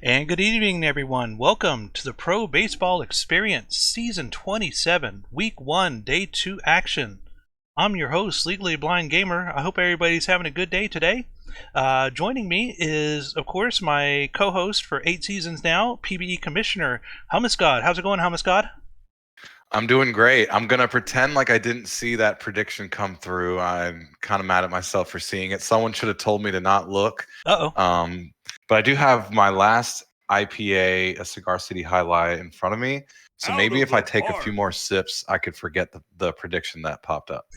And good evening, everyone. Welcome to the Pro Baseball Experience, Season 27, Week 1, Day 2 action. I'm your host, Legally Blind Gamer. I hope everybody's having a good day today. Joining me is, of course, my co-host for 8 seasons now, PBE Commissioner, Hummus God. How's it going, Hummus God? I'm doing great. I'm going to pretend like I didn't see that prediction come through. I'm kind of mad at myself for seeing it. Someone should have told me to not look. Uh-oh. But I do have my last IPA, a Cigar City Highlight, in front of me. So maybe if I take a few more sips, I could forget the prediction that popped up.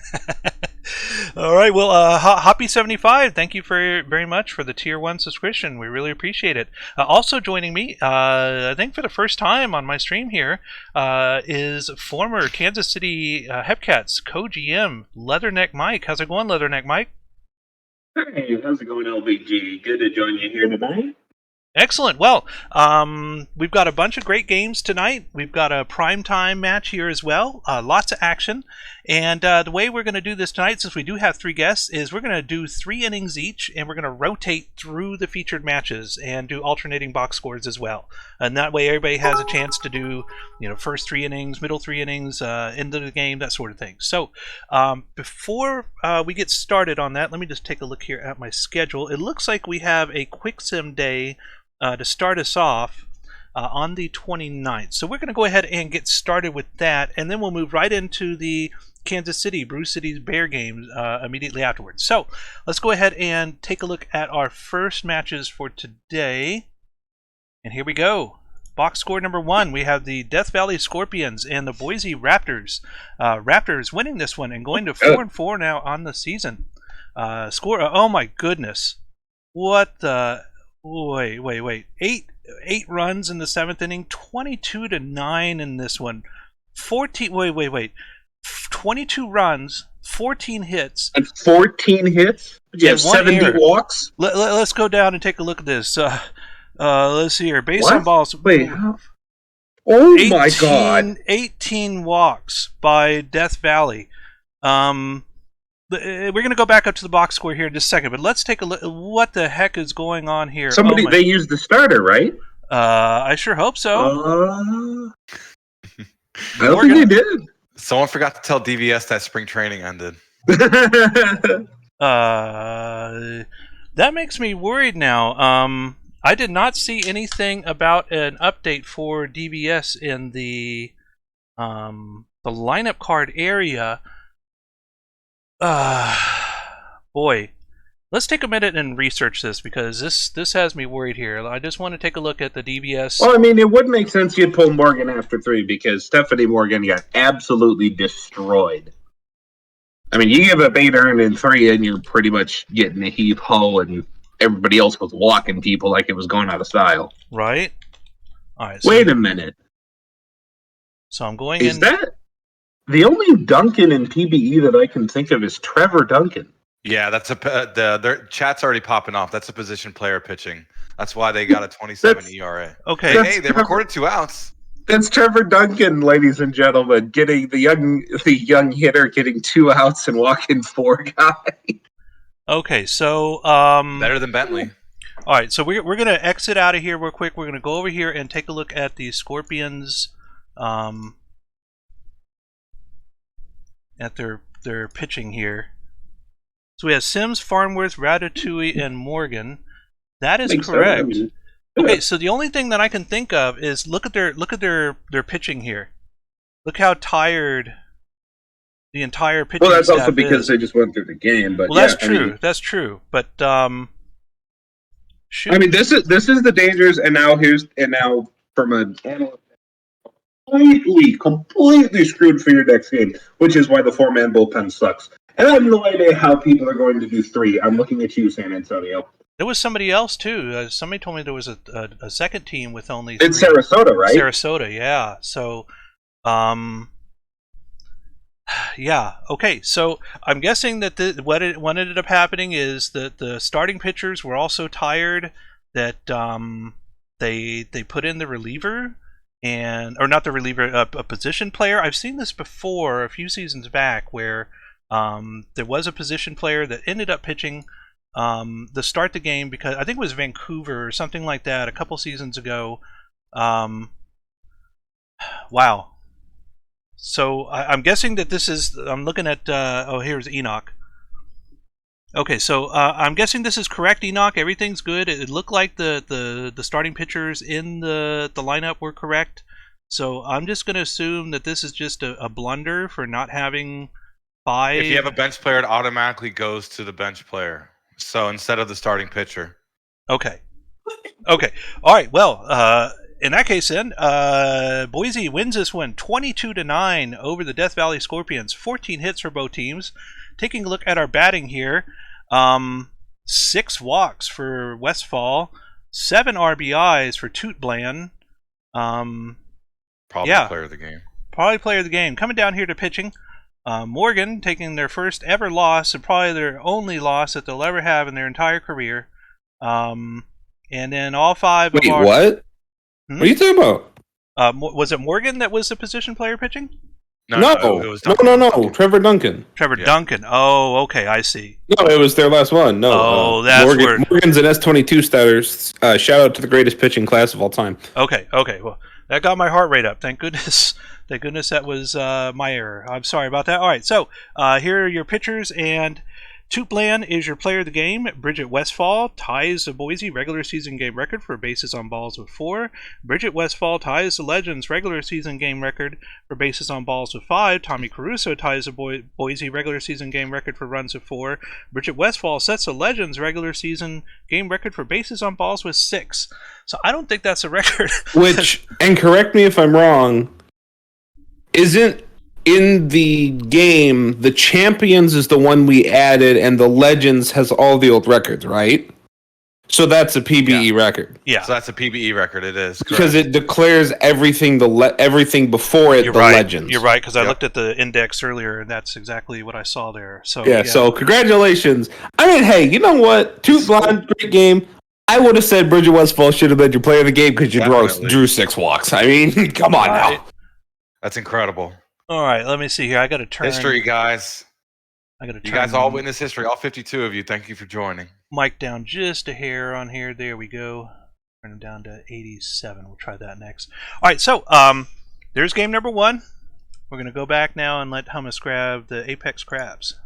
All right. Well, Hoppy75, thank you very much for the Tier 1 subscription. We really appreciate it. Also joining me, I think for the first time on my stream here, is former Kansas City Hepcats co-GM, Leatherneck Mike. How's it going, Leatherneck Mike? Hey, how's it going, LBG? Good to join you here tonight. Excellent. Well, we've got a bunch of great games tonight. We've got a primetime match here as well. Lots of action. And the way we're going to do this tonight, since we do have 3 guests, is we're going to do 3 innings each, and we're going to rotate through the featured matches and do alternating box scores as well. And that way everybody has a chance to do, first 3 innings, middle 3 innings, end of the game, that sort of thing. So before we get started on that, let me just take a look here at my schedule. It looks like we have a quick sim day to start us off on the 29th. So we're going to go ahead and get started with that, and then we'll move right into the Kansas City, Brew City's Bear games immediately afterwards. So let's go ahead and take a look at our first matches for today. And here we go. Box score number 1, we have the Death Valley Scorpions and the Boise Raptors. Raptors winning this one and going to 4-4 now on the season. Score, oh my goodness. What the... Wait. 8 runs in the 7th inning, 22-9 in this one. 22 runs, 14 hits. And 14 hits? You have 70 error. walks? Let's go down and take a look at this. Let's see here. Base on balls. Wait, how? Oh my God. 18 walks by Death Valley. We're going to go back up to the box score here in just a second, but let's take a look. What the heck is going on here? They used the starter, right? I sure hope so. I don't think they did. Someone forgot to tell DVS that spring training ended. That makes me worried now. I did not see anything about an update for DVS in the lineup card area. Boy, let's take a minute and research this, because this has me worried here. I just want to take a look at the DBS. Well, I mean, it would make sense you'd pull Morgan after 3, because Stephanie Morgan got absolutely destroyed. I mean, you give a bait earn in 3 and you're pretty much getting a heave ho, and everybody else was walking people like it was going out of style. Right? All right. So wait a minute. So I'm going in... that... The only Duncan in PBE that I can think of is Trevor Duncan. Yeah, that's their chat's already popping off. That's a position player pitching. That's why they got a 27 ERA. Okay. Hey, they recorded 2 outs. That's Trevor Duncan, ladies and gentlemen, getting the young hitter getting 2 outs and walking 4 guys. Okay, so better than Bentley. All right, so we're going to exit out of here real quick. We're going to go over here and take a look at the Scorpions. At their pitching here. So we have Sims, Farnworth, Ratatouille, and Morgan. That is correct. Okay, so the only thing that I can think of is look at their pitching here. Look how tired the entire pitching staff is. Well, that's also because they just went through the game. But well, that's true. I mean, that's true. But shoot. I mean, this is the dangers, and now from an analyst. Completely screwed for your next game, which is why the 4-man bullpen sucks. And I have no idea how people are going to do 3. I'm looking at you, San Antonio. There was somebody else, too. Somebody told me there was a second team with only 3. It's Sarasota, right? Sarasota, yeah. So, yeah. Okay, so I'm guessing that what ended up happening is that the starting pitchers were all so tired that they put in the reliever. Or not the reliever, a position player. I've seen this before a few seasons back, where there was a position player that ended up pitching to start the game because I think it was Vancouver or something like that a couple seasons ago. Wow. So I'm guessing that this is. I'm looking at. Here's Enoch. Okay, so I'm guessing this is correct, Enoch. Everything's good. It looked like the starting pitchers in the lineup were correct. So I'm just going to assume that this is just a blunder for not having 5. If you have a bench player, it automatically goes to the bench player. So instead of the starting pitcher. Okay. Okay. All right. Well, in that case, then Boise wins this one 22-9 over the Death Valley Scorpions. 14 hits for both teams. Taking a look at our batting here, 6 walks for Westfall, 7 RBIs for Toot Bland. Probably player of the game. Probably player of the game. Coming down here to pitching, Morgan taking their first ever loss and probably their only loss that they'll ever have in their entire career. And then all 5 Wait, of our... what? What are you talking about? Was it Morgan that was the position player pitching? No. It was Duncan. No. Trevor Duncan. Trevor Duncan. Oh, okay, I see. No, it was their last one. No. Oh, that's where... Morgan's an S22 starter. Shout out to the greatest pitching class of all time. Okay. Well, that got my heart rate up. Thank goodness. Thank goodness that was my error. I'm sorry about that. All right, so here are your pitchers, and Toot Bland is your player of the game. Bridget Westfall ties the Boise regular season game record for bases on balls with 4. Bridget Westfall ties the Legends regular season game record for bases on balls with 5. Tommy Caruso ties the Boise regular season game record for runs with 4. Bridget Westfall sets the Legends regular season game record for bases on balls with 6. So I don't think that's a record. Which, and correct me if I'm wrong, isn't in the game, the Champions is the one we added, and the Legends has all the old records, right? So that's a PBE record. Yeah. So that's a PBE record. It is because it declares everything everything before it. You're the right. Legends. You're right because I looked at the index earlier, and that's exactly what I saw there. So yeah. So congratulations. I mean, hey, you know what? Toot Bland, great game. I would have said Bridget Westfall should have been your player of the game because you drew 6 walks. I mean, come on now. That's incredible. All right, let me see here. I got to turn history, guys. I got to. You guys all witness history. All 52 of you. Thank you for joining. Mic down just a hair on here. There we go. Turn it down to 87. We'll try that next. All right, so there's game number 1. We're gonna go back now and let Hummus grab the Apex Crabs.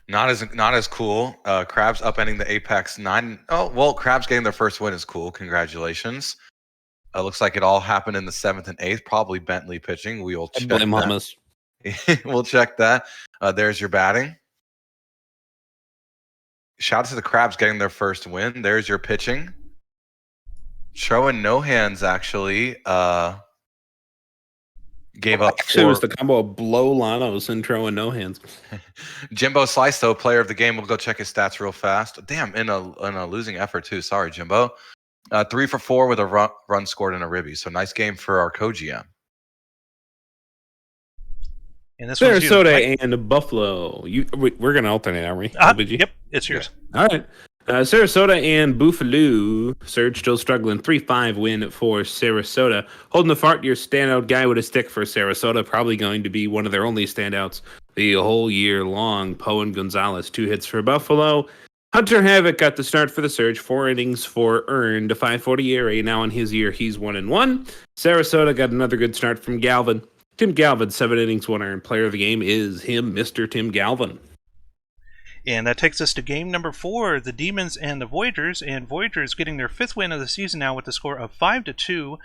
Not as cool. Crabs upending the Apex 9. Oh well, Crabs getting their first win is cool. Congratulations. Looks like it all happened in the 7th and 8th. Probably Bentley pitching. We will check that. We'll check that. There's your batting. Shout out to the Crabs getting their first win. There's your pitching. Showing no hands actually. Gave up. Actually, it was the combo of Blow Lanos and Tro and no hands. Jimbo Slice, though, player of the game. We'll go check his stats real fast. Damn, in a losing effort too. Sorry, Jimbo. 3 for 4 with a run scored and a ribby. So nice game for our co-GM. And this Sarasota and Buffalo. We're going to alternate, aren't we? Yep, it's yours. All right. Sarasota and Buffalo. Surge still struggling. 3-5 win for Sarasota. Holding the fart, your standout guy with a stick for Sarasota. Probably going to be one of their only standouts the whole year long. Poe and Gonzalez, 2 hits for Buffalo. Hunter Havoc got the start for the Surge, 4 innings for earned, a 5.40 ERA. Now in his year, he's 1-1. Sarasota got another good start from Galvin. Tim Galvin, 7 innings, 1 earned. Player of the game is him, Mr. Tim Galvin. And that takes us to game number 4, the Demons and the Voyagers. And Voyagers getting their 5th win of the season now with a score of 5-2,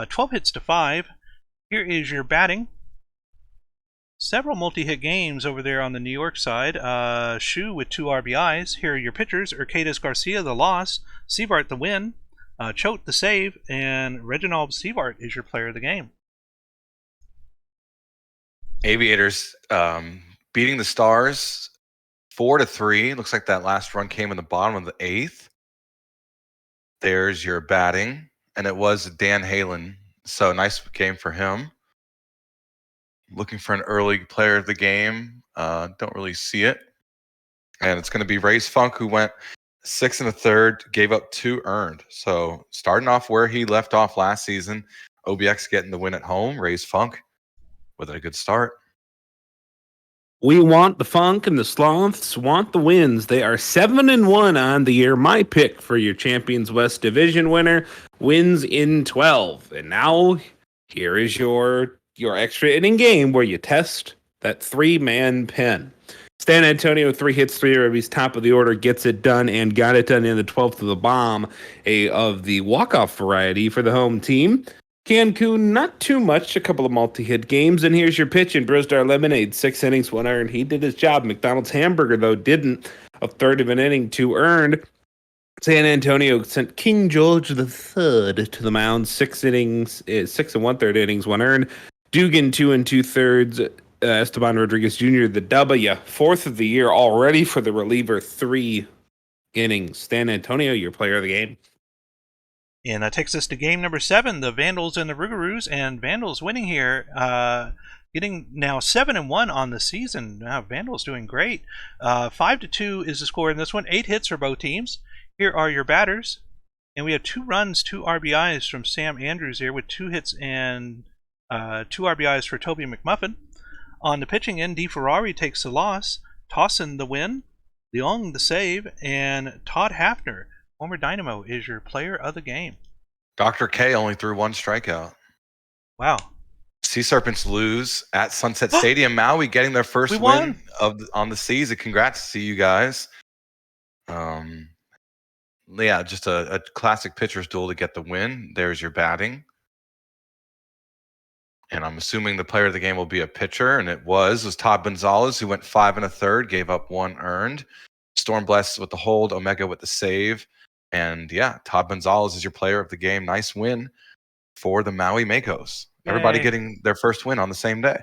12 hits to 5. Here is your batting. Several multi-hit games over there on the New York side. Shu with 2 RBIs. Here are your pitchers. Urquidez Garcia, the loss. Sievart, the win. Choate, the save. And Reginald Sievart is your player of the game. Aviators beating the Stars 4-3. Looks like that last run came in the bottom of the 8th. There's your batting. And it was Dan Halen. So nice game for him. Looking for an early player of the game. Don't really see it. And it's going to be Rays Funk, who went 6 1/3, gave up 2 earned. So starting off where he left off last season, OBX getting the win at home. Rays Funk with a good start. We want the funk, and the Sloths want the wins. They are 7-1 on the year. My pick for your Champions West Division winner wins in 12. And now here is your extra inning game where you test that 3-man pen. San Antonio, 3 hits, 3 ribbies, top of the order, gets it done and got it done in the 12th of the bomb, of the walk-off variety for the home team. Cancun, not too much, a couple of multi-hit games. And here's your pitch in Brosdar Lemonade, 6 innings, 1 earned. He did his job. McDonald's Hamburger, though, didn't. A third of an inning, 2 earned. San Antonio sent King George III to the mound, 6 innings, 6 1/3 innings, 1 earned. Dugan, 2 2/3. Esteban Rodriguez Jr., the W, 4th of the year already for the reliever, 3 innings. San Antonio, your player of the game. And that takes us to game number 7, the Vandals and the Rougarous, and Vandals winning here, getting now 7-1 on the season. Now Vandals doing great. 5-2 is the score in this one. 8 hits for both teams. Here are your batters, and we have 2 runs, 2 RBIs from Sam Andrews here with 2 hits and 2 RBIs for Toby McMuffin. On the pitching end, DeFerrari takes the loss, Tossin the win, Leong the save, and Todd Hafner, former Dynamo, is your player of the game. Dr. K only threw 1 strikeout. Wow. Sea Serpents lose at Sunset Stadium. Maui getting their first win on the season. Congrats to you guys. Yeah, just a classic pitcher's duel to get the win. There's your batting. And I'm assuming the player of the game will be a pitcher, and it was Todd Gonzalez, who went 5 1/3, gave up 1 earned. Stormbless with the hold, Omega with the save. And yeah, Todd Gonzalez is your player of the game. Nice win for the Maui Makos. Everybody getting their first win on the same day.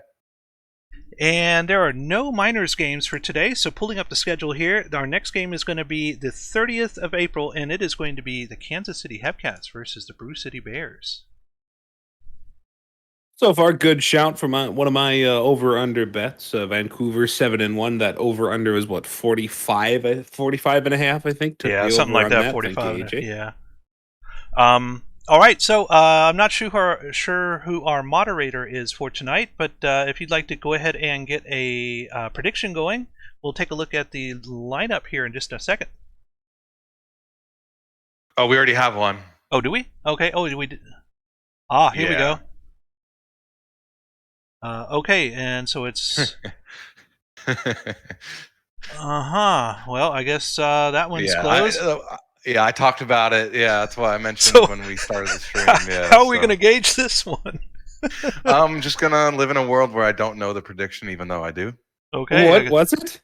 And there are no minors games for today, so pulling up the schedule here, our next game is going to be the 30th of April, and it is going to be the Kansas City Hepcats versus the Brew City Bears. So far, good shout from one of my over-under bets. Vancouver 7-1. That over-under was what, 45 and a half, I think. Yeah, something like that. 45. Yeah. All right. So I'm not sure who our moderator is for tonight, but if you'd like to go ahead and get a prediction going, we'll take a look at the lineup here in just a second. Oh, we already have one. Oh, do we? Okay. Oh, we did. Here we go. Okay, and so it's... Well, I guess that one's closed. I talked about it. Yeah, that's why I mentioned when we started the stream. Yeah, how are we going to gauge this one? I'm just going to live in a world where I don't know the prediction, even though I do. Okay. What was it?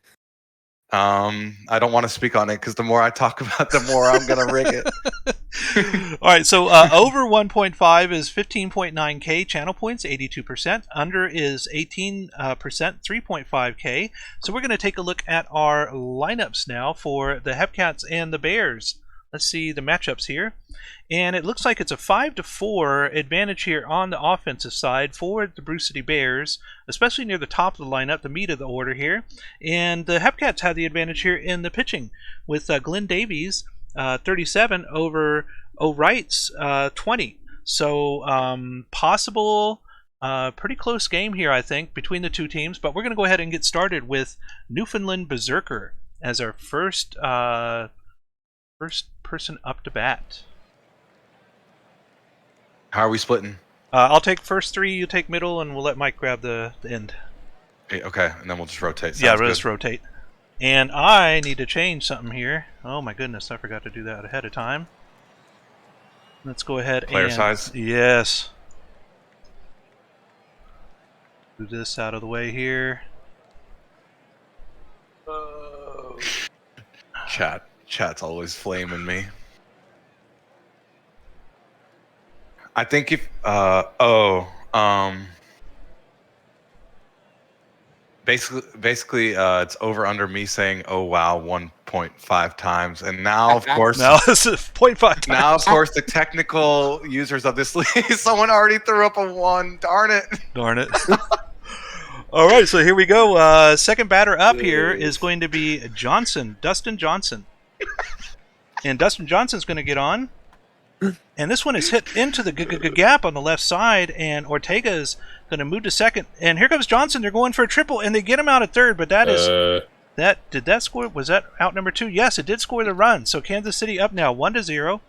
I don't want to speak on it because the more I talk about it, the more I'm going to rig it. All right, so over 1.5 is 15.9K channel points, 82%. Under is 18%, 3.5K. So we're going to take a look at our lineups now for the Hepcats and the Bears. Let's see the matchups here. And it looks like it's a 5-4 advantage here on the offensive side for the Brew City Bears, especially near the top of the lineup, the meat of the order here. And the Hepcats have the advantage here in the pitching with Glenn Davies, 37 over O'Wright's 20. So possible, pretty close game here, I think, between the two teams. But we're going to go ahead and get started with Newfoundland Berserker as our first person up to bat. How are we splitting? I'll take first 3, you take middle, and we'll let Mike grab the end. Okay, and then we'll just rotate. Sounds good. Just rotate. And I need to change something here. Oh my goodness, I forgot to do that ahead of time. Let's go ahead Player size? Yes. Move this out of the way here. Chat's always flaming me. I think if basically it's over under me saying oh wow 1.5 times, and now of course this is 0.5 times. Now of course the technical users of this league, someone already threw up a 1. Darn it. All right, so here we go. Second batter up here is going to be Dustin Johnson. And Dustin Johnson's going to get on. And this one is hit into the gap on the left side, and Ortega is going to move to second. And here comes Johnson. They're going for a triple, and they get him out at third. But that is did that score? Was that out number 2? Yes, it did score the run. So Kansas City up now 1-0.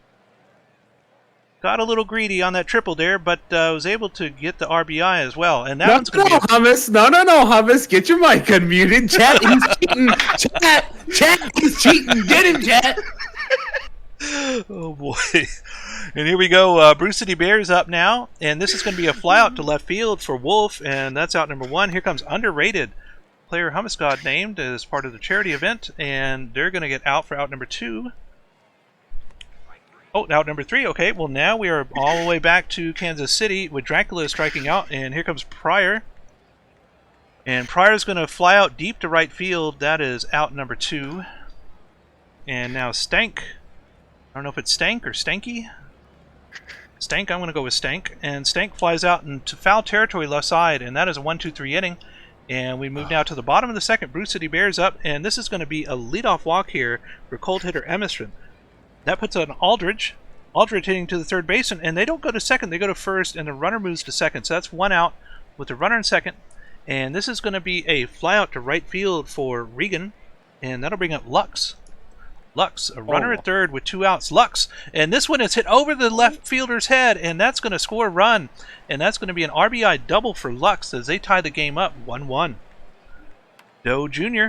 Got a little greedy on that triple there, but was able to get the RBI as well. And that one's going to be Hummus. No, Hummus. Get your mic unmuted. Chat, he's cheating. Chat, he's cheating. Get him, Chat. Oh boy. And here we go. Bruce City Bears up now, and this is going to be a fly out to left field for Wolf, and that's out number 1. Here comes underrated player Hummus God named as part of the charity event, and they're going to get out for out number 2. Oh, out number 3. Okay, well now we are all the way back to Kansas City with Dracula striking out, and here comes Pryor. And Pryor's going to fly out deep to right field. That is out number 2. And now Stank. I don't know if it's Stank or Stanky. Stank, I'm going to go with Stank. And Stank flies out into foul territory left side, and that is a 1-2-3 inning. And we move now to the bottom of the second. Bruce City Bears up, and this is going to be a leadoff walk here for cold hitter Emerson. That puts on Aldridge. Aldridge hitting to the third baseman, and they don't go to second, they go to first, and the runner moves to second. So that's 1 out with the runner in second. And this is going to be a fly out to right field for Regan, and that'll bring up Lux. Lux, a runner at third with 2 outs. Lux, and this one is hit over the left fielder's head, and that's going to score a run. And that's going to be an RBI double for Lux as they tie the game up 1-1. Doe Jr.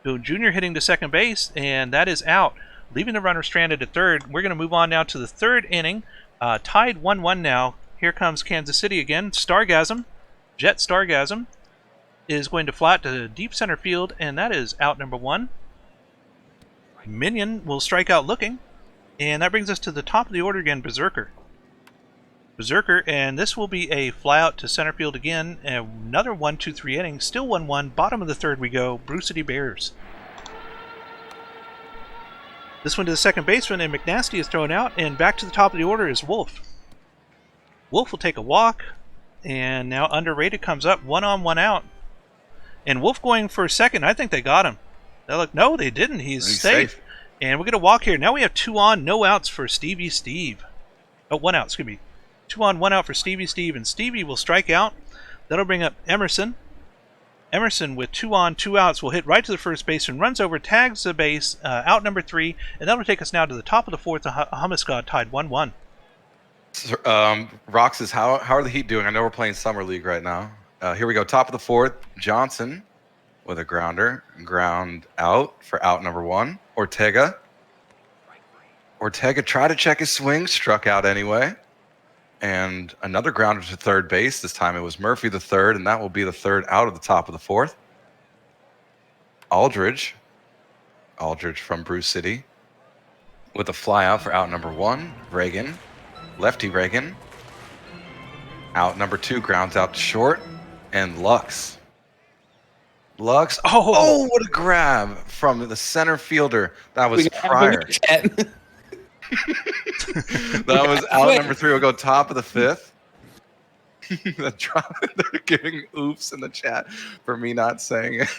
hitting to second base, and that is out, leaving the runner stranded at third. We're going to move on now to the third inning. Tied 1-1 now. Here comes Kansas City again. Stargasm, Jet Stargasm, is going to flat to deep center field, and that is out number 1. Minion will strike out looking, and that brings us to the top of the order again, Berserker. And this will be a fly out to center field again. Another 1-2-3 inning, still 1-1. Bottom of the third we go, Bruce City Bears. This one to the second baseman, and McNasty is thrown out, and back to the top of the order is Wolf. Wolf will take a walk, and now underrated comes up, 1 on, 1 out. And Wolf going for second, I think they got him. They're like, no, they didn't. He's safe. And we're going to walk here. Now we have 2 on, no outs for Stevie Steve. Oh, 1 out, excuse me. 2 on, 1 out for Stevie Steve, and Stevie will strike out. That'll bring up Emerson. Emerson with 2 on, 2 outs will hit right to the first base and runs over, tags the base, out number 3, and that'll take us now to the top of the fourth. Hummus God tied 1-1. Roxas, how are the Heat doing? I know we're playing Summer League right now. Here we go. Top of the fourth, Johnson with a grounder. Ground out for out number 1. Ortega tried to check his swing, struck out anyway. And another grounder to third base. This time it was Murphy the third, and that will be the third out of the top of the fourth. Aldridge from Bruce City with a fly out for out number 1. Reagan, lefty Reagan. Out number 2, grounds out to short. And Lux, oh, what a grab from the center fielder. That was Pryor. That was out number 3. We'll go top of the 5th. They're giving oops in the chat for me not saying it.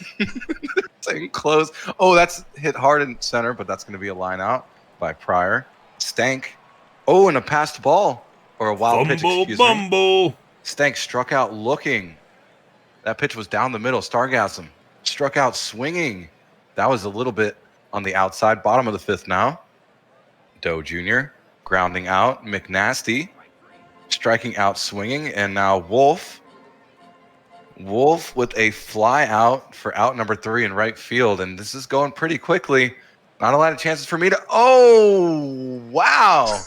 Saying close. Oh, that's hit hard in center, but that's going to be a line out by Pryor. Stank. Oh, and a passed ball. Or a wild pitch, excuse me. Stank struck out looking. That pitch was down the middle. Stargasm struck out swinging. That was a little bit on the outside. Bottom of the 5th now. Doe Jr. grounding out. McNasty striking out swinging. And now Wolf with a fly out for out number 3 in right field. And this is going pretty quickly. Not a lot of chances for me to... Oh, wow.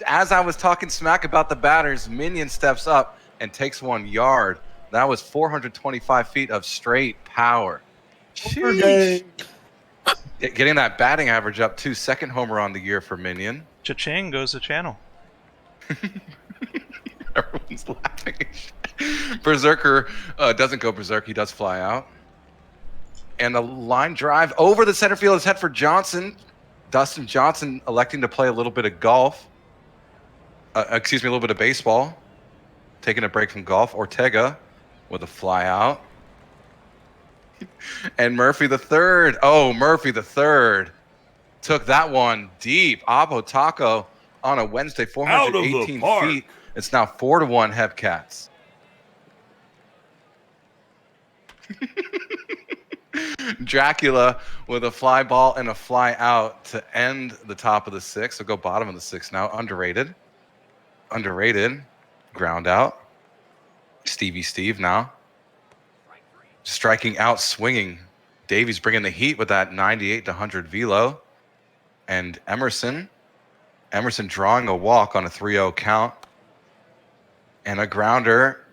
As I was talking smack about the batters, Minion steps up and takes 1 yard. That was 425 feet of straight power. Sheesh. Getting that batting average up too. 2nd homer on the year for Minion. Cha-ching goes the channel. Everyone's laughing. Berserker doesn't go berserk. He does fly out. And a line drive over the center field is head for Johnson. Dustin Johnson electing to play a little bit of golf. A little bit of baseball. Taking a break from golf. Ortega with a fly out. And Murphy the third. Oh, Murphy the third took that one deep. Abo Taco on a Wednesday, Out of the 418 park. feet. It's now 4-1 Hepcats. Dracula with a fly ball and a fly out to end the top of the six. So go bottom of the six now. Underrated. Ground out. Stevie Steve now. Striking out, swinging. Davies bringing the heat with that 98 to 100 velo. And Emerson drawing a walk on a 3-0 count. And a grounder.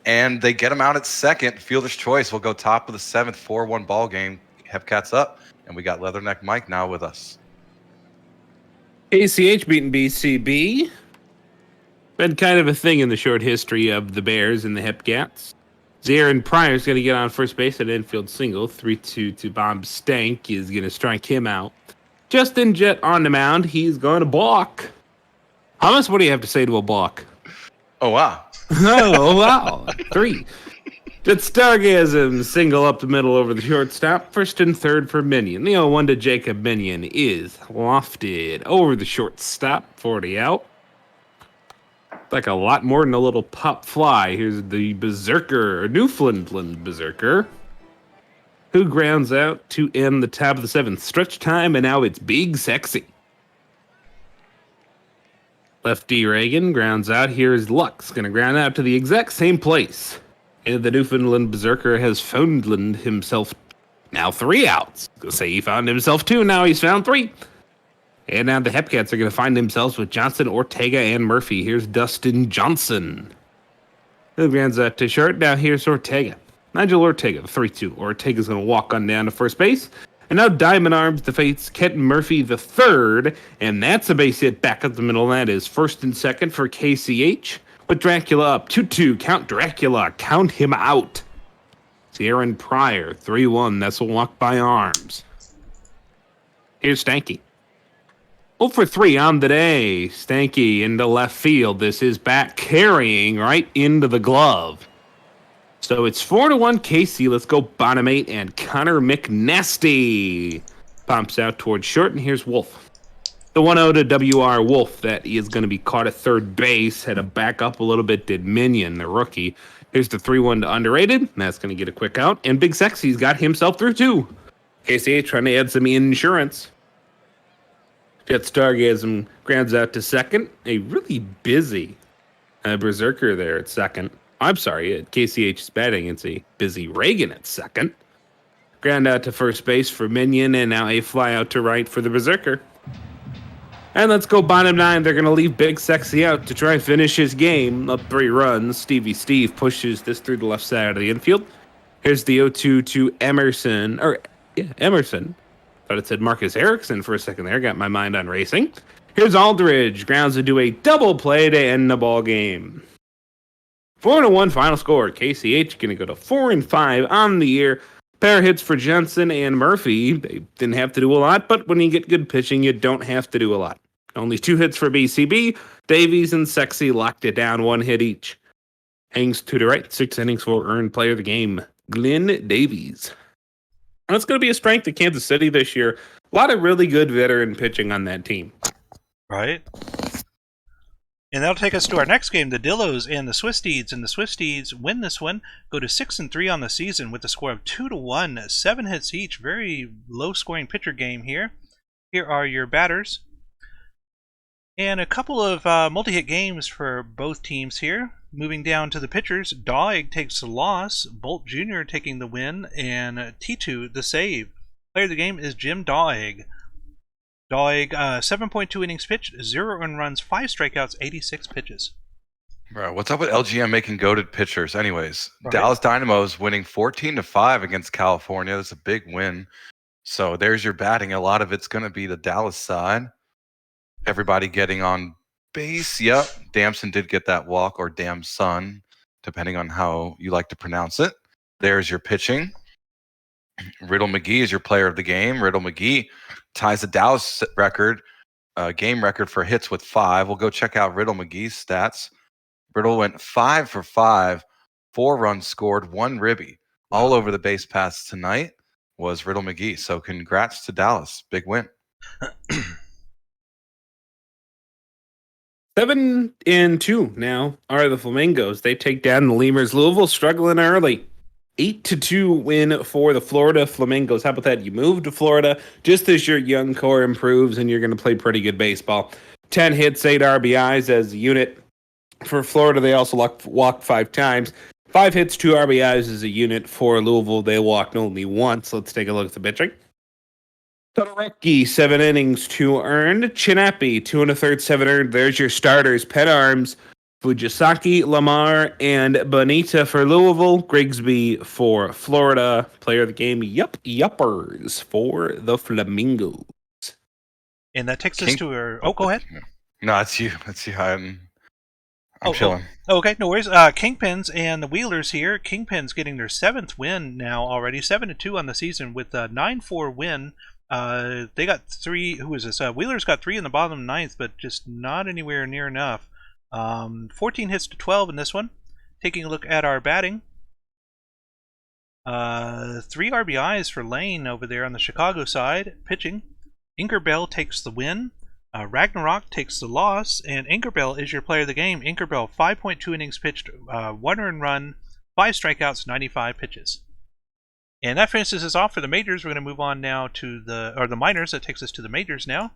And they get him out at second. Fielder's choice will go top of the seventh, 4-1 ball game. Hepcats up. And we got Leatherneck Mike now with us. ACH beating BCB. Been kind of a thing in the short history of the Bears and the Hepcats. Aaron Pryor's going to get on first base at infield single. 3-2 to Bob Stank is going to strike him out. Justin Jett on the mound. He's going to balk. Thomas, what do you have to say to a balk? Oh, wow. Oh, wow. 3. Jet Stargasm single up the middle over the shortstop. First and third for Minion. The 0-1 to Jacob Minion is lofted over the shortstop. 40 out. Like a lot more than a little pop fly. Here's the Berserker, Newfoundland Berserker, who grounds out to end the top of the seventh. Stretch time, and now it's Big Sexy. Lefty Reagan grounds out. Here's Lux, going to ground out to the exact same place. And the Newfoundland Berserker has foundland himself now 3 outs. Go say he found himself 2, now he's found 3. And now the Hepcats are going to find themselves with Johnson, Ortega, and Murphy. Here's Dustin Johnson. Who grounds out to short. Now here's Ortega. Nigel Ortega, 3-2. Ortega's going to walk on down to first base. And now Diamond Arms defeats Kenton Murphy the third. And that's a base hit back up the middle. That is first and second for KCH. With Dracula up 2-2. Count Dracula. Count him out. It's Aaron Pryor, 3-1. That's a walk by Arms. Here's Stanky. 0 for 3 on the day. Stanky into left field. This is back carrying right into the glove. So it's 4-1 KC. Let's go bottom 8. And Connor McNasty pumps out towards short. And here's Wolf. The 1-0 to WR Wolf. That is going to be caught at third base. Had to back up a little bit. Did Minion, the rookie. Here's the 3-1 to Underrated. That's going to get a quick out. And Big Sexy's got himself through too. KCH trying to add some insurance. Jet Stargasm grounds out to second. A really busy Berserker there at second. I'm sorry, at KCH's batting, it's a busy Reagan at second. Ground out to first base for Minion, and now a fly out to right for the Berserker. And let's go bottom 9. They're going to leave Big Sexy out to try and finish his game. Up 3 runs. Stevie Steve pushes this through the left side of the infield. Here's the 0-2 to Emerson. Emerson. Thought it said Marcus Erickson for a second there. Got my mind on racing. Here's Aldridge. Grounds to do a double play to end the ball game. 4-1 final score. KCH going to go to 4-5 on the year. Pair hits for Jensen and Murphy. They didn't have to do a lot, but when you get good pitching, you don't have to do a lot. Only 2 hits for BCB. Davies and Sexy locked it down, 1 hit each. Hangs to the right. 6 innings for earned player of the game, Glenn Davies. That's going to be a strength of Kansas City this year. A lot of really good veteran pitching on that team. Right. And that'll take us to our next game, the Dillos and the Swifties. And the Swifties win this one, go to 6-3 on the season with a score of 2-1, 7 hits each. Very low-scoring pitcher game here. Here are your batters. And a couple of multi-hit games for both teams here. Moving down to the pitchers, Dog takes the loss, Bolt Jr. taking the win, and T2 the save. Player of the game is Jim Dog. Dog, 7.2 innings pitched, 0 earned runs, 5 strikeouts, 86 pitches. Bro, what's up with LGM making goated pitchers? Anyways, Right. Dallas Dynamo's winning 14-5 against California. That's a big win. So there's your batting. A lot of it's going to be the Dallas side. Everybody getting on base. Yep, Damson did get that walk, or Damson, depending on how you like to pronounce it. There's your pitching. Riddle McGee is your player of the game. Riddle McGee ties the Dallas record, game record for hits with 5. We'll go check out Riddle McGee's stats. Riddle went 5 for 5, 4 runs scored, 1 ribby. All over the base paths tonight was Riddle McGee. So congrats to Dallas. Big win. 7-2 now are the Flamingos. They take down the Lemurs. Louisville struggling early. 8-2 win for the Florida Flamingos. How about that? You move to Florida just as your young core improves, and you're going to play pretty good baseball. 10 hits, 8 RBIs as a unit. For Florida, they also walked 5 times. 5 hits, 2 RBIs as a unit. For Louisville, they walked only once. Let's take a look at the pitching. Todoroki, 7 innings, 2 earned. Chinapi, 2 1/3, 7 earned. There's your starters. Pet Arms, Fujisaki, Lamar, and Bonita for Louisville. Grigsby for Florida. Player of the game, Yuppers for the Flamingos. And that takes us to our... Oh, go ahead. No, that's you. That's you. I'm chilling. Okay, no worries. Kingpins and the Wheelers here. Kingpins getting their 7th win now already. 7-2 on the season with a 9-4 win. They got 3. Who is this? Wheelers got 3 in the bottom 9th, but just not anywhere near enough. 14 hits to 12 in this one. Taking a look at our batting. 3 RBIs for Lane over there on the Chicago side. Pitching. Ingerbell takes the win. Ragnarok takes the loss, and Ingerbell is your player of the game. Ingerbell, 5.2 innings pitched, 1 earned run, 5 strikeouts, 95 pitches. And that finishes us off for the majors. We're going to move on now to the minors. That takes us to the majors now.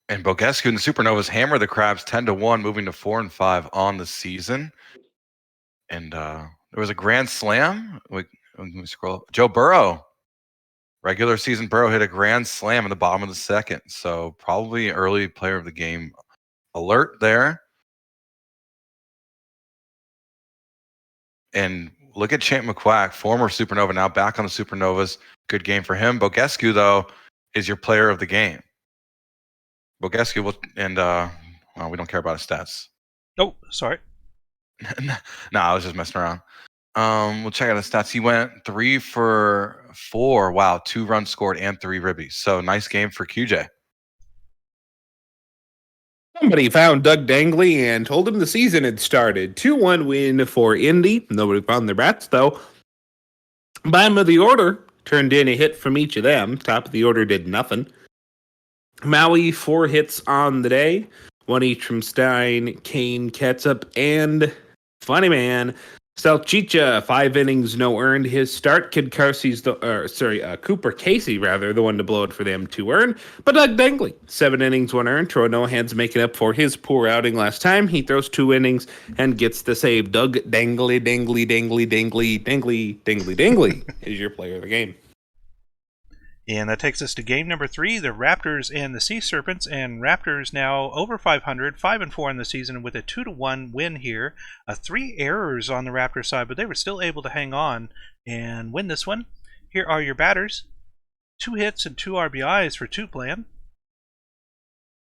And Bogescu and the Supernovas hammer the Crabs 10-1, moving to 4-5 on the season. And there was a grand slam. Let me scroll. Joe Burrow. Regular season Burrow hit a grand slam in the bottom of the 2nd. So probably early player of the game alert there. And look at Champ McQuack, former Supernova, now back on the Supernovas. Good game for him. Bogescu, though, is your player of the game. Bogescu will, and we don't care about his stats. Oh, sorry. No, I was just messing around. We'll check out his stats. He went 3 for 4. Wow, 2 runs scored and 3 ribbies. So nice game for QJ. Somebody found Doug Dangley and told him the season had started. 2-1 win for Indy. Nobody found their bats, though. Bottom of the order turned in a hit from each of them. Top of the order did nothing. Maui, 4 hits on the day. 1 each from Stein, Kane, Ketchup, and Funny Man. Salchicha, 5 innings, no earned. His start. Kid Carsey's Cooper Casey, rather, the one to blow it for them, 2 earned. But Doug Dangley, 7 innings, 1 earned. Troy Nohan's making up for his poor outing last time. He throws 2 innings and gets the save. Doug Dangley is your player of the game. And that takes us to game number 3, the Raptors and the Sea Serpents. And Raptors now over 500, 5-4 in the season with a 2-1 win here. 3 errors on the Raptors side, but they were still able to hang on and win this one. Here are your batters. 2 hits and 2 RBIs for Tuplan.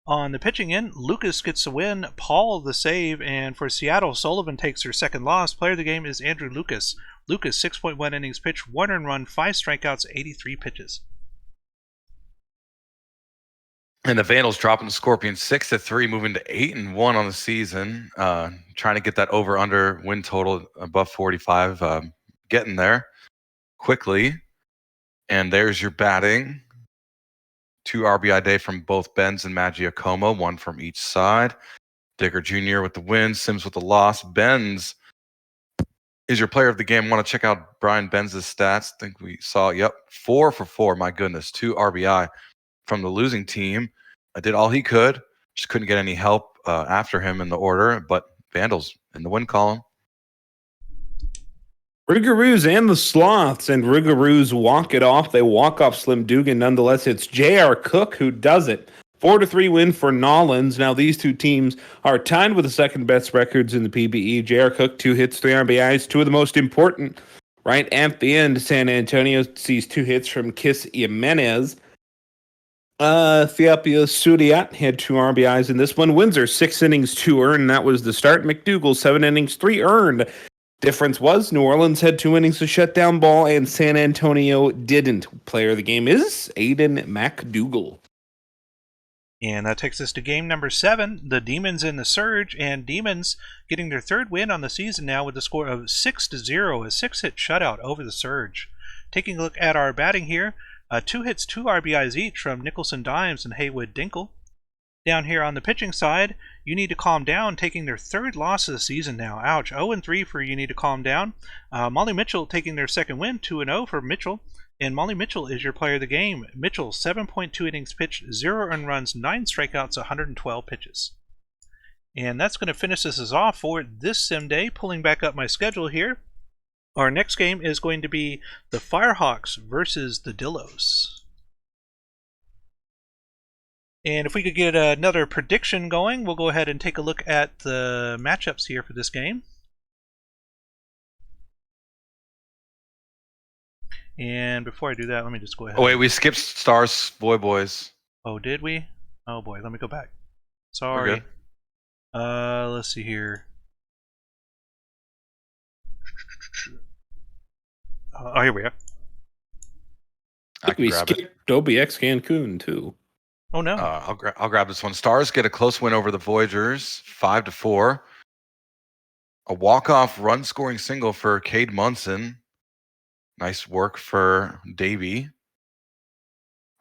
On the pitching end, Lucas gets the win, Paul the save, and for Seattle, Sullivan takes their 2nd loss. Player of the game is Andrew Lucas. Lucas, 6.1 innings pitched, 1 earned run, 5 strikeouts, 83 pitches. And the Vandals dropping the Scorpions 6-3, moving to 8-1 on the season. Trying to get that over/under win total above 45. Getting there quickly. And there's your batting. 2 RBI day from both Benz and Maggiacomo, 1 from each side. Digger Jr. with the win, Sims with the loss. Benz is your player of the game. Want to check out Brian Benz's stats? I think we saw, 4 for 4. My goodness, 2 RBI. From the losing team. Did all he could. Just couldn't get any help after him in the order, but Vandals in the win column. Rougarous and the Sloths, and Rougarous walk it off. They walk off Slim Dugan. Nonetheless, it's J.R. Cook who does it. 4-3 win for Nolans. Now these 2 teams are tied with the second best records in the PBE. J.R. Cook, 2 hits, 3 RBIs, 2 of the most important. Right at the end, San Antonio sees 2 hits from Kiss Jimenez. Theopia Sudiat had 2 RBIs in this one. Windsor, 6 innings, 2 earned. That was the start. McDougal, 7 innings, 3 earned. Difference was New Orleans had 2 innings to shut down ball, and San Antonio didn't. Player of the game is Aiden McDougal. And that takes us to game number 7, the Demons and the Surge, and Demons getting their 3rd win on the season now with a score of 6-0, a 6-hit shutout over the Surge. Taking a look at our batting here, 2 hits, 2 RBIs each from Nicholson Dimes and Haywood Dinkle. Down here on the pitching side, You Need to Calm Down, taking their third loss of the season now. Ouch. 0-3 for You Need to Calm Down. Molly Mitchell taking their second win, 2-0 for Mitchell. And Molly Mitchell is your player of the game. Mitchell, 7.2 innings pitched, 0 earned runs, 9 strikeouts, 112 pitches. And that's going to finish us off for this sim day. Pulling back up my schedule here. Our next game is going to be the Firehawks versus the Dillos. And if we could get another prediction going, we'll go ahead and take a look at the matchups here for this game. And before I do that, let me just go ahead. Oh wait, we skipped Stars Boys. Oh, did we? Oh boy, let me go back. We're Sorry. good. Let's see here. Oh, here we are. I think we skipped OBX Cancun too. Oh no. I'll grab this one. Stars get a close win over the Voyagers, 5-4. A walk-off run-scoring single for Cade Munson. Nice work for Davey.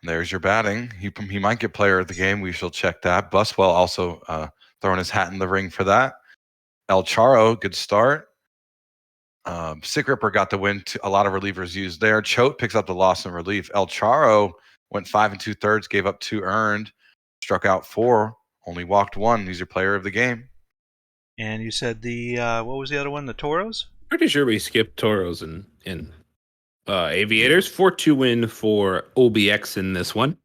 There's your batting. He might get player of the game. We shall check that. Buswell also throwing his hat in the ring for that. El Charo, good start. Sick Ripper got the win. A lot of relievers used there. Choate picks up the loss in relief. El Charo went 5 2/3, gave up 2 earned, struck out 4, only walked 1. He's your player of the game. And you said the what was the other one? The Toros? Pretty sure we skipped Toros and Aviators. 4-2 win for OBX in this one.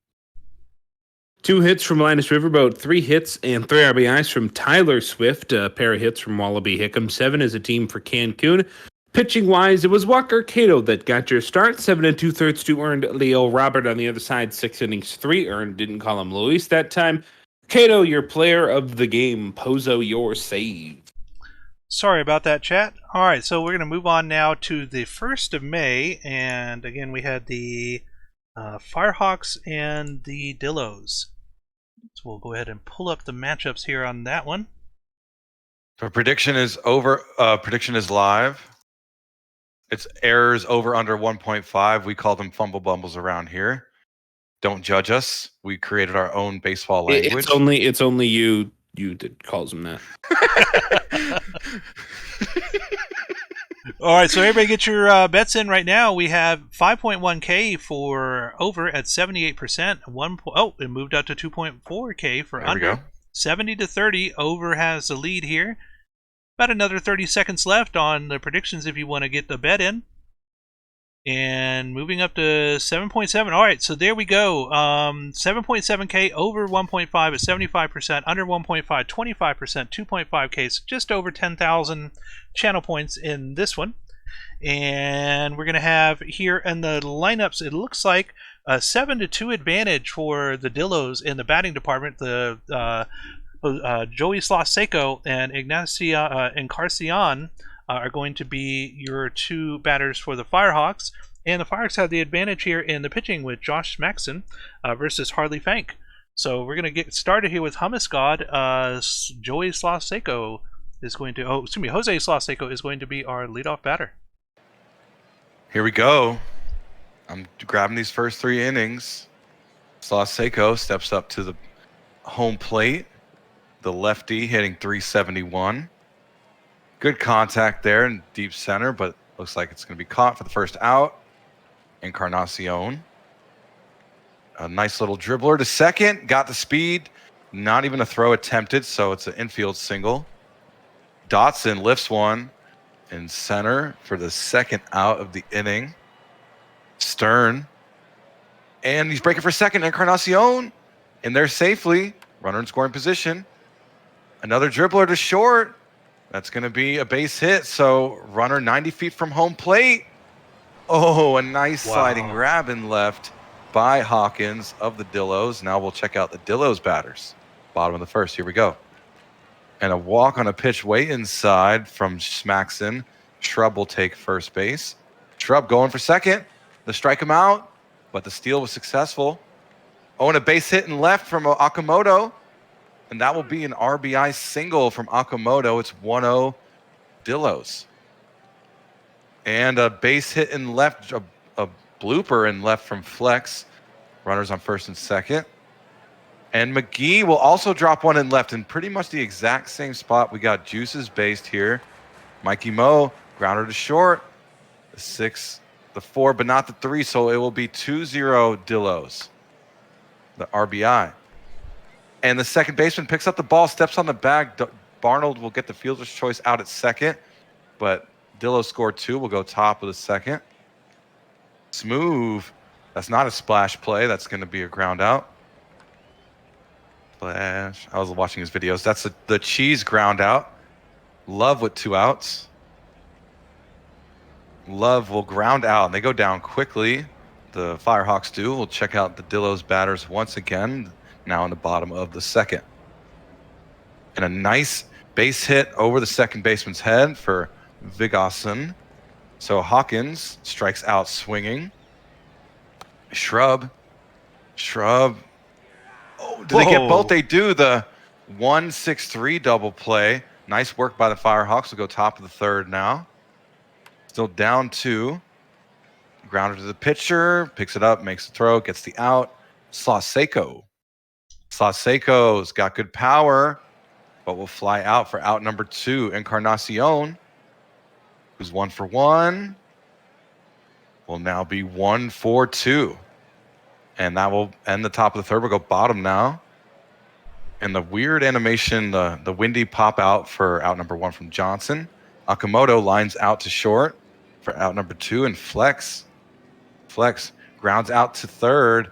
2 hits from Linus Riverboat, 3 hits and 3 RBIs from Tyler Swift, a pair of hits from Wallaby Hickam, 7 as a team for Cancun. Pitching wise, it was Walker Cato that got your start. 7 2/3, 2 earned. Leo Robert on the other side, 6 innings, 3 earned. Didn't call him Luis that time. Cato, your player of the game. Pozo, your save. Sorry about that, chat. All right, so we're going to move on now to the 1st of May. And again, we had the Firehawks and the Dillos. So we'll go ahead and pull up the matchups here on that one. So prediction is over. Prediction is live. It's errors over under 1.5. We call them fumble bumbles around here. Don't judge us. We created our own baseball language. It's only you that calls them that. All right, so everybody get your bets in right now. We have 5.1K for over at 78%. It moved up to 2.4K for There under. we go. 70-30. Over has the lead here. About another 30 seconds left on the predictions if you want to get the bet in. And moving up to 7.7. All right, so there we go. 7.7K over 1.5 at 75%, under 1.5, 25%, 2.5K, so just over 10,000 channel points in this one. And we're going to have here in the lineups, it looks like a 7-2 advantage for the Dillos in the batting department. The Joey Slaseco and Ignacio Encarnacion are going to be your 2 batters for the Firehawks. And the Firehawks have the advantage here in the pitching with Josh Maxson versus Harley Fank. So we're going to get started here with Hummus God. Joey Slaseco is going to, Jose Slaseco is going to be our leadoff batter. Here we go. I'm grabbing these first 3 innings. Slaseco steps up to the home plate. The lefty hitting 371. Good contact there in deep center, but looks like it's going to be caught for the first out. Encarnacion. A nice little dribbler to second. Got the speed. Not even a throw attempted, so it's an infield single. Dotson lifts one in center for the second out of the inning. Stern. And he's breaking for second. Encarnacion in there safely. Runner in scoring position. Another dribbler to short. That's going to be a base hit. So runner 90 feet from home plate. Oh, a nice sliding grab in left by Hawkins of the Dillos. Now we'll check out the Dillos batters. Bottom of the first. Here we go. And a walk on a pitch way inside from Smaxson. Shrub will take first base. Shrub going for second. They strike him out, but the steal was successful. Oh, and a base hit in left from Okamoto. And that will be an RBI single from Okamoto. It's 1-0 Dillos. And a base hit in left, a blooper in left from Flex. Runners on first and second. And McGee will also drop one in left in pretty much the exact same spot. We got Juices based here. Mikey Mo, grounder to short. The 6, the 4, but not the 3, so it will be 2-0 Dillos. The RBI. And the second baseman picks up the ball, steps on the bag. Barnold will get the fielder's choice out at second, but Dillos scored 2. Will go top of the second. Smooth. That's not a splash play. That's going to be a ground out. Flash. I was watching his videos. That's the cheese ground out. Love with 2 outs. Love will ground out, and they go down quickly. The Firehawks do. We'll check out the Dillos batters once again, now in the bottom of the second. And a nice base hit over the second baseman's head for Vigason. So Hawkins strikes out swinging. Shrub. Oh, do they get both? They do. The 1-6-3 double play. Nice work by the Firehawks. Will go top of the third now. Still down 2. Grounder to the pitcher. Picks it up, makes the throw, gets the out. Sloseko. Sloseko's got good power, but will fly out for out number 2. Encarnacion, who's 1 for 1, will now be 1 for 2. And that will end the top of the third. We'll go bottom now. And the weird animation, the windy pop out for out number 1 from Johnson. Akamoto lines out to short for out number 2. And Flex grounds out to third.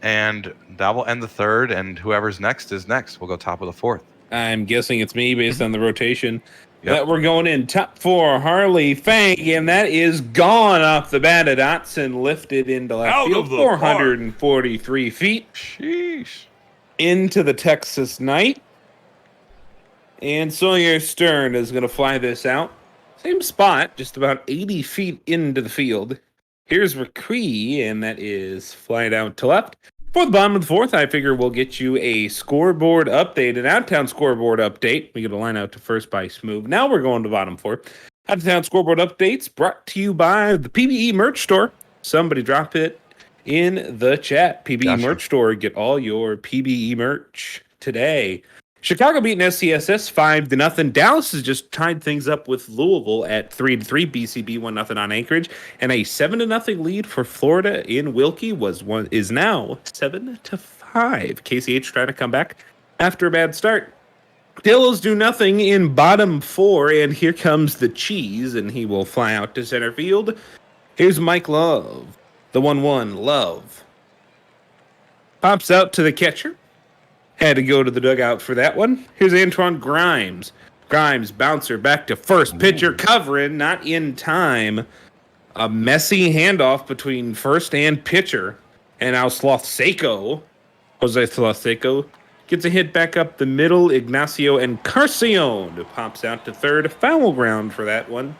And that will end the third. And whoever's next is next. We'll go top of the fourth. I'm guessing it's me based on the rotation. That we're going in top 4, Harley Fang, and that is gone off the bat. Dotson lifted into left field, 443 feet. Sheesh. Into the Texas night. And Sawyer Stern is going to fly this out. Same spot, just about 80 feet into the field. Here's McCree, and that is flying out to left. For the bottom of the fourth, I figure we'll get you a scoreboard update, an out-of-town scoreboard update. We get a line out to first by Smooth. Now we're going to bottom 4. Out-of-town scoreboard updates brought to you by the PBE merch store. Somebody drop it in the chat. PBE merch store. Get all your PBE merch today. Chicago beating SCSS 5-0. Dallas has just tied things up with Louisville at 3-3. BCB 1-0 on Anchorage, and a 7-0 lead for Florida in Wilkie is now 7-5. KCH trying to come back after a bad start. Dillos do nothing in bottom 4, and here comes the cheese, and he will fly out to center field. Here's Mike Love, the 1-1 Love pops out to the catcher. Had to go to the dugout for that one. Here's Antoine Grimes. Grimes, bouncer back to first. Pitcher covering, not in time. A messy handoff between first and pitcher. And now Jose Sloseko, gets a hit back up the middle. Ignacio Encarnacion pops out to third. Foul ground for that one.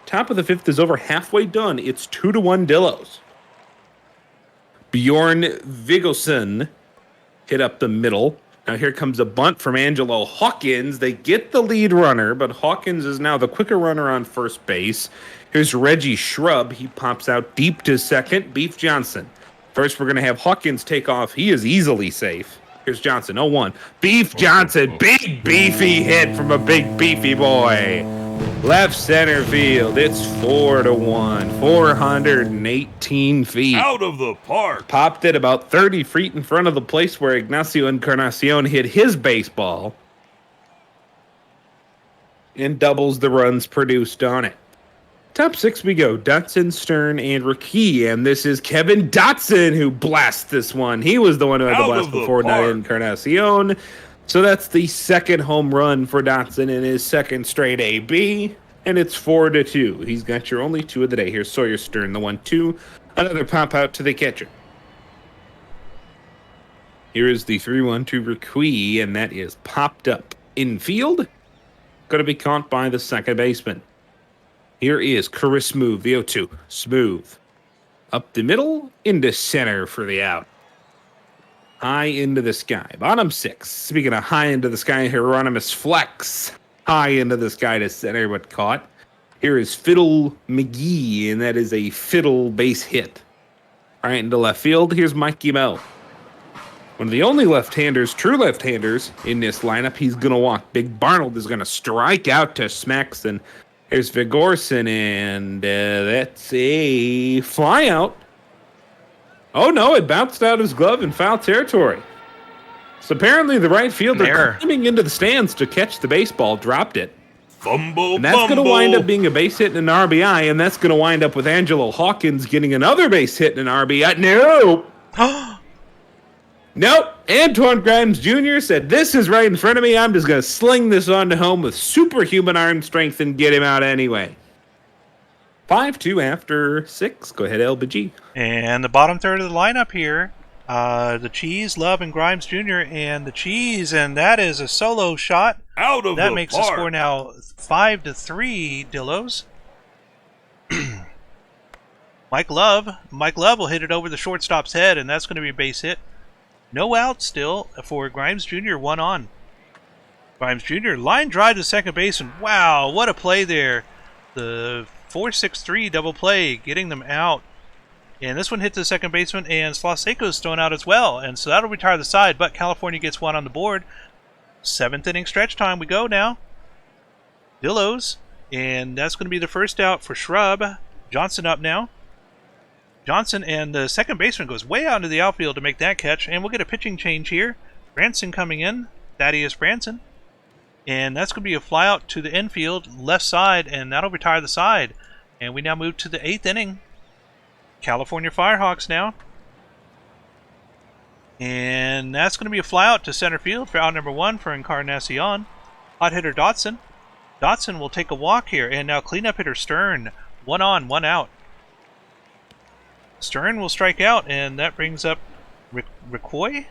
Top of the fifth is over halfway done. It's 2-1 Dillos. Bjorn Viggoson hit up the middle. Now here comes a bunt from Angelo Hawkins. They get the lead runner, but Hawkins is now the quicker runner on first base. Here's Reggie Shrub. He pops out deep to second. Beef Johnson. First, we're going to have Hawkins take off. He is easily safe. Here's Johnson, 0-1. Beef Johnson, big beefy hit from a big beefy boy. Left center field. It's 4-1. 418 feet. Out of the park. Popped it about 30 feet in front of the place where Ignacio Encarnacion hit his baseball. And doubles the runs produced on it. Top 6 we go. Dotson, Stern, and Ricky. And this is Kevin Dotson who blasts this one. He was the one who had the blast before, not Encarnacion. So that's the second home run for Dotson in his second straight AB. And it's 4-2. He's got your only 2 of the day. Here's Sawyer Stern, the 1-2. Another pop out to the catcher. Here is the 3-1 to Ricky, and that is popped up infield. Going to be caught by the second baseman. Here is Chris Smooth, the 0-2. Smooth. Up the middle, into center for the out. High into the sky. Bottom 6. Speaking of high into the sky, Hieronymus Flex. High into the sky to center, but caught. Here is Fiddle McGee, and that is a fiddle base hit. Right into left field. Here's Mikey Mel. one of the only left-handers, true left-handers in this lineup. He's going to walk. Big Barnold is going to strike out to Smaxton. Here's Vigorson, and that's a fly out. Oh, no, it bounced out his glove in foul territory. So apparently the right fielder climbing into the stands to catch the baseball dropped it. Fumble, and that's going to wind up being a base hit and an RBI, and that's going to wind up with Angelo Hawkins getting another base hit and an RBI. No! Nope. Antoine Grimes Jr. said, this is right in front of me. I'm just going to sling this onto home with superhuman arm strength and get him out anyway. 5-2 after 6. Go ahead, LBG. And the bottom third of the lineup here, the Cheese, Love, and Grimes Jr. and the Cheese, and that is a solo shot. Out of that the makes park. the score now 5-3, Dillos. Mike Love will hit it over the shortstop's head, and that's going to be a base hit. No out still for Grimes Jr. 1 on. Grimes Jr. line drive to second base, and wow, what a play there. The 4-6-3 double play, getting them out. And this one hit the second baseman, and Slaseko's thrown out as well. And so that'll retire the side, but California gets 1 on the board. 7th inning stretch time we go now. Dillos, and that's going to be the first out for Shrub. Johnson up now. Johnson, and the second baseman goes way out into the outfield to make that catch, and we'll get a pitching change here. Branson coming in, Thaddeus Branson. And that's going to be a fly out to the infield, left side, and that'll retire the side. And we now move to the 8th inning. California Firehawks now. And that's going to be a fly out to center field for out number 1 for Encarnacion. Hot hitter Dotson. Dotson will take a walk here, and now cleanup hitter Stern. 1 on, 1 out. Stern will strike out, and that brings up Ricoy.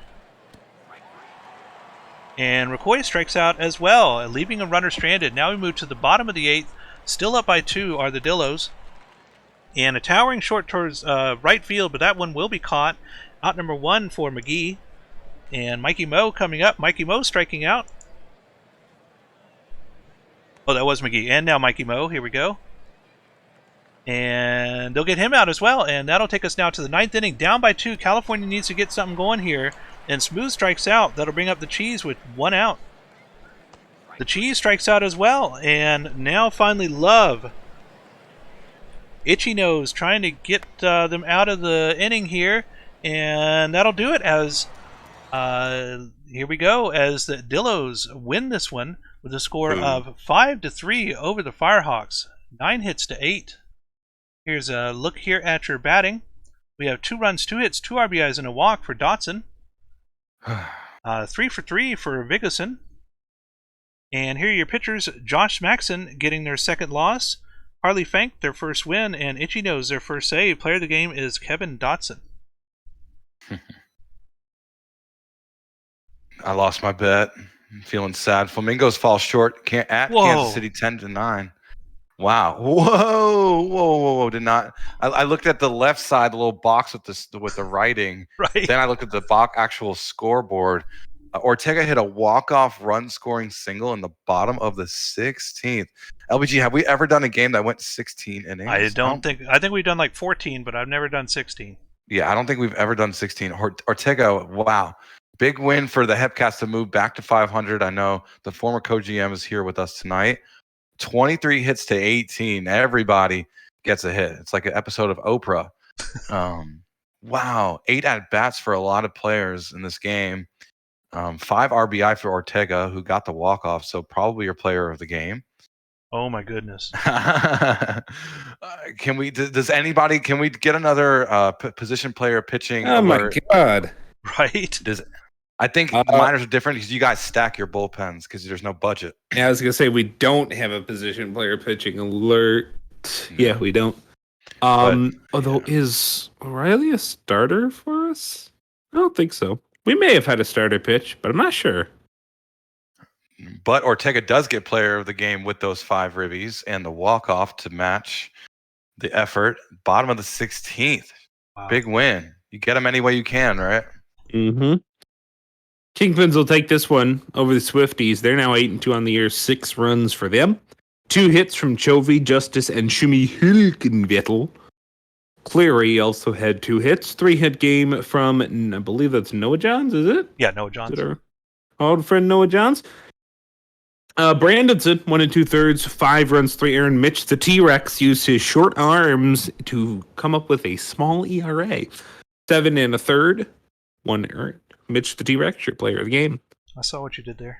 And Ricoy strikes out as well, leaving a runner stranded. Now we move to the bottom of the 8th. Still up by 2 are the Dillos. And a towering short towards right field, but that one will be caught. Out number 1 for McGee. And Mikey Moe coming up. Mikey Moe striking out. Oh, that was McGee. And now Mikey Moe. Here we go. And they'll get him out as well. And that'll take us now to the 9th inning. Down by 2. California needs to get something going here. And Smooth strikes out. That'll bring up the Cheese with 1 out. The Cheese strikes out as well. And now finally Love. Itchy Nose trying to get them out of the inning here. And that'll do it as, here we go, as the Dillos win this one with a score of 5-3 over the Firehawks. 9 hits to 8. Here's a look here at your batting. We have 2 runs, 2 hits, 2 RBIs, and a walk for Dotson. 3 for 3 for Vigorson. And here are your pitchers. Josh Maxson getting their 2nd loss. Harley Fank, their 1st win. And Itchy Nose, their 1st save. Player of the game is Kevin Dotson. I lost my bet. I'm feeling sad. Flamingos fall short at Kansas City 10-9. Wow. Whoa. Did not. I looked at the left side, the little box with the writing. Right. Then I looked at the actual scoreboard. Ortega hit a walk-off run-scoring single in the bottom of the 16th. LBG, have we ever done a game that went 16 innings? I think we've done like 14, but I've never done 16. Yeah, I don't think we've ever done 16. Ortega, wow. Big win for the Hepcats to move back to 500. I know the former co-GM is here with us tonight. 23 hits to 18. Everybody gets a hit. It's like an episode of Oprah. Wow. 8 at-bats for a lot of players in this game. 5 RBI for Ortega, who got the walk-off, so probably your player of the game. Oh, my goodness. Can we get another position player pitching? Oh, my God. Right? I think the minors are different because you guys stack your bullpens because there's no budget. Yeah, I was going to say, we don't have a position player pitching alert. No. Yeah, we don't. Is O'Reilly a starter for us? I don't think so. We may have had a starter pitch, but I'm not sure. But Ortega does get player of the game with those 5 ribbies and the walk-off to match the effort. Bottom of the 16th. Wow. Big win. You get them any way you can, right? Mm-hmm. Kingpins will take this one over the Swifties. They're now 8-2 on the year, 6 runs for them. 2 hits from Chovy, Justice, and Shumi Hilkenvettel. Cleary also had 2 hits, 3-hit game from, I believe that's Noah Johns, is it? Yeah, Noah Is Johns. it our old friend Noah Johns? Brandonson, 1 2/3, 5 runs, 3 earned. Mitch the T-Rex used his short arms to come up with a small ERA. 7 1/3, 1 earned. Mitch the T-Rex, your player of the game. I saw what you did there.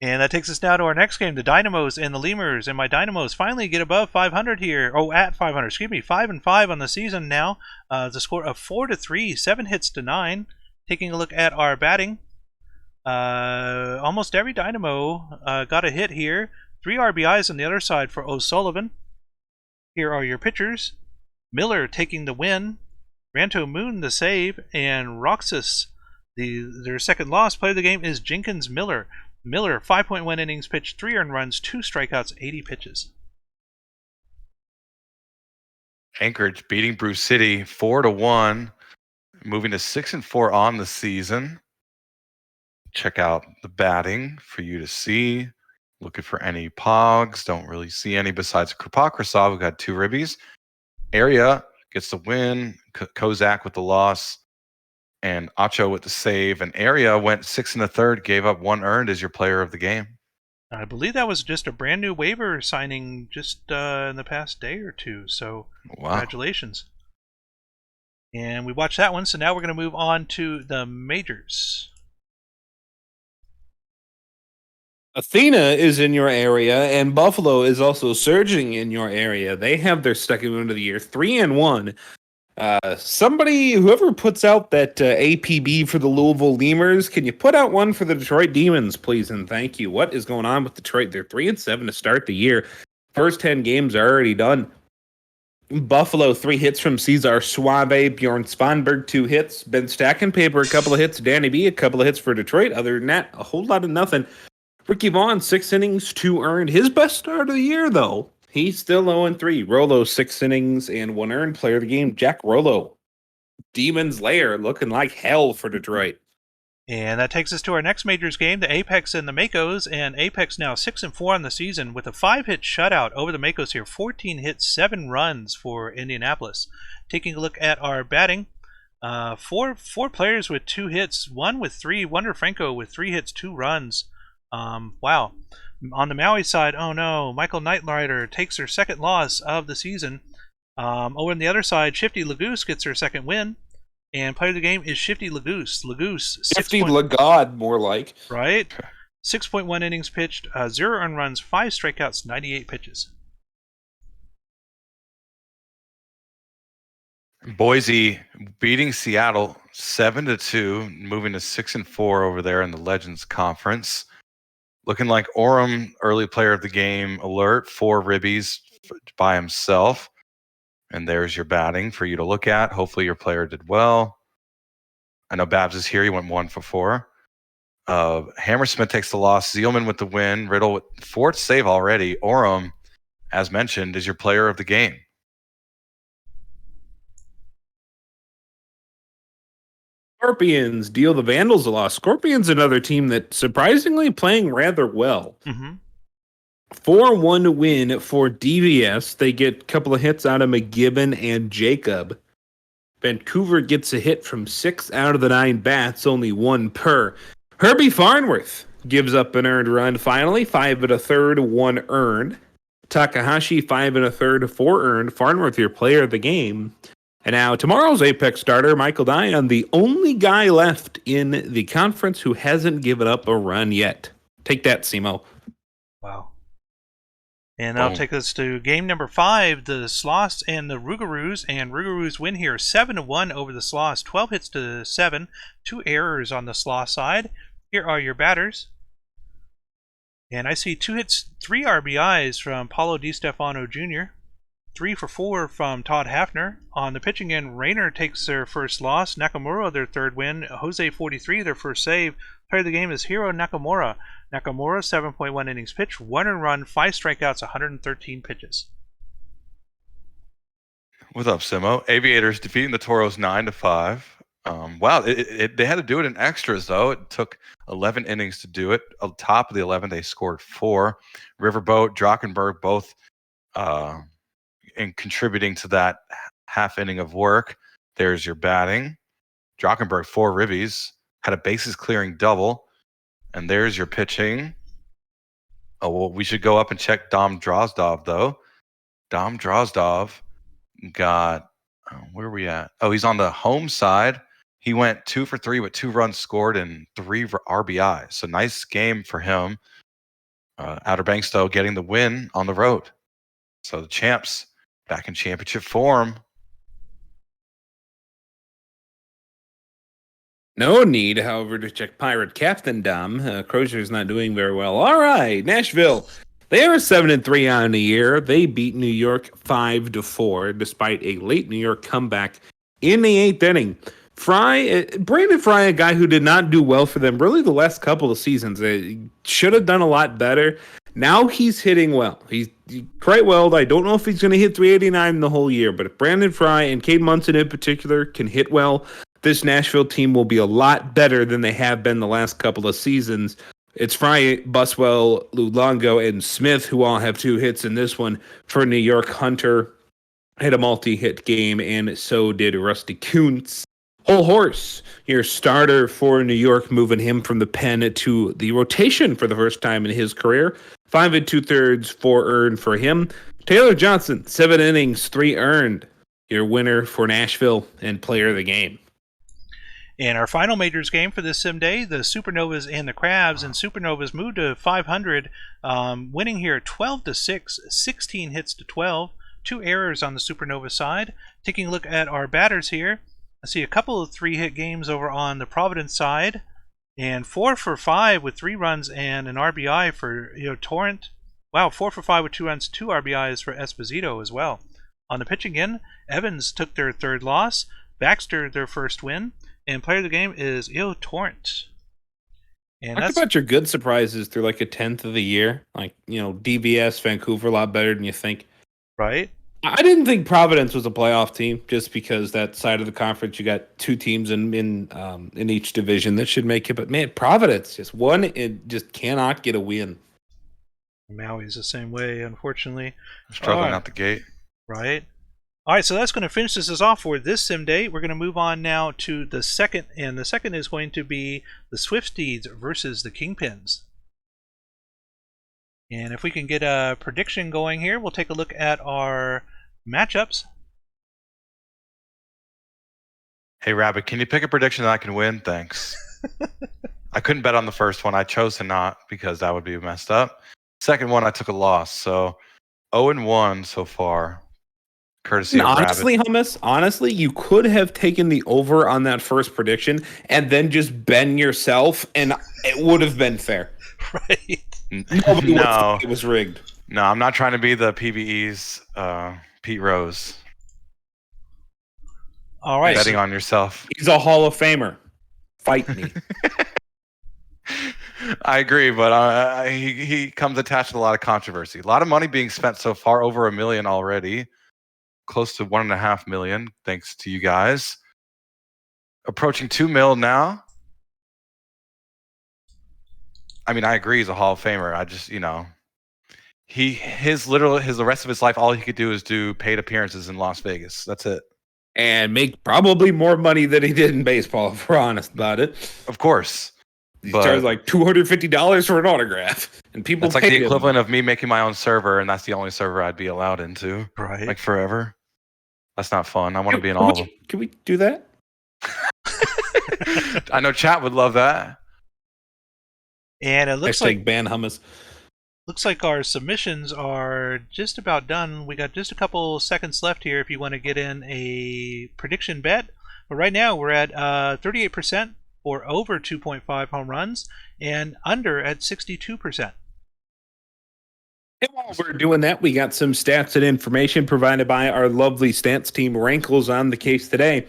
And that takes us now to our next game, the Dynamos and the Lemurs. And my Dynamos finally get above 500 here. Oh, at 500, excuse me. 5-5 on the season now. The score of 4-3, 7 hits to 9. Taking a look at our batting. Almost every Dynamo got a hit here. 3 RBIs on the other side for O'Sullivan. Here are your pitchers. Miller taking the win. Ranto Moon the save. And Roxas, their second loss. Player of the game is Jenkins Miller. Miller, 5.1 innings pitched, 3 earned runs, 2 strikeouts, 80 pitches. Anchorage beating Brew City 4-1, moving to 6-4 on the season. Check out the batting for you to see. Looking for any pogs. Don't really see any besides Krapokrasov. We've got 2 ribbies. Area gets the win. Kozak with the loss. And Acho with the save. And Area went 6 1/3, gave up 1 earned as your player of the game. I believe that was just a brand new waiver signing just in the past day or two. So Wow. congratulations. And we watched that one. So now we're going to move on to the majors. Athena is in your area, and Buffalo is also surging in your area. They have their second win of the year, 3-1. Whoever puts out that APB for the Louisville Lemurs, can you put out one for the Detroit Demons, please? And thank you. What is going on with Detroit? They're 3-7 to start the year. First 10 games are already done. Buffalo, 3 hits from Cesar Suave. Bjorn Svanberg, 2 hits. Ben Stackenpaper, a couple of hits. Danny B, a couple of hits for Detroit. Other than that, a whole lot of nothing. Ricky Vaughn, 6 innings, 2 earned. His best start of the year, though. He's still 0-3. Rolo, 6 innings and 1 earned. Player of the game, Jack Rolo. Demon's Lair looking like hell for Detroit. And that takes us to our next majors game, the Apex and the Makos. And Apex now 6-4 on the season with a 5-hit shutout over the Makos here. 14 hits, 7 runs for Indianapolis. Taking a look at our batting, 4 players with 2 hits, 1 with 3. Wonder Franco with 3 hits, 2 runs. Wow. On the Maui side, oh no, Michael Nightrider takes her second loss of the season. Over on the other side, Shifty Lagoose gets her second win. And player of the game is Shifty Lagoose. Lagoose. Shifty Lagod, more like. Right. 6.1 innings pitched, 0 earned runs, 5 strikeouts, 98 pitches. Boise beating Seattle 7-2, moving to 6-4 over there in the Legends Conference. Looking like Orem, early player of the game alert, 4 ribbies by himself. And there's your batting for you to look at. Hopefully your player did well. I know Babs is here. He went 1 for 4. Hammersmith takes the loss. Zielman with the win. Riddle with 4th save already. Orem, as mentioned, is your player of the game. Scorpions deal the Vandals a loss. Scorpions, another team that surprisingly playing rather well. 4-1 win for DVS. They get a couple of hits out of McGibbon and Jacob. Vancouver gets a hit from 6 out of the 9 bats, only 1 per. Herbie Farnworth gives up an earned run finally, 5 1/3, 1 earned. Takahashi, 5 1/3, 4 earned. Farnworth, your player of the game. And now tomorrow's Apex starter, Michael Dion, the only guy left in the conference who hasn't given up a run yet. Take that, Simo. Wow. And that'll take us to game number 5, the Sloths and the Rougarous. And Rougarous win here 7-1 over the Sloths, 12 hits to 7, 2 errors on the Sloth side. Here are your batters. And I see 2 hits, 3 RBIs from Paulo Di Stefano Jr., 3 for 4 from Todd Hafner. On the pitching end, Rayner takes their first loss. Nakamura, their third win. Jose 43, their first save. Player of the game is Hiro Nakamura. Nakamura, 7.1 innings pitched, 1 earned run, 5 strikeouts, 113 pitches. What's up, Simo? Aviators defeating the Toros 9-5. Wow, they had to do it in extras, though. It took 11 innings to do it. On top of the 11, they scored 4. Riverboat, Drakenberg, both in contributing to that half inning of work. There's your batting. Drockenberg, 4 ribbies, had a bases clearing double. And there's your pitching. Oh, well, we should go up and check Dom Drozdov, though. Dom Drozdov got, where are we at? Oh, he's on the home side. He went 2 for 3 with 2 runs scored and 3 RBI. So nice game for him. Outer Banks, though, getting the win on the road. So the champs back in championship form. No need, however, to check Pirate Captain Dom. Crozier's not doing very well. All right, Nashville. They are 7-3 on the year. They beat New York 5-4, despite a late New York comeback in the 8th inning. Brandon Fry, a guy who did not do well for them really the last couple of seasons. Should have done a lot better. Now he's hitting well. He's quite well. I don't know if he's going to hit 389 the whole year, but if Brandon Fry and Cade Munson in particular can hit well, this Nashville team will be a lot better than they have been the last couple of seasons. It's Fry, Buswell, Luongo, and Smith who all have 2 hits in this one for New York. Hunter had a multi-hit game, and so did Rusty Kuntz. Whole Horse, your starter for New York, moving him from the pen to the rotation for the first time in his career. 5 2/3, 4 earned for him. Taylor Johnson, 7 innings, 3 earned. Your winner for Nashville and player of the game. In our final majors game for this sim day, the Supernovas and the Crabs, and Supernovas moved to 500, winning here 12-6, 16 hits to 12, 2 errors on the Supernova side. Taking a look at our batters here, I see a couple of 3-hit games over on the Providence side, and 4 for 5 with 3 runs and an RBI for Torrent. Wow, 4 for 5 with 2 runs, 2 RBIs for Esposito as well. On the pitching end, Evans took their 3rd loss, Baxter their 1st win, and player of the game is Torrent. And Talk about your good surprises through like a 10th of the year. Like, DVS, Vancouver, a lot better than you think. Right? I didn't think Providence was a playoff team just because that side of the conference, you got 2 teams in each division that should make it. But man, Providence it just cannot get a win. Maui's the same way, unfortunately. Struggling out the gate. Right. All right, so that's going to finish this off for this sim day. We're going to move on now to the second, and the second is going to be the Swifties versus the Kingpins. And if we can get a prediction going here, we'll take a look at our matchups. Hey, Rabbit, can you pick a prediction that I can win? Thanks. I couldn't bet on the first one. I chose to not because that would be messed up. Second one, I took a loss. So 0-1 so far. Courtesy of honestly, Rabbit. Hummus, honestly, you could have taken the over on that first prediction and then just been yourself, and it would have been fair. Right. Nobody would think it was rigged. No, I'm not trying to be the PBE's Pete Rose. All right. Betting on yourself. He's a Hall of Famer. Fight me. I agree, but he comes attached to a lot of controversy. A lot of money being spent so far, over $1 million already. Close to $1.5 million, thanks to you guys. Approaching $2 million now. I mean, I agree he's a Hall of Famer. I just, the rest of his life, all he could do is do paid appearances in Las Vegas. That's it. And make probably more money than he did in baseball, if we're honest about it. Of course. He charged like $250 for an autograph. And people It's like the equivalent of me making my own server, and that's the only server I'd be allowed into. Right. Like forever. That's not fun. I want to be in all of them. Can we do that? I know chat would love that. And it looks like ban hummus. Looks like our submissions are just about done. We got just a couple seconds left here if you want to get in a prediction bet. But right now we're at 38% for over 2.5 home runs and under at 62%. And while we're doing that, we got some stats and information provided by our lovely stats team, Rankles, on the case today.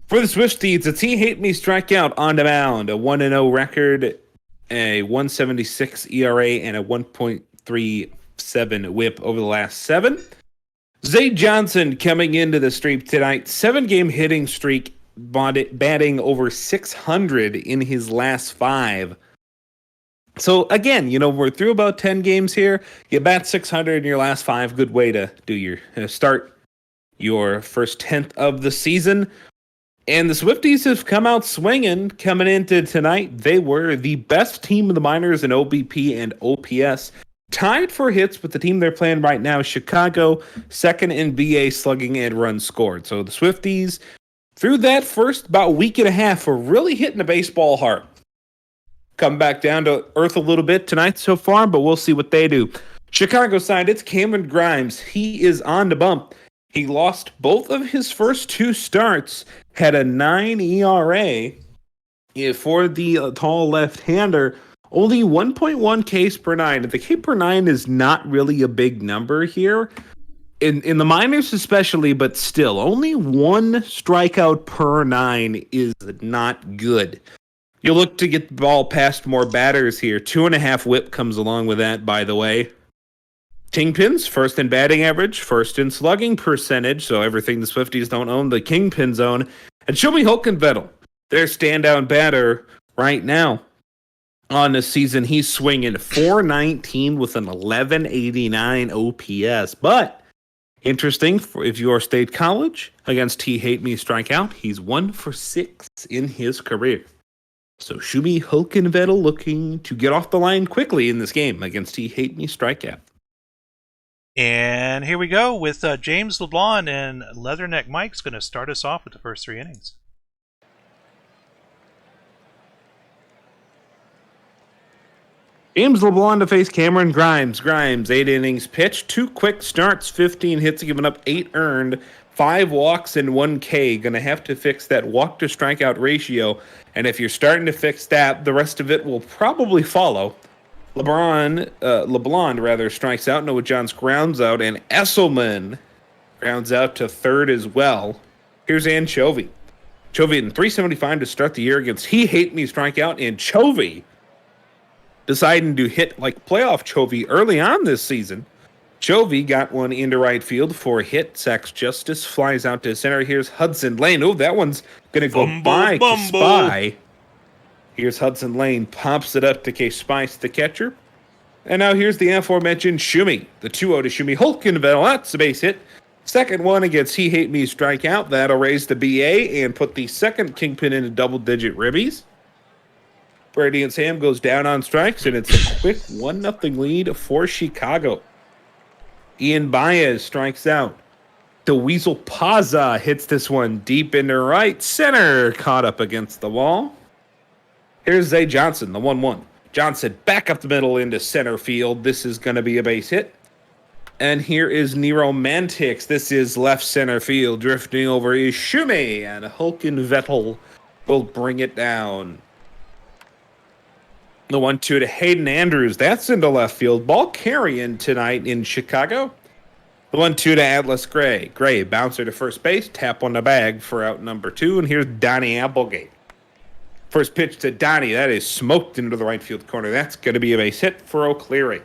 For the Swifties, it's He Hate Me Strikeout on the mound, a 1-0 record, a 1.76 ERA, and a 1.37 whip over the last 7. Zay Johnson coming into the streak tonight, 7-game hitting streak, batting over 600 in his last 5. So again, we're through about 10 games here. You bat 600 in your last 5. Good way to do your start your first 10th of the season. And the Swifties have come out swinging coming into tonight. They were the best team of the minors in OBP and OPS. Tied for hits with the team they're playing right now, Chicago, second in BA slugging and runs scored. So the Swifties, through that first about week and a half, were really hitting the baseball hard. Come back down to earth a little bit tonight so far, but we'll see what they do. Chicago side, it's Cameron Grimes. He is on the bump. He lost both of his first 2 starts, had a 9 ERA for the tall left-hander. Only 1.1 Ks per 9. The K per 9 is not really a big number here. In the minors especially, but still, only 1 strikeout per 9 is not good. You look to get the ball past more batters here. 2.5 whip comes along with that, by the way. Kingpins, first in batting average, first in slugging percentage, so everything the Swifties don't own, the Kingpin zone. And Shomi Hulkenvettel, their standout batter right now. On the season, he's swinging .419 with an 1189 OPS. But interesting, if you are State College against He Hate Me Strikeout, he's 1 for 6 in his career. So Shomi Hulkenvettel looking to get off the line quickly in this game against He Hate Me Strikeout. And here we go with James LeBlanc, and Leatherneck Mike's going to start us off with the first 3 innings. James LeBlanc to face Cameron Grimes. Grimes, 8 innings pitched, 2 quick starts, 15 hits, giving up 8 earned, 5 walks, and 1 K. Going to have to fix that walk-to-strikeout ratio. And if you're starting to fix that, the rest of it will probably follow. LeBlanc strikes out. Noah Johns grounds out, and Esselman grounds out to third as well. Here's Anchovy. Chovy in .375 to start the year against He Hate Me Strikeout, and Chovy deciding to hit like playoff Chovy early on this season. Chovy got one into right field for a hit. Sacks Justice, flies out to center. Here's Hudson Lane. Oh, that one's going to go by Spy. Here's Hudson Lane, pops it up to Case Spice, the catcher. And now here's the aforementioned Shomi. The 2-0 to Shomi Hulkenvettel. That's a base hit. Second one against He Hate Me Strikeout. That'll raise the BA and put the second Kingpin into double-digit ribbies. Brady and Sam goes down on strikes, and it's a quick 1-0 lead for Chicago. Ian Baez strikes out. The Weasel Paza hits this one deep into right center, caught up against the wall. Here's Zay Johnson, the 1-1. Johnson back up the middle into center field. This is going to be a base hit. And here is Nero Mantix. This is left center field. Drifting over is Shomi, and Hulkenvettel will bring it down. The 1-2 to Hayden Andrews. That's into left field. Ball carrying tonight in Chicago. The 1-2 to Atlas Gray. Gray, bouncer to first base. Tap on the bag for out number 2. And here's Donnie Applegate. First pitch to Donnie. That is smoked into the right field corner. That's going to be a base hit for O'Cleary.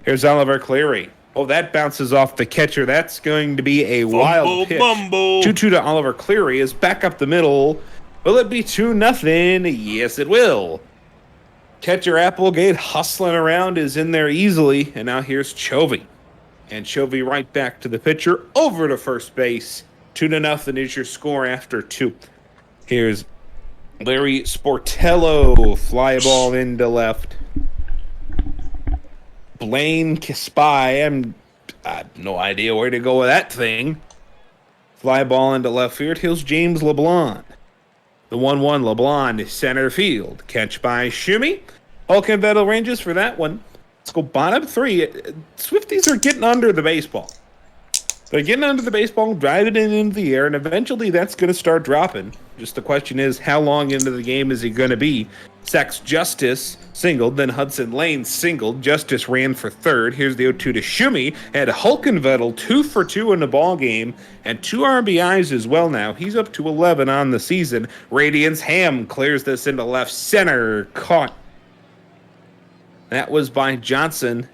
Here's Oliver Cleary. Oh, that bounces off the catcher. That's going to be a wild pitch. 2-2 to Oliver Cleary is back up the middle. Will it be 2-0? Yes, it will. Catcher Applegate hustling around is in there easily. And now here's Chovy. And Chovy right back to the pitcher. Over to first base. 2-0 is your score after 2. Here's Larry Sportello. Fly ball into left. Blaine Spy. I have no idea where to go with that thing. Fly ball into left field. Here's James LeBlanc. The 1-1 LeBlanc to center field. Catch by Shomi. Hulkenvettel ranges for that one. Let's go bottom 3. Swifties are getting under the baseball. They're getting under the baseball, driving it into the air, and eventually that's going to start dropping. Just the question is, how long into the game is he going to be? Sacks Justice singled, then Hudson Lane singled. Justice ran for third. Here's the 0-2 to Shomi. Had Hulkenvettel 2 for 2 in the ball game, and 2 RBIs as well now. He's up to 11 on the season. Radiance Ham clears this into left center. Caught. That was by Johnson.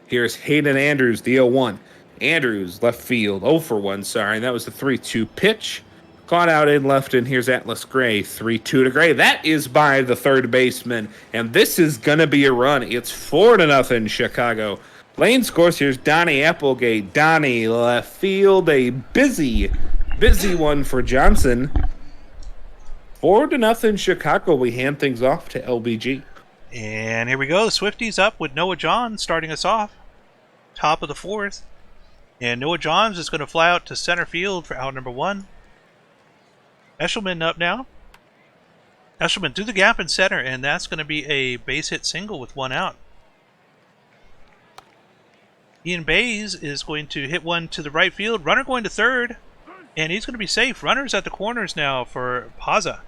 Here's Hayden Andrews, the 0-1. Andrews, left field, 0 for 1, sorry. That was the 3-2 pitch. Caught out in left, and here's Atlas Gray, 3-2 to Gray. That is by the third baseman, and this is going to be a run. It's 4-0 Chicago. Lane scores. Here's Donnie Applegate. Donnie left field. A busy one for Johnson. 4-0 Chicago. We hand things off to LBG. And here we go. The Swifties up with Noah Johns starting us off. Top of the 4th. And Noah Johns is going to fly out to center field for out number 1. Eshelman up now. Eshelman through the gap in center, and that's going to be a base hit single with 1 out. Ian Bays is going to hit one to the right field. Runner going to third, and he's going to be safe. Runners at the corners now for Pazza.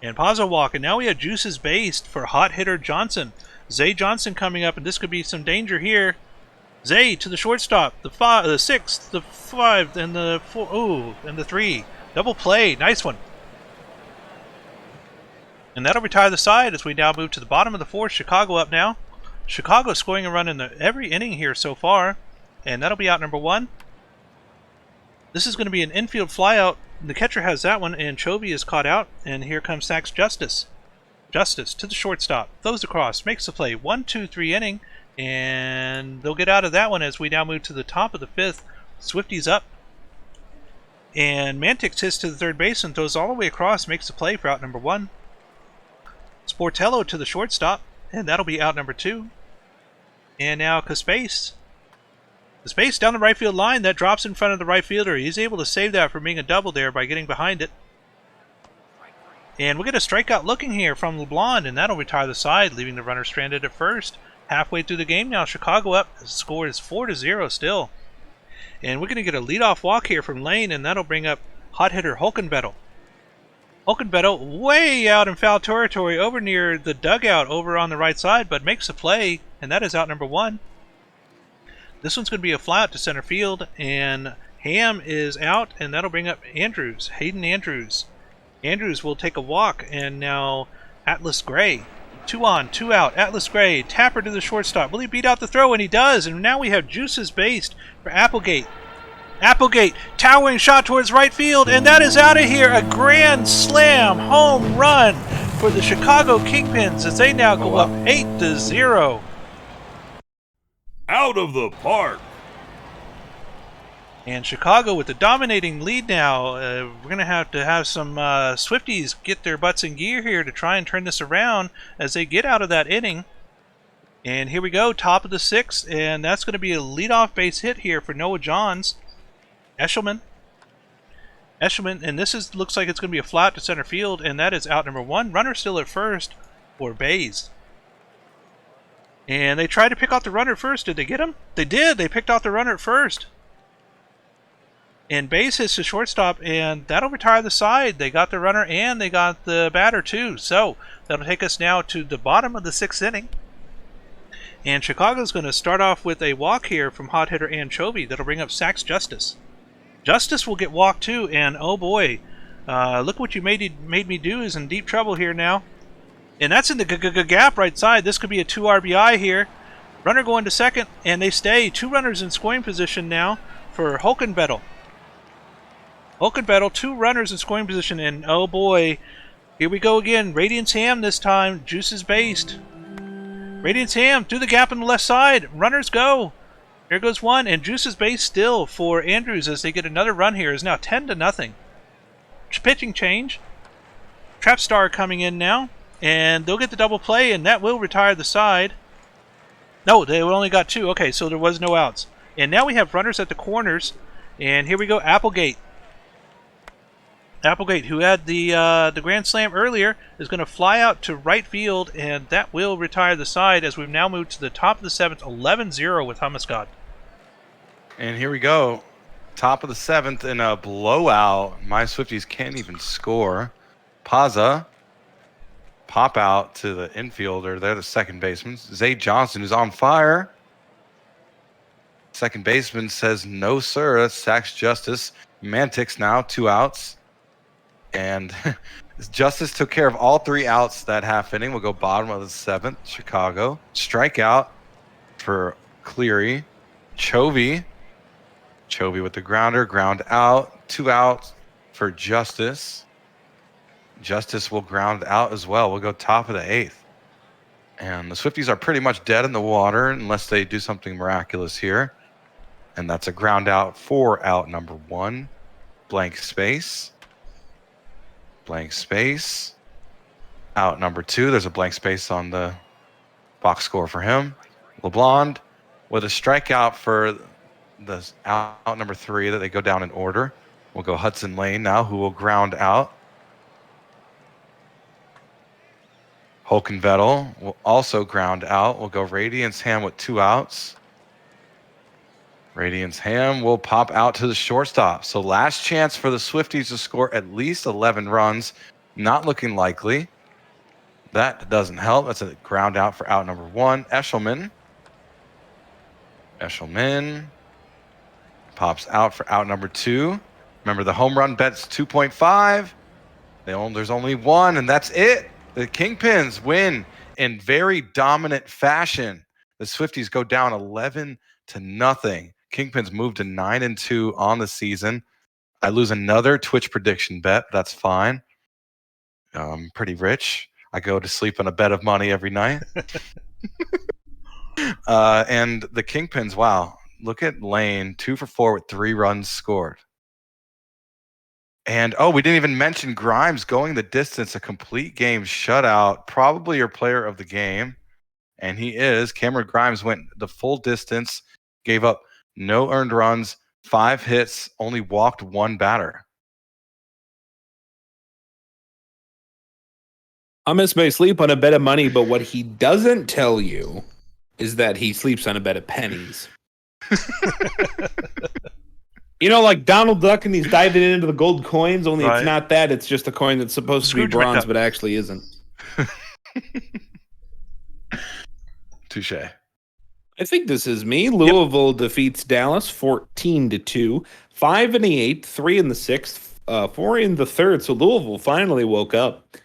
And Pazza walk, and now we have juices based for hot hitter Johnson. Zay Johnson coming up, and this could be some danger here. Zay to the shortstop, the 6, the 5, and the 4, ooh, and the 3. Double play, nice one. And that'll retire the side as we now move to the bottom of the 4th. Chicago up now. Chicago scoring a run in every inning here so far, and that'll be out number 1. This is going to be an infield flyout. The catcher has that one, and Chovy is caught out, and here comes Sax Justice. Justice to the shortstop, throws across, makes the play. 1-2-3 inning, and they'll get out of that one as we now move to the top of the 5th. Swifties up, and Mantix hits to the third base and throws all the way across, makes the play for out number 1. Sportello to the shortstop, and that'll be out number 2. And now Caspace. Caspace down the right field line, that drops in front of the right fielder. He's able to save that from being a double there by getting behind it. And we'll get a strikeout looking here from LeBlond, and that'll retire the side, leaving the runner stranded at first. Halfway through the game now, Chicago up. The score is 4-0 still. And we're going to get a leadoff walk here from Lane, and that'll bring up hot hitter Holkenbettel. Holkenbettel way out in foul territory over near the dugout over on the right side, but makes a play, and that is out number 1. This one's going to be a fly out to center field, and Ham is out, and that'll bring up Andrews, Hayden Andrews. Andrews will take a walk, and now Atlas Gray. 2 on, 2 out. Atlas Gray, Tapper to the shortstop. Will he beat out the throw? And he does, and now we have juices based for Applegate. Applegate, towering shot towards right field, and that is out of here. A grand slam home run for the Chicago Kingpins as they now go up 8-0. Out of the park. And Chicago with the dominating lead now. We're going to have some Swifties get their butts in gear here to try and turn this around as they get out of that inning. And here we go, top of the 6th, and that's going to be a leadoff base hit here for Noah Johns. Eshelman, and this looks like it's going to be a flat to center field, and that is out number 1. Runner still at first for Bays. And they tried to pick out the runner first. Did they get him? They did. They picked out the runner at first. And Bays hits the shortstop, and that'll retire the side. They got the runner, and they got the batter, too. So that'll take us now to the bottom of the 6th inning. And Chicago's going to start off with a walk here from hot hitter Anchovy. That'll bring up Sax Justice. Justice will get walked, too, and oh boy, look what you made me do is in deep trouble here now. And that's in the gap right side. This could be a 2 RBI here. Runner going to second, and they stay. 2 runners in scoring position now for Holkenbettel. Holkenbettel, 2 runners in scoring position, and oh boy, here we go again. Radiance Ham this time. Juices based. Radiance Ham through the gap on the left side. Runners go. There goes 1, and Juices based still for Andrews as they get another run here. Is now 10-0. Pitching change. Trap Star coming in now. And they'll get the double play, and that will retire the side. No, they only got 2. Okay, so there was no outs. And now we have runners at the corners. And here we go, Applegate. Applegate, who had the grand slam earlier, is going to fly out to right field, and that will retire the side as we've now moved to the top of the 7th, 11-0 with Hummuscott. And here we go. Top of the 7th in a blowout. My Swifties can't even score. Pazza. Pop out to the infielder. They're the second baseman. Zay Johnson is on fire. Second baseman says, no, sir. That's Sax Justice. Mantix now, 2 outs. And Justice took care of all 3 outs that half inning. We'll go bottom of the 7th. Chicago. Strikeout for Cleary. Chovy with the grounder. Ground out. 2 outs for Justice. Justice will ground out as well. We'll go top of the 8th. And the Swifties are pretty much dead in the water unless they do something miraculous here. And that's a ground out for out number 1. Blank space. Blank space. Out number 2. There's a blank space on the box score for him. LeBlond with a strikeout for the out number 3 that they go down in order. We'll go Hudson Lane now, who will ground out. Holkenvettel will also ground out. We'll go Radiance Ham with 2 outs. Radiance Ham will pop out to the shortstop. So last chance for the Swifties to score at least 11 runs. Not looking likely. That doesn't help. That's a ground out for out number 1. Eshelman pops out for out number 2. Remember, the home run bet's 2.5. There's only 1, and that's it. The Kingpins win in very dominant fashion. The Swifties go down 11-0. Kingpins move to 9-2 on the season. I lose another Twitch prediction bet. That's fine. I'm pretty rich. I go to sleep on a bed of money every night. And the Kingpins, wow. Look at Lane, 2 for 4 with 3 runs scored. And, we didn't even mention Grimes going the distance, a complete game shutout, probably your player of the game. And he is. Cameron Grimes went the full distance, gave up no earned runs, 5 hits, only walked 1 batter. Hummus may sleep on a bed of money, but what he doesn't tell you is that he sleeps on a bed of pennies. You know, like Donald Duck, and he's diving into the gold coins, only Right. It's not that. It's just a coin that's supposed to be Scrooge bronze, McDuck. but actually isn't. Touche. I think this is me. Louisville defeats Dallas 14-2. 5 in the 8th, 3 in the 6th, 4 in the 3rd. So Louisville finally woke up.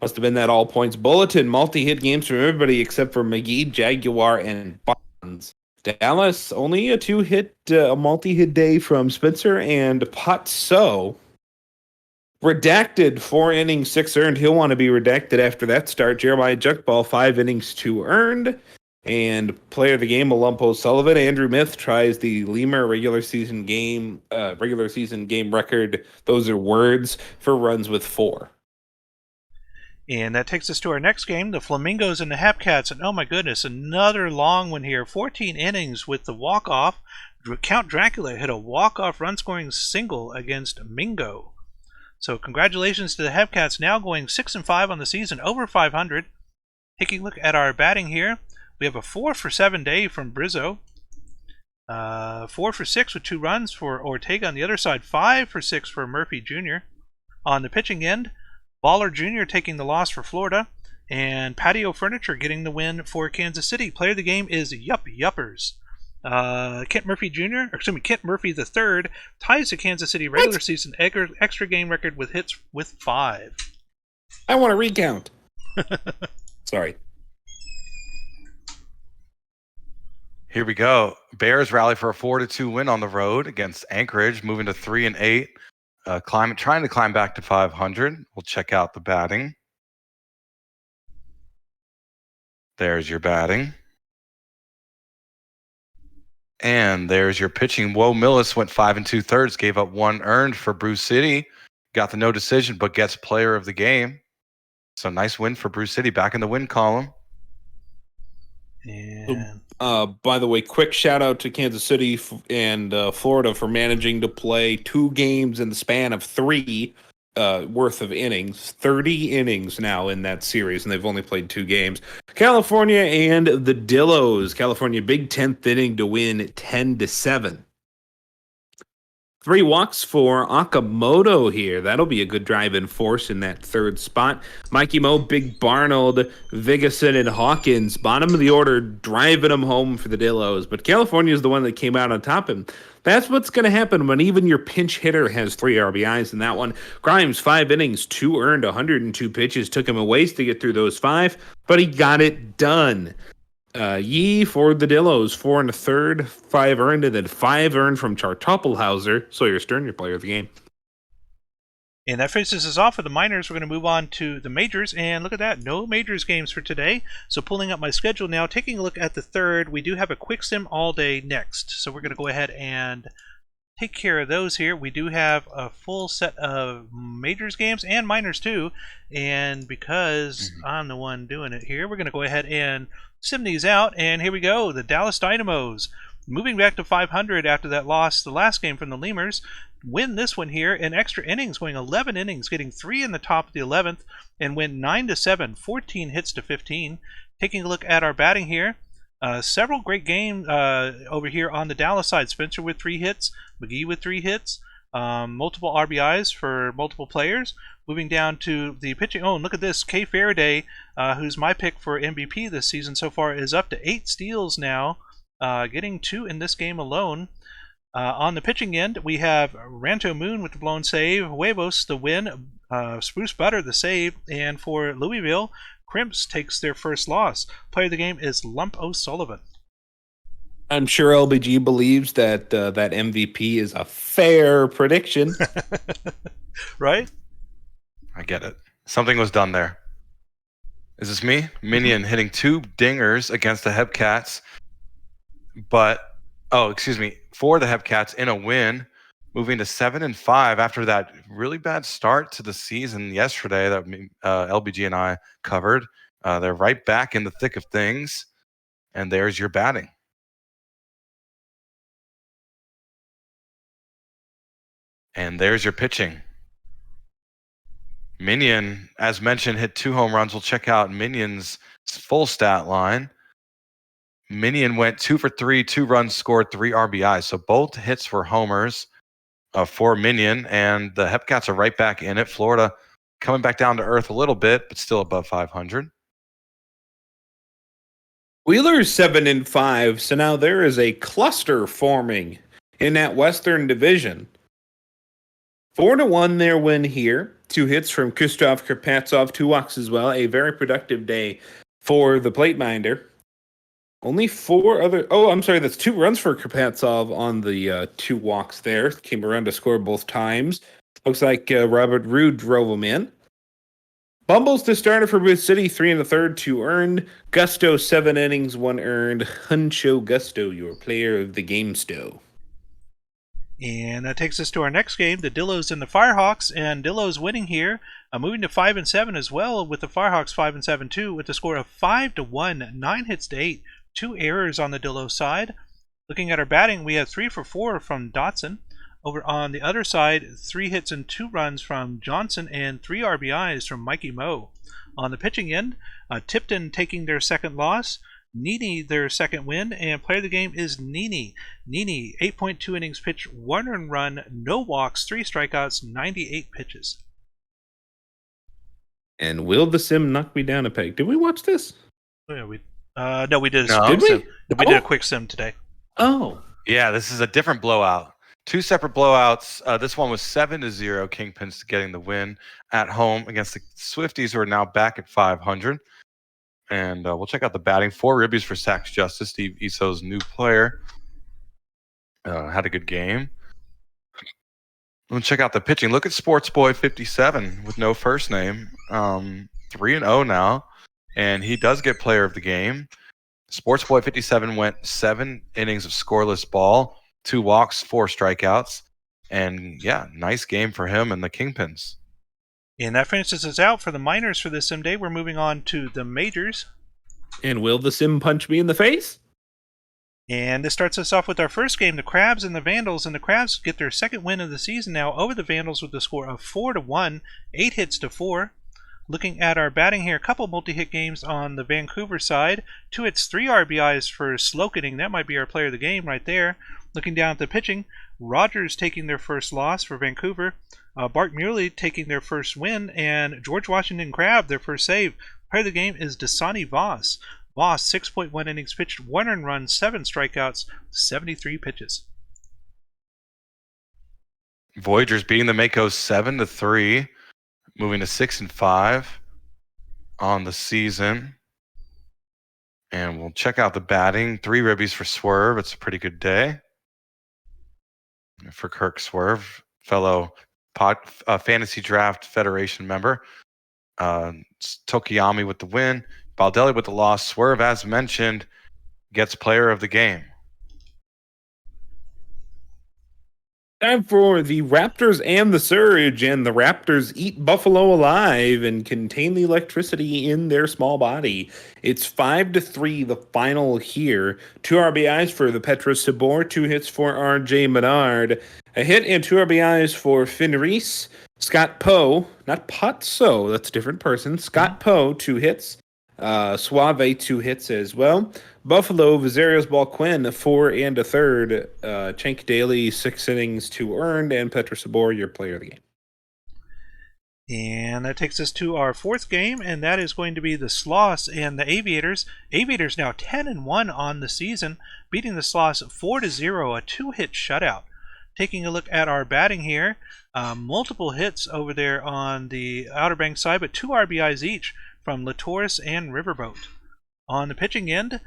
Must have been that all points bulletin. Multi-hit games from everybody except for McGee, Jaguar, and Bonds. Dallas only a 2-hit, a multi-hit day from Spencer and Potso. Redacted 4 innings, 6 earned. He'll want to be redacted after that start. Jeremiah Juckball 5 innings, 2 earned. And player of the game, Malumpo Sullivan. Andrew Myth tries the Lemur regular season game record. Those are words for runs with 4. And that takes us to our next game, the Flamingos and the Hepcats. And oh my goodness, another long one here. 14 innings with the walk-off. Count Dracula hit a walk-off run-scoring single against Mingo. So congratulations to the Hepcats, now going 6-5 on the season, over 500. Taking a look at our batting here, we have a 4 for 7 day from Brizzo. 4 for 6 with 2 runs for Ortega on the other side. 5 for 6 for Murphy Jr. On the pitching end, Baller Jr. taking the loss for Florida, and Patio Furniture getting the win for Kansas City. Player of the game is Yuppers. Kent Murphy the third ties the Kansas City regular season extra game record with hits with 5. I want to recount. Sorry. Here we go. Bears rally for a 4-2 win on the road against Anchorage, moving to 3-8. Trying to climb back to 500. We'll check out the batting. There's your batting. And there's your pitching. Woe Millis went 5 2/3, gave up 1 earned for Brew City. Got the no decision, but gets player of the game. So nice win for Brew City, back in the win column. And By the way, quick shout out to Kansas City and Florida for managing to play 2 games in the span of 3 worth of innings. 30 innings now in that series, and they've only played 2 games. California and the Dillos. California big 10th inning to win 10-7. 3 walks for Okamoto here. That'll be a good drive-in force in that 3rd spot. Mikey Mo, Big Barnold, Vigason, and Hawkins, bottom of the order, driving them home for the Dillos. But California is the one that came out on top, and that's what's going to happen when even your pinch hitter has 3 RBIs in that one. Grimes, 5 innings, 2 earned, 102 pitches. Took him a ways to get through those 5, but he got it done. Yee for the Dillos, 4 1/3, 5 earned, and then 5 earned from Chartoppelhauser. Sawyer Stern, your player of the game. And that finishes us off with the minors. We're going to move on to the majors, and look at that, no majors games for today. So pulling up my schedule now, taking a look at the third, we do have a quick sim all day next. So we're going to go ahead and take care of those here. We do have a full set of majors games and minors too, and because I'm the one doing it here, we're going to go ahead and sim these out. And here we go, the Dallas Dynamos moving back to 500 after that loss the last game from the Lemurs. Win this one here in extra innings, going 11 innings, getting 3 in the top of the 11th, and win 9-7, 14 hits to 15. Taking a look at our batting here, several great games over here on the Dallas side. Spencer with 3 hits, McGee with 3 hits, multiple RBIs for multiple players. Moving down to the pitching. Oh, and look at this. Kay Faraday, who's my pick for MVP this season so far, is up to 8 steals now, getting 2 in this game alone. On the pitching end, we have Ranto Moon with the blown save, Huevos the win, Spruce Butter the save, and for Louisville, Crimps takes their first loss. Player of the game is Lump O'Sullivan. I'm sure LBG believes that that MVP is a fair prediction. Right? I get it. Something was done there. Is this me? Minion hitting 2 dingers against the Hepcats, for the Hepcats in a win, moving to 7-5 after that really bad start to the season yesterday that LBG and I covered. They're right back in the thick of things, and there's your batting. And there's your pitching. Minion, as mentioned, hit 2 home runs. We'll check out Minion's full stat line. Minion went 2 for 3, 2 runs scored, 3 RBIs. So both hits were homers for Minion, and the Hepcats are right back in it. Florida coming back down to earth a little bit, but still above 500. Wheeler's 7-5, so now there is a cluster forming in that Western Division. 4-1 their win here. 2 hits from Krzysztof Karpatsov, 2 walks as well. A very productive day for the plate minder. Only 4 other... Oh, I'm sorry, that's 2 runs for Karpatsov on the 2 walks there. Came around to score both times. Looks like Robert Roode drove him in. Bumbles to starter for Booth City, 3 1/3, 2 earned. Gusto, 7 innings, 1 earned. Huncho Gusto, your player of the game still. And that takes us to our next game, the Dillos and the Firehawks, and Dillos winning here, moving to 5-7 as well, with the Firehawks 5-7 too, with a score of 5-1, 9 hits to 8, 2 errors on the Dillos side. Looking at our batting, we have 3 for 4 from Dotson. Over on the other side, 3 hits and 2 runs from Johnson and 3 RBIs from Mikey Moe. On the pitching end, Tipton taking their second loss, Nini their second win, and player of the game is Nini. Nini, 8.2 innings pitched, 1 earned run, no walks, 3 strikeouts, 98 pitches. And will the sim knock me down a peg? Did we watch this? Yeah, no, we did. No. Did we? sim. We did a quick sim today. Oh. Yeah, this is a different blowout. 2 separate blowouts. This one was 7-0. Kingpins getting the win at home against the Swifties, who are now back at 500. And we'll check out the batting. 4 ribbies for Sacks Justice, Steve Iso's new player. Had a good game. We'll check out the pitching. Look at Sports Boy 57 with no first name. 3-0 now. And he does get player of the game. Sports Boy 57 went 7 innings of scoreless ball, 2 walks, 4 strikeouts. And yeah, nice game for him and the Kingpins. And that finishes us out for the minors for this sim day. We're moving on to the majors. And will the sim punch me in the face? And this starts us off with our first game, the Crabs and the Vandals. And the Crabs get their second win of the season now over the Vandals with a score of 4-1, 8 hits to 4. Looking at our batting here, a couple multi-hit games on the Vancouver side. 2 hits, 3 RBIs for Slokening. That might be our player of the game right there. Looking down at the pitching, Rogers taking their first loss for Vancouver. Bart Muley taking their first win, and George Washington Crab their first save. Player of the game is Dasani Voss. Voss, 6.1 innings pitched, 1 earned run, 7 strikeouts, 73 pitches. Voyagers beating the Makos 7-3, moving to 6-5 on the season. And we'll check out the batting. 3 ribbies for Swerve. It's a pretty good day for Kirk Swerve, fellow Fantasy Draft Federation member. Tokiyami with the win. Baldelli with the loss. Swerve, as mentioned, gets player of the game. Time for the Raptors and the Surge, and the Raptors eat Buffalo alive and contain the electricity in their small body. It's 5-3, the final here. 2 RBIs for the Petros Sabor, 2 hits for RJ Menard, a hit and 2 RBIs for Finn Reese. Scott Poe, not Potso, that's a different person. Scott Poe, 2 hits. Suave, 2 hits as well. Buffalo, Vizarios Balquin, 4 and a third. Cenk Daly, 6 innings, 2 earned, and Petros Sabor, your player of the game. And that takes us to our 4th game, and that is going to be the Sloss and the Aviators. Aviators now 10-1 on the season, beating the Sloss 4-0, a 2-hit shutout. Taking a look at our batting here, multiple hits over there on the Outer Banks side, but 2 RBIs each from Latoris and Riverboat. On the pitching end,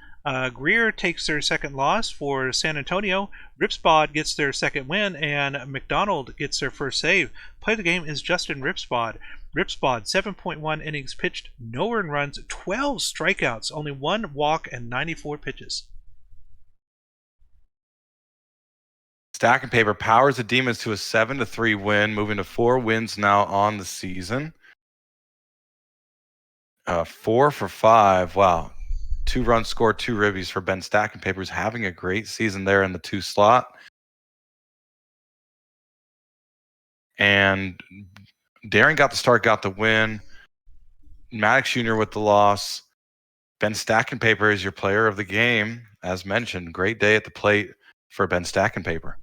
Greer takes their second loss for San Antonio. Ripspod gets their second win, and McDonald gets their first save. Play of the game is Justin Ripspod. Ripspod, 7.1 innings pitched, no earned runs, 12 strikeouts, only 1 walk, and 94 pitches. Stacking Paper powers the Demons to a 7-3 win, moving to 4 wins now on the season. 4 for 5. Wow. 2 runs scored, 2 ribbies for Ben Stacking Papers, having a great season there in the 2 slot. And Darren got the start, got the win. Maddox Jr. with the loss. Ben Stacking Paper is your player of the game, as mentioned. Great day at the plate for Ben Stacking Paper.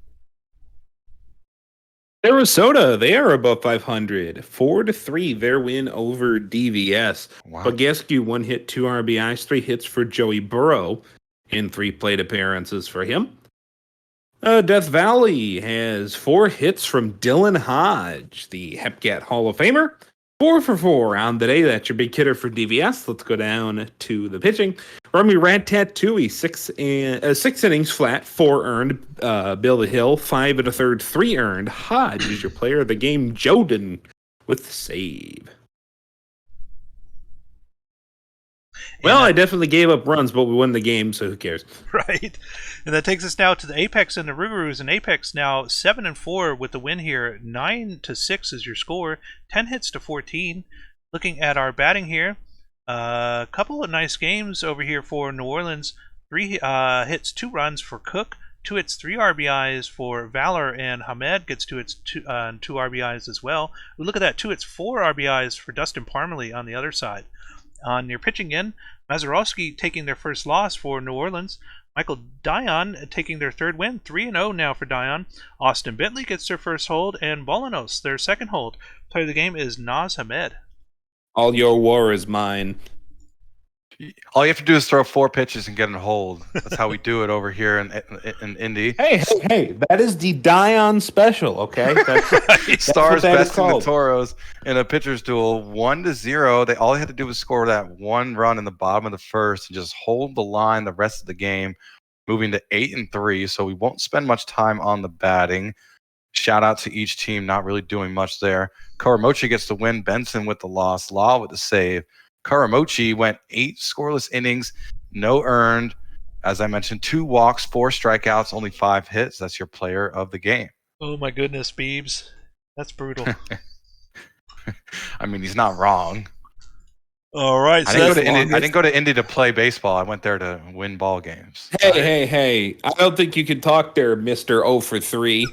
Sarasota, they are above 500. 4-3, their win over DVS. Wow. Bogescu, 1 hit, 2 RBIs, 3 hits for Joey Burrow, and 3 plate appearances for him. Death Valley has 4 hits from Dylan Hodge, the Hepcat Hall of Famer. 4 for 4 on the day. That's your big hitter for DVS. Let's go down to the pitching. Remy Ratatouille, 6 innings flat, 4 earned. Bill the Hill, 5 and a third, 3 earned. Hodge is your player of the game. Joden with the save. Well, I definitely gave up runs, but we won the game, so who cares? Right. And that takes us now to the Apex and the Rougarous. And Apex now 7-4 with the win here. 9-6 is your score. 10 hits to 14. Looking at our batting here, a couple of nice games over here for New Orleans. 3 hits, 2 runs for Cook. 2 hits, 3 RBIs for Valor, and Hamed gets 2 hits, 2 RBIs as well. We look at that, 2 hits, 4 RBIs for Dustin Parmalee on the other side. On your pitching end, Mazeroski taking their first loss for New Orleans. Michael Dion taking their third win, 3-0 now for Dion. Austin Bentley gets their first hold, and Bolanos their second hold. Player of the game is Naz Hamed. All your war is mine. All you have to do is throw 4 pitches and get a hold. That's how we do it over here in Indy. Hey, that is the Dion special, okay? That's Stars that is besting the called. Toros in a pitcher's duel, 1-0. They all they had to do was score that 1 run in the bottom of the first and just hold the line the rest of the game, moving to 8-3. So we won't spend much time on the batting. Shout out to each team, not really doing much there. Karamochi gets the win. Benson with the loss. Law with the save. Karamochi went 8 scoreless innings, no earned. As I mentioned, 2 walks, 4 strikeouts, only 5 hits. That's your player of the game. Oh my goodness, Beebs. That's brutal. I mean, he's not wrong. All right. I didn't go to Indy to play baseball. I went there to win ball games. Hey. I don't think you can talk there, Mr. 0 for 3.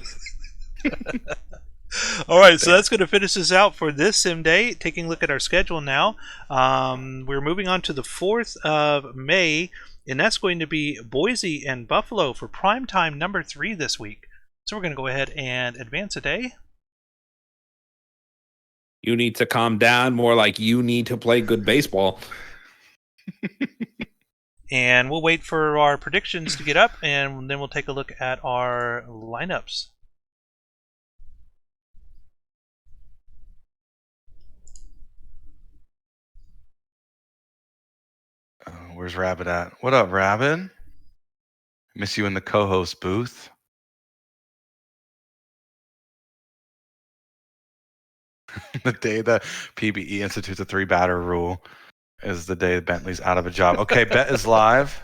All right, so that's going to finish us out for this sim day. Taking a look at our schedule now, we're moving on to the 4th of May, and that's going to be Boise and Buffalo for primetime number 3 this week. So we're going to go ahead and advance a day. You need to calm down, more like you need to play good baseball. And we'll wait for our predictions to get up, and then we'll take a look at our lineups. Where's Rabbit at? What up, Rabbit? Miss you in the co-host booth. The day the PBE institutes a 3-batter rule is the day Bentley's out of a job. Okay, bet is live.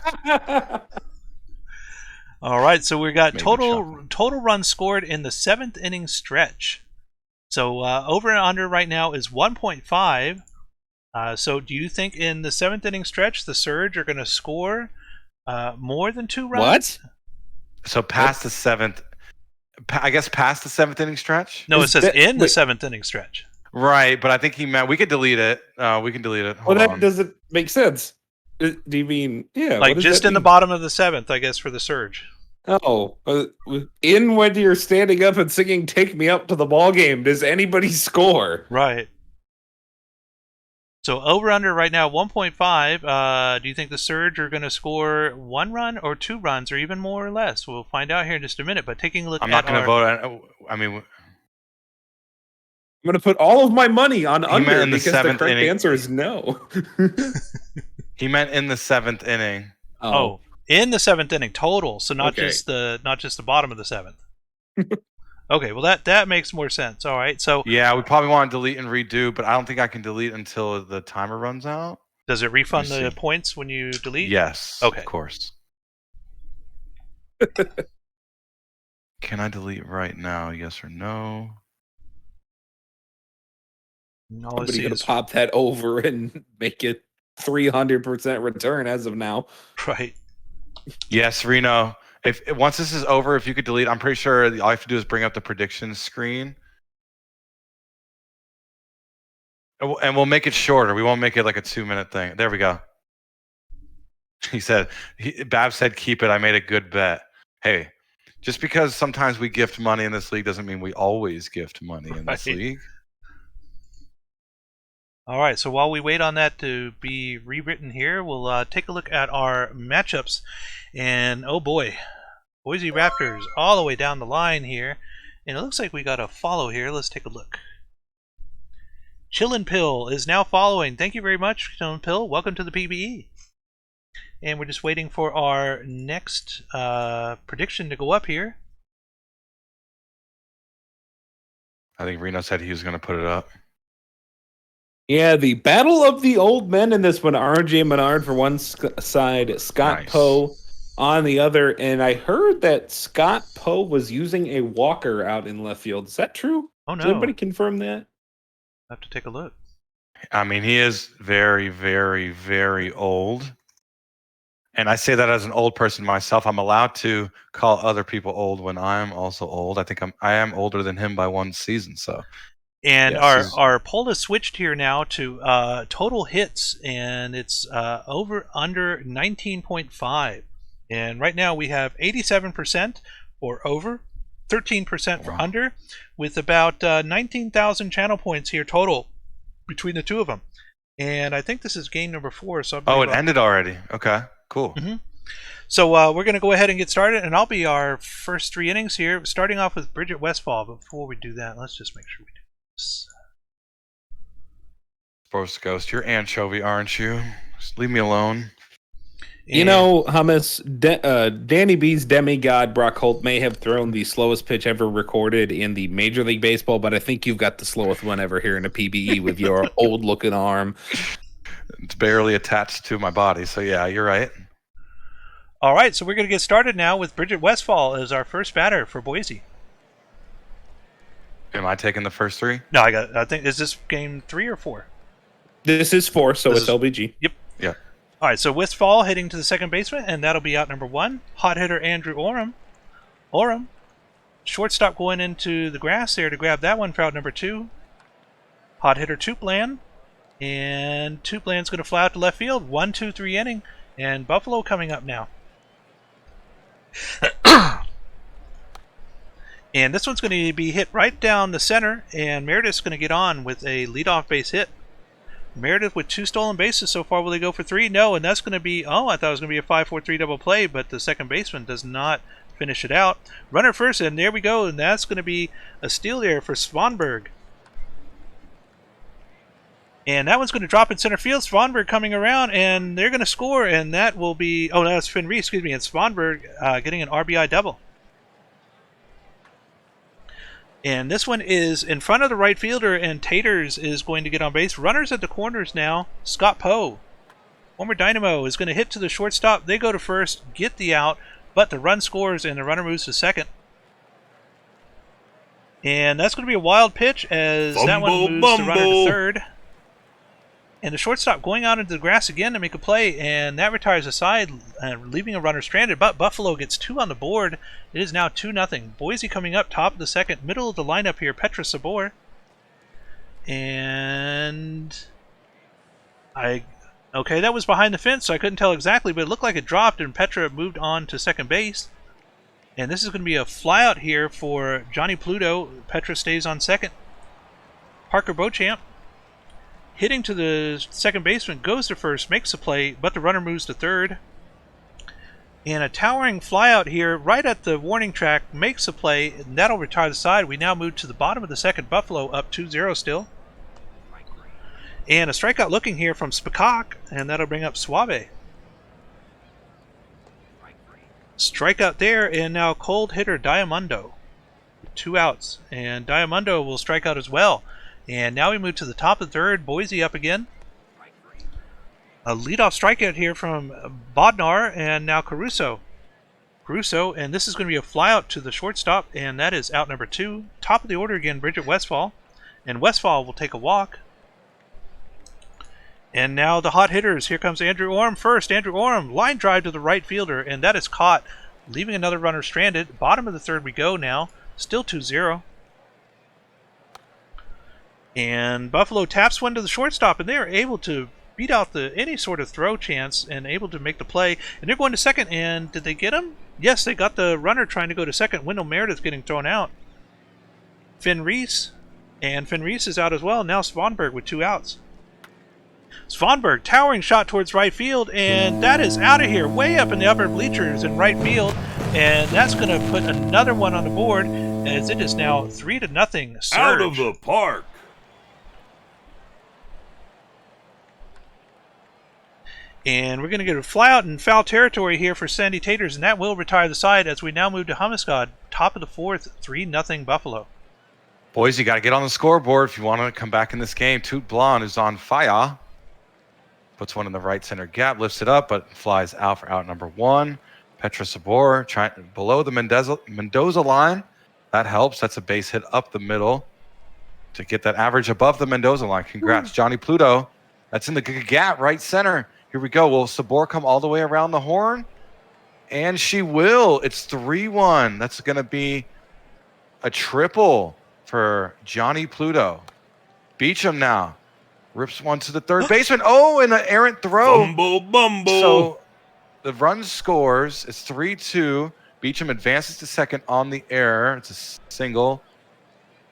All right, so we got Made me total runs scored in the 7th inning stretch. So over and under right now is 1.5. So do you think in the 7th inning stretch the Surge are going to score more than 2 runs? What? So past the 7th, I guess past the 7th inning stretch? No, it Is says that- in the wait. 7th inning stretch. Right, but I think he meant we could delete it. We can delete it. Well, Hold that on. doesn't make sense. Do you mean Like what does just that in the mean? bottom of the 7th, I guess, for the Surge. Oh, in when you're standing up and singing "Take Me Up to the Ball Game," does anybody score? Right. So over under right now 1.5. Do you think the Surge are going to score 1 run or 2 runs or even more or less? We'll find out here in just a minute. But taking a look I'm at not going to vote. I mean, I'm going to put all of my money on meant under in the because the 7th correct inning. answer is no. he meant in the 7th inning. Oh, in the 7th inning total, so not Okay. just the bottom of the 7th. Okay, well that makes more sense. All right, so Yeah, we probably want to delete and redo, but I don't think I can delete until the timer runs out. does it refund Let me the see. points when you delete? Yes. Okay. Of course. Can I delete right now? Yes or no? All I Somebody see going is to pop that over and make it 300% return as of now. right. Yes, Reno. If once this is over, if you could delete, I'm pretty sure all you have to do is bring up the predictions screen. And we'll make it shorter. We won't make it like a 2-minute thing. There we go. He said, Bab said, keep it. I made a good bet. Hey, just because sometimes we gift money in this league doesn't mean we always gift money in this Right. league. All right, so while we wait on that to be rewritten here, we'll take a look at our matchups. And oh boy, Boise Raptors all the way down the line here. And it looks like we got a follow here. Let's take a look. Chillin' Pill is now following. Thank you very much, Chillin' Pill. Welcome to the PBE. And we're just waiting for our next prediction to go up here. I think Reno said he was going to put it up. Yeah, the battle of the old men in this one. RJ Menard for one side, Scott Nice. Poe on the other. And I heard that Scott Poe was using a walker out in left field. Is that true? Oh Does no, anybody confirm that? I have to take a look. I mean, he is very, very, very old. And I say that as an old person myself. I'm allowed to call other people old when I'm also old. I think I am older than him by 1 season. So And Yes, our poll has switched here now to total hits, and it's over under 19.5. And right now we have 87% for over, 13% for Wow. under, with about 19,000 channel points here total between the two of them. And I think this is game number 4. So it ended already. Okay, cool. Mhm. So we're going to go ahead and get started, and I'll be our first 3 innings here, starting off with Bridget Westfall. But before we do that, let's just make sure we do this. Sports Ghost, you're anchovy, aren't you? Just leave me alone. You know, Hummus, Danny B's demigod Brock Holt may have thrown the slowest pitch ever recorded in the Major League Baseball, but I think you've got the slowest one ever here in a PBE with your old-looking arm. It's barely attached to my body. So yeah, you're right. All right, so we're going to get started now with Bridget Westfall as our first batter for Boise. Am I taking the first 3? No, I think, is this game 3 or 4? This is 4, so This it's is- LBG. Yep. Yeah. All right, so Westfall hitting to the second baseman, and that'll be out number 1. Hot hitter Andrew Oram. Shortstop going into the grass there to grab that one for out number 2. Hot hitter Tuplan. And Tuplan's going to fly out to left field. 1, 2, 3 inning. And Buffalo coming up now. And this one's going to be hit right down the center, and Meredith's going to get on with a leadoff base hit. Meredith with 2 stolen bases so far. Will they go for 3? No, and that's going to be, I thought it was going to be a 5-4-3 double play, but the second baseman does not finish it out. Runner first, and there we go, and that's going to be a steal there for Svanberg. And that one's going to drop in center field. Svanberg coming around, and they're going to score, and that will be, that's Finn Reese, and Svanberg getting an RBI double. And this one is in front of the right fielder, and Taters is going to get on base. Runners at the corners now. Scott Poe, former Dynamo, is going to hit to the shortstop. They go to first, get the out, but the run scores, and the runner moves to second. And that's going to be a wild pitch as that one moves the runner to third. And the shortstop going out into the grass again to make a play, and that retires a side, leaving a runner stranded. But Buffalo gets 2 on the board. It is now 2-0. Boise coming up, top of the second, middle of the lineup here, Petra Sabor. And okay, that was behind the fence, so I couldn't tell exactly, but it looked like it dropped, and Petra moved on to second base. And this is going to be a flyout here for Johnny Pluto. Petra stays on second. Parker Beauchamp, hitting to the second baseman, goes to first, makes a play, but the runner moves to third. And a towering flyout here right at the warning track, makes a play, and that'll retire the side. We now move to the bottom of the second. Buffalo up 2-0 still. And a strikeout looking here from Spakak, and that'll bring up Suave. Strikeout there, and now cold hitter Diamundo. 2 outs, and Diamundo will strike out as well. And now we move to the top of the third. Boise up again. A leadoff strikeout here from Bodnar, and now Caruso. And this is going to be a flyout to the shortstop, and that is out number 2. Top of the order again, Bridget Westfall. And Westfall will take a walk. And now the hot hitters. Here comes Andrew Orm first. Andrew Orm, line drive to the right fielder, and that is caught, leaving another runner stranded. Bottom of the third we go now. Still 2-0. And Buffalo taps one to the shortstop, and they are able to beat out any sort of throw chance and able to make the play. And they're going to second, and did they get him? Yes, they got the runner trying to go to second. Wendell Meredith getting thrown out. Finn Reese, and Finn Reese is out as well. Now Svanberg with 2 outs. Svanberg, towering shot towards right field, and that is out of here, way up in the upper bleachers in right field. And that's going to put another one on the board, as it is now 3-0 Surge. Out of the park. And we're going to get a flyout in foul territory here for Sandy Taters, and that will retire the side as we now move to Hummuscott. Top of the fourth, 3-0 Buffalo. Boys, you got to get on the scoreboard if you want to come back in this game. Toot Blonde is on fire. Puts one in the right center gap, lifts it up, but flies out for out number 1. Petra Sabor trying below the Mendoza line. That helps. That's a base hit up the middle to get that average above the Mendoza line. Congrats, Johnny Pluto. That's in the gap, right center. Here we go. Will Sabor come all the way around the horn? And she will. It's 3-1. That's going to be a triple for Johnny Pluto. Beecham now. Rips one to the third baseman. Oh, and an errant throw. Bumble. So the run scores. It's 3-2. Beecham advances to second on the error. It's a single.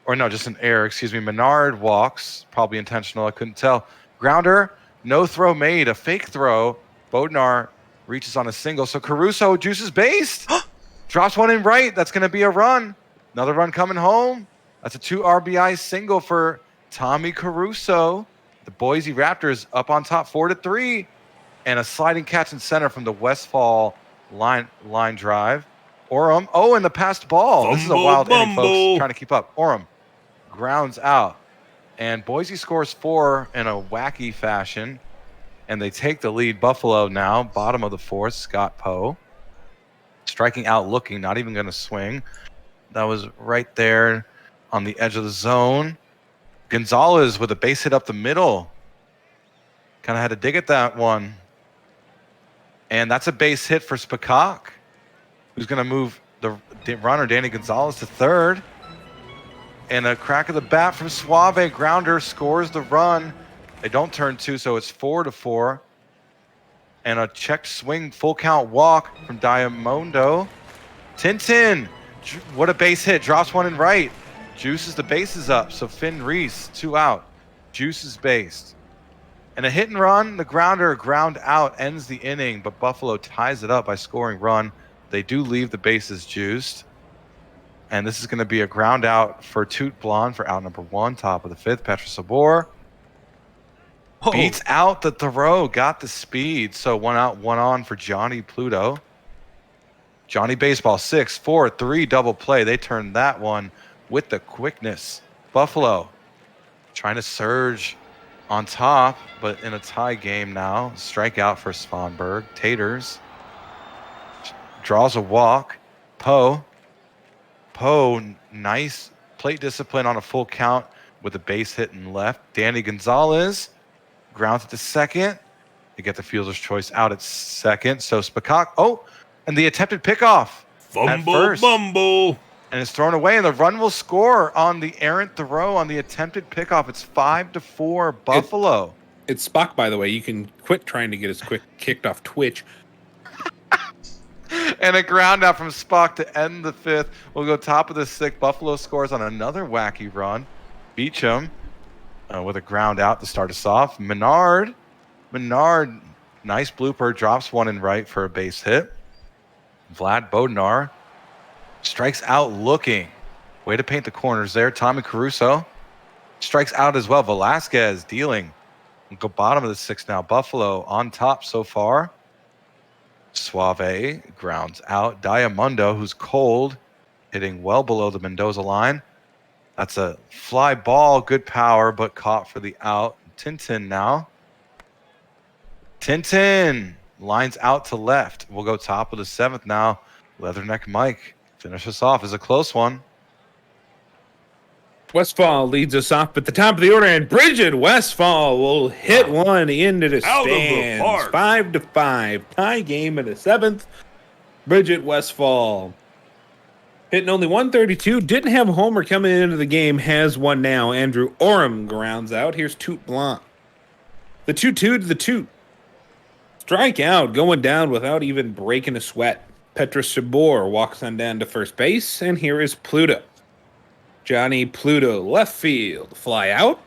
Or no, just an error. Excuse me. Menard walks. Probably intentional. I couldn't tell. Grounder. No throw made. A fake throw. Bodnar reaches on a single. So Caruso juices base. Drops one in right. That's going to be a run. Another run coming home. That's a 2 RBI single for Tommy Caruso. The Boise Raptors up on top 4-3. And a sliding catch in center from the Westfall line drive. Orem. Oh, and the passed ball. This is a wild inning, folks. Trying to keep up. Orem grounds out. And Boise scores 4 in a wacky fashion. And they take the lead. Buffalo now, bottom of the fourth, Scott Poe. Striking out looking, not even going to swing. That was right there on the edge of the zone. Gonzalez with a base hit up the middle. Kind of had to dig at that one. And that's a base hit for Spakak, who's going to move the runner, Danny Gonzalez, to third. And a crack of the bat from Suave. Grounder scores the run. They don't turn 2, so it's 4-4. And a checked swing, full count walk from Diamondo. Tintin, what a base hit. Drops one in right. Juices the bases up. So Finn Reese, 2 out. Juices based. And a hit and run. The grounder ground out ends the inning, but Buffalo ties it up by scoring run. They do leave the bases juiced. And this is going to be a ground out for Toot Blonde for out number 1, top of the 5th. Petra Sabor beats out the throw, got the speed. So 1 out, 1 on for Johnny Pluto. Johnny Baseball, 6-4-3 double play. They turned that one with the quickness. Buffalo trying to surge on top, but in a tie game now. Strikeout for Svanberg. Taters draws a walk. Poe, nice plate discipline on a full count with a base hit and left. Danny Gonzalez grounds it to second. They get the fielder's choice out at second. So Spacak, and the attempted pickoff. Fumble, bumble. And it's thrown away, and the run will score on the errant throw on the attempted pickoff. It's 5-4 Buffalo. It's Spock, by the way. You can quit trying to get us kicked off Twitch. And a ground out from Spock to end the fifth. We'll go top of the sixth. Buffalo scores on another wacky run. Beecham with a ground out to start us off. Menard, nice blooper, drops one in right for a base hit. Vlad Bodnar strikes out looking. Way to paint the corners there. Tommy Caruso strikes out as well. Velasquez dealing. We'll go bottom of the sixth now. Buffalo on top so far. Suave grounds out. Diamundo, who's cold, hitting well below the Mendoza line. That's a fly ball, good power, but caught for the out. Tintin now. Tintin lines out to left. We'll go top of the seventh now. Leatherneck Mike finish us off as a close one. Westfall leads us off at the top of the order, and Bridget Westfall will hit one into the Out of the stands. park. 5-5. Tie game in the seventh. Bridget Westfall hitting only 132. Didn't have a homer coming into the game. Has one now. Andrew Oram grounds out. Here's Toot Blanc. The 2-2 to the Toot. Strike out, going down without even breaking a sweat. Petra Sabor walks on down to first base, and here is Pluto. Johnny Pluto, left field, fly out.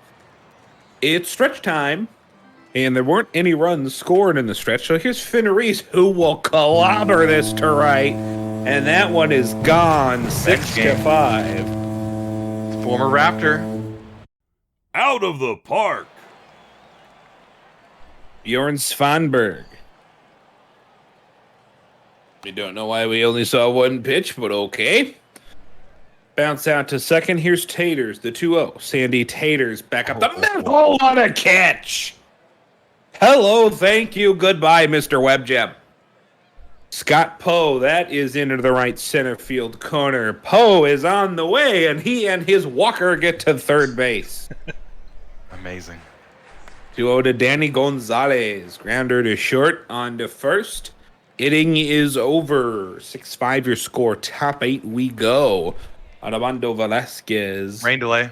It's stretch time, and there weren't any runs scored in the stretch, so here's Finn Reese, who will clobber this to right, and that one is gone, 6-5. Former Raptor. Out of the park. Bjorn Svanberg. We don't know why we only saw one pitch, but okay. Bounce out to second. Here's Taters, the 2-0. Sandy Taters back up the middle on a catch. Hello, thank you, goodbye, Mr. Webjeb. Scott Poe, that is into the right center field corner. Poe is on the way, and he and his walker get to third base. Amazing. 2-0 to Danny Gonzalez. Grounder to short, on to first. Inning is over. 6-5 your score. Top 8 we go. Armando Velasquez. Rain delay.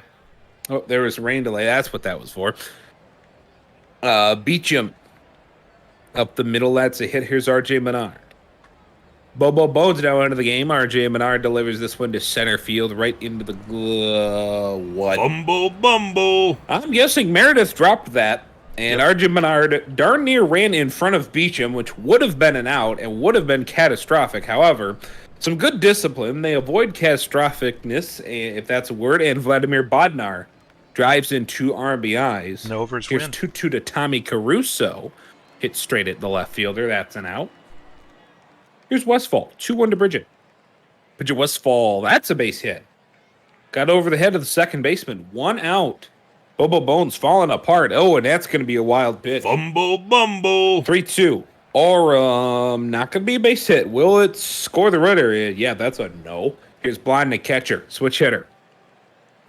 Oh, there was rain delay. That's what that was for. Beecham. Up the middle. That's a hit. Here's R.J. Menard. Bobo Bones now into the game. R.J. Menard delivers this one to center field right into the... what? Fumble, bumble. I'm guessing Meredith dropped that. And R.J. Menard darn near ran in front of Beecham, which would have been an out and would have been catastrophic. However, some good discipline. They avoid catastrophicness, if that's a word, and Vladimir Bodnar drives in 2 RBIs. No overs Here's win. 2-2 to Tommy Caruso. Hit straight at the left fielder. That's an out. Here's Westfall. 2-1 to Bridget. Bridget Westfall. That's a base hit. Got over the head of the second baseman. 1 out. Bobo Bones falling apart. Oh, and that's going to be a wild pitch. Fumble, bumble. 3-2. Or, not going to be a base hit. Will it score the runner? Yeah, that's a no. Here's Blonde to catcher. Switch hitter.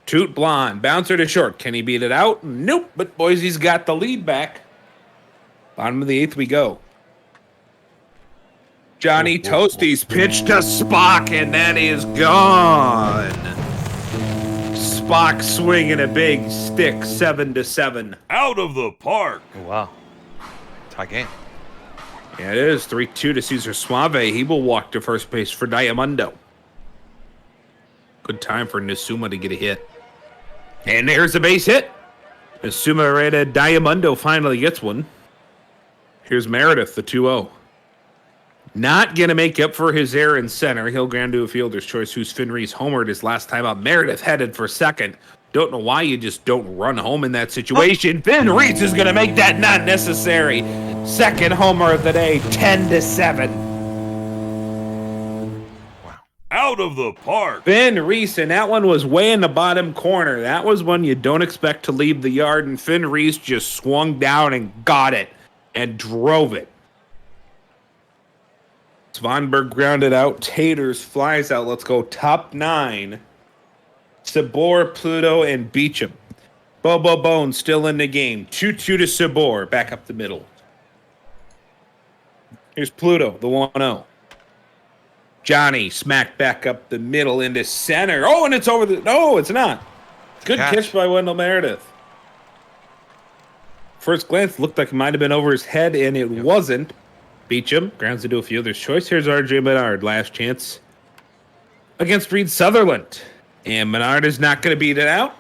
Toot Blonde. Bouncer to short. Can he beat it out? Nope. But Boise's got the lead back. Bottom of the 8th we go. Johnny Toasties pitch to Spock, and that is gone. Spock swinging a big stick, 7-7. Out of the park. Oh, wow. Tie game. Yeah, it is 3-2 to Cesar Suave. He will walk to first base for Diamundo. Good time for Nasuma to get a hit. And there's a base hit. Nasuma rated Diamundo finally gets one. Here's Meredith, the 2-0. Not going to make up for his error in center. He'll ground to a fielder's choice, who's Finn Reese homered his last time out. Meredith headed for second. Don't know why you just don't run home in that situation. Finn Reese is going to make that not necessary. Second homer of the day, 10-7. Wow. Out of the park. Finn Reese, and that one was way in the bottom corner. That was one you don't expect to leave the yard, and Finn Reese just swung down and got it and drove it. Svanberg grounded out. Taters flies out. Let's go top 9. Sabor, Pluto, and Beecham. Bobo Bones still in the game. 2-2 to Sabor. Back up the middle. Here's Pluto, the 1-0. Johnny smacked back up the middle into center. Oh, and it's over the... No, it's not. Good catch by Wendell Meredith. First glance looked like it might have been over his head, and it wasn't. Beecham grounds into a fielder's choice. Here's RJ Menard, last chance against Reed Sutherland. And Menard is not going to beat it out.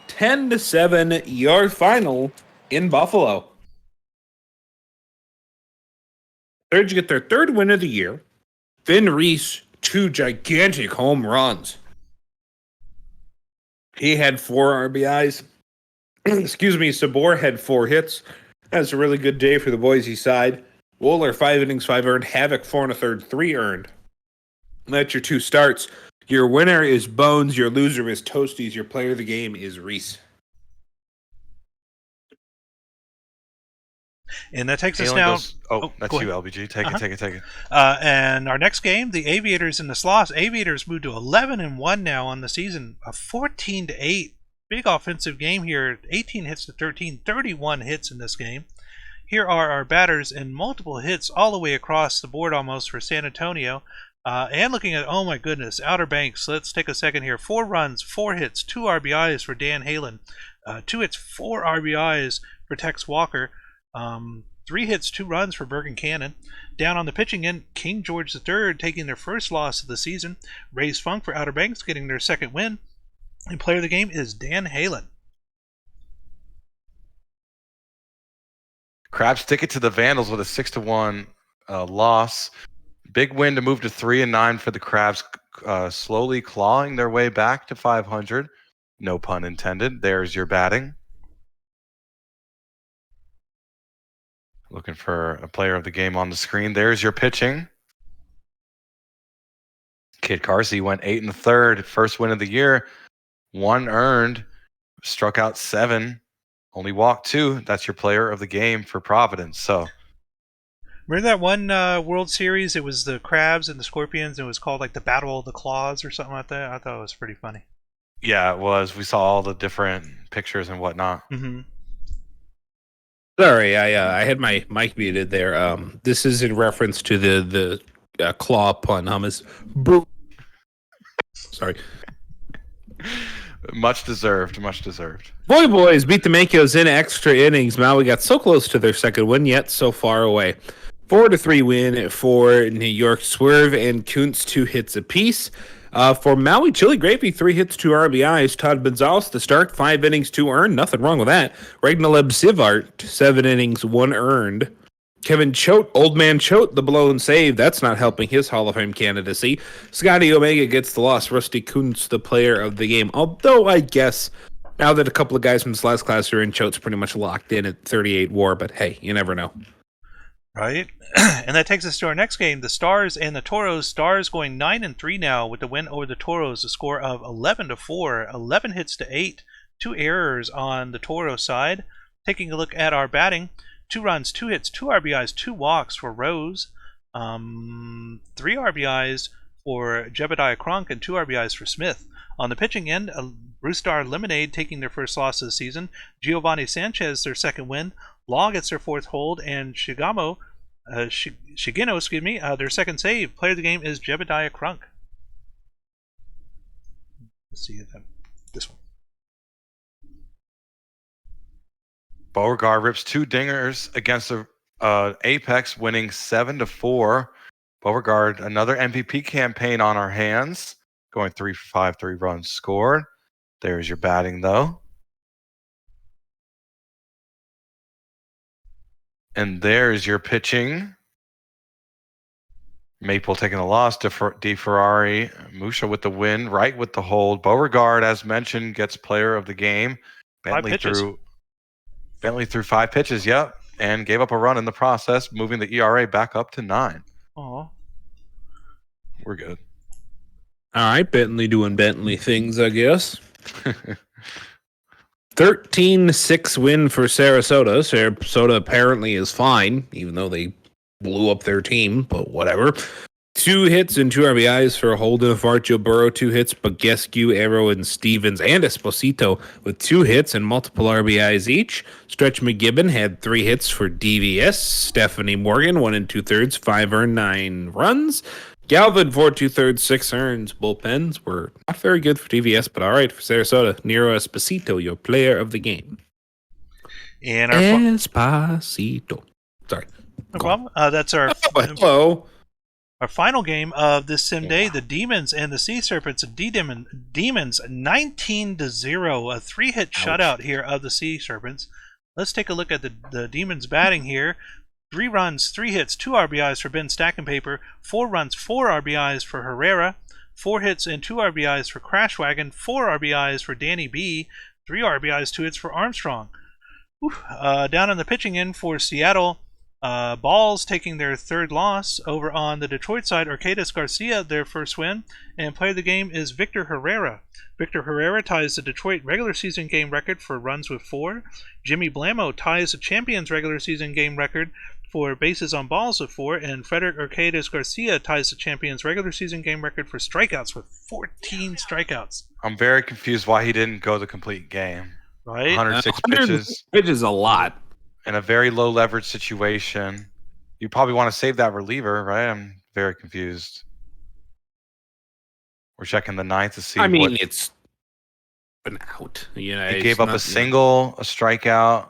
10-7, your final in Buffalo. Thirds get their third win of the year. Finn Reese, 2 gigantic home runs. He had 4 RBIs. Excuse me, Sabor had 4 hits. That's a really good day for the Boise side. Wohler, 5 innings, 5 earned. Havoc, 4 1/3, 3 earned. That's your 2 starts. Your winner is Bones. Your loser is Toasties. Your player of the game is Reese. And that takes us Halen now. goes- that's go you, ahead. LBG. Take it. And our next game, the Aviators and the Sloths. Aviators moved to 11-1 now on the season. A 14-8. Big offensive game here. 18 hits to 13. 31 hits in this game. Here are our batters, and multiple hits all the way across the board almost for San Antonio. And looking at, oh my goodness, Outer Banks. Let's take a second here. 4 runs, 4 hits, 2 RBIs for Dan Halen. 2 hits, 4 RBIs for Tex Walker. 3 hits, 2 runs for Bergen Cannon. Down on the pitching end, King George III taking their first loss of the season. Ray's Funk for Outer Banks getting their second win. And player of the game is Dan Halen. Crabs stick it to the Vandals with a 6-1 loss. Big win to move to 3-9 for the Crabs, slowly clawing their way back to 500. No pun intended. There's your batting. Looking for a player of the game on the screen. There's your pitching. Kid Carsey went 8 1/3. First win of the year. 1 earned. Struck out 7. Only walked 2. That's your player of the game for Providence. So, Remember that one World Series? It was the Crabs and the Scorpions. And it was called like the Battle of the Claws or something like that. I thought it was pretty funny. yeah, it was. We saw all the different pictures and whatnot. Mm-hmm. Sorry, I had my mic muted there. This is in reference to the claw pun. Sorry. Much deserved. Boys beat the Mancos in extra innings. Maui got so close to their second win, yet so far away. 4-3 win for New York. Swerve and Kuntz 2 hits apiece. For Maui, Chili Gravy, 3 hits, 2 RBIs. Todd Gonzalez to start, 5 innings, 2 earned. Nothing wrong with that. Ragnaleb Sivart, 7 innings, 1 earned. Kevin Choate, Old Man Choate, the blown save. That's not helping his Hall of Fame candidacy. Scotty Omega gets the loss. Rusty Kuntz, the player of the game. Although I guess now that a couple of guys from this last class are in, Choate's pretty much locked in at 38 WAR. But hey, you never know. Right? And that takes us to our next game, the Stars and the Toros. Stars going 9-3 now with the win over the Toros, a score of 11-4, 11 hits to 8, 2 errors on the Toro side. Taking a look at our batting, 2 runs, 2 hits, 2 RBIs, 2 walks for Rose, 3 RBIs for Jebediah Crunk, and 2 RBIs for Smith. On the pitching end, Bruce Star Lemonade taking their first loss of the season, Giovanni Sanchez their second win, Law gets their 4th hold, and Shigino, their second save. Player of the game is Jebediah Crunk. Let's see this one. Beauregard rips 2 dingers against the Apex, winning 7-4. Beauregard, another MVP campaign on our hands, going 3 for 5, 3 runs scored. There's your batting, though. And there's your pitching. Maple taking the loss. DeFerrari, Musha with the win, Wright with the hold. Beauregard, as mentioned, gets player of the game. Bentley threw 5 pitches, yep, and gave up a run in the process, moving the ERA back up to 9. Aw. We're good. All right, Bentley doing Bentley things, I guess. 13-6 win for Sarasota. Sarasota apparently is fine, even though they blew up their team, but whatever. 2 hits and 2 RBIs for Holden, Fart, Joe Burrow, 2 hits, Bagescu, Arrow, and Stevens, and Esposito with 2 hits and multiple RBIs each. Stretch McGibbon had 3 hits for DVS. Stephanie Morgan, 1 2/3, 5 earned, 9 runs. Galvin, 4 2/3, 6 earns. Bullpens were not very good for DVS, but all right for Sarasota. Nero Esposito, your player of the game. And our Esposito. Sorry. no problem. That's our Hello. our final game of this sim day. The Demons and the Sea Serpents. Demons 19-0, a 3-hit shutout here of the Sea Serpents. Let's take a look at the Demons batting here. 3 runs, 3 hits, 2 RBIs for Ben Stackenpaper, 4 runs, 4 RBIs for Herrera, 4 hits and 2 RBIs for Crashwagon, 4 RBIs for Danny B, 3 RBIs, 2 hits for Armstrong. Down on the pitching end for Seattle, Balls taking their 3rd loss. Over on the Detroit side, Arcadis Garcia, their first win, and player of the game is Victor Herrera. Victor Herrera ties the Detroit regular season game record for runs with 4. Jimmy Blamo ties the Champions regular season game record for bases on balls with 4, and Frederick Arcadis Garcia ties the Champions regular season game record for strikeouts with 14 strikeouts. I'm very confused why he didn't go the complete game. Right? 106 pitches Pitches a lot. in a very low leverage situation. You probably want to save that reliever, right? I'm very confused. We're checking the 9th to see. I mean, what it's been out. You know, he it's gave up not- a single, a strikeout.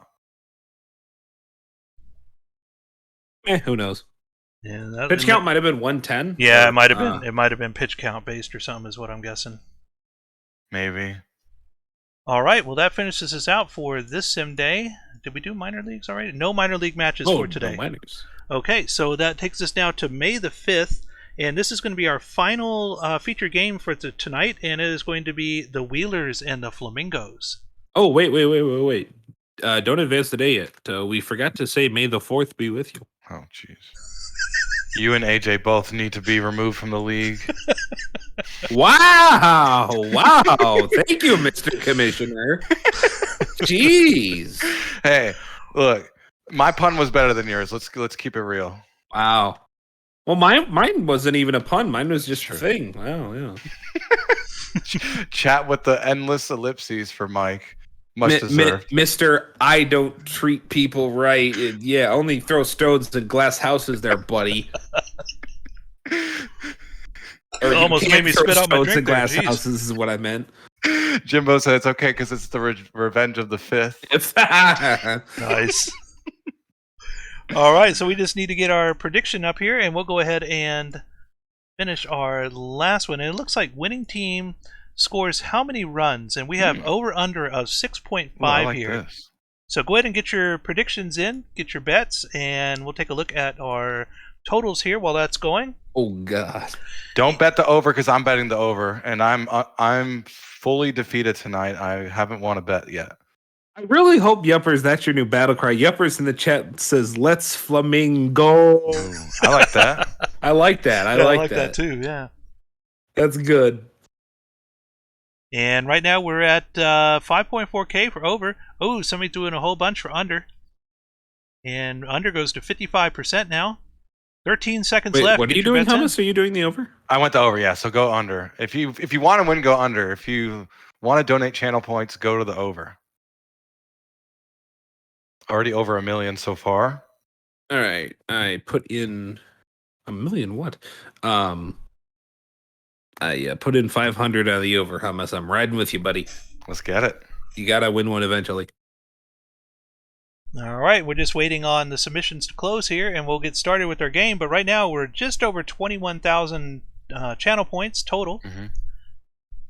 Who knows? Yeah, Pitch count might have been 110. Yeah, it might have been. It might have been pitch count based or something, is what I'm guessing. Maybe. All right, well, that finishes us out for this sim day. Did we do minor leagues already? No minor league matches for today. No minors. Okay, so that takes us now to May the 5th, and this is going to be our final feature game for tonight, and it is going to be the Wheelers and the Flamingos. Oh, wait. Don't advance the day yet. We forgot to say May the 4th be with you. Oh, jeez. You and AJ both need to be removed from the league. Wow. Thank you, Mr. Commissioner. Jeez. Hey, look, my pun was better than yours. Let's keep it real. Wow. Well, mine wasn't even a pun. Mine was just a thing. Wow, yeah. Chat with the endless ellipses for Mike. Much deserved. Mr. I don't treat people right. Yeah, only throw stones in glass houses there, buddy. Or you Almost can't made me throw spit out my stones drink in there, glass jeez. houses is what I meant. Jimbo said it's okay because it's the revenge of the 5th. Nice. All right, so we just need to get our prediction up here, and we'll go ahead and finish our last one. And it looks like winning team scores how many runs? And we have over-under of 6.5 I like here. this. So go ahead and get your predictions in, get your bets, and we'll take a look at our totals here while that's going. Oh, God. Don't bet the over because I'm betting the over, and I'm fully defeated tonight. I haven't won a bet yet. I really hope Yuppers, that's your new battle cry. Yuppers in the chat says, let's Flamingo. Ooh, I like that. I like that. I like that. too, yeah. That's good. And right now we're at 5.4K for over. Oh, somebody doing a whole bunch for under. And under goes to 55% now. 13 seconds Wait, left. what are Get you your doing, bets in. Thomas? Are you doing the over? I went the over, yeah. So go under. If you want to win, go under. If you want to donate channel points, go to the over. Already over 1 million so far. All right. I put in 1 million. What? I put in 500 out of the over, Hummus. I'm riding with you, buddy. Let's get it. You gotta win one eventually. All right, we're just waiting on the submissions to close here, and we'll get started with our game. But right now we're just over 21,000 channel points total. Mhm.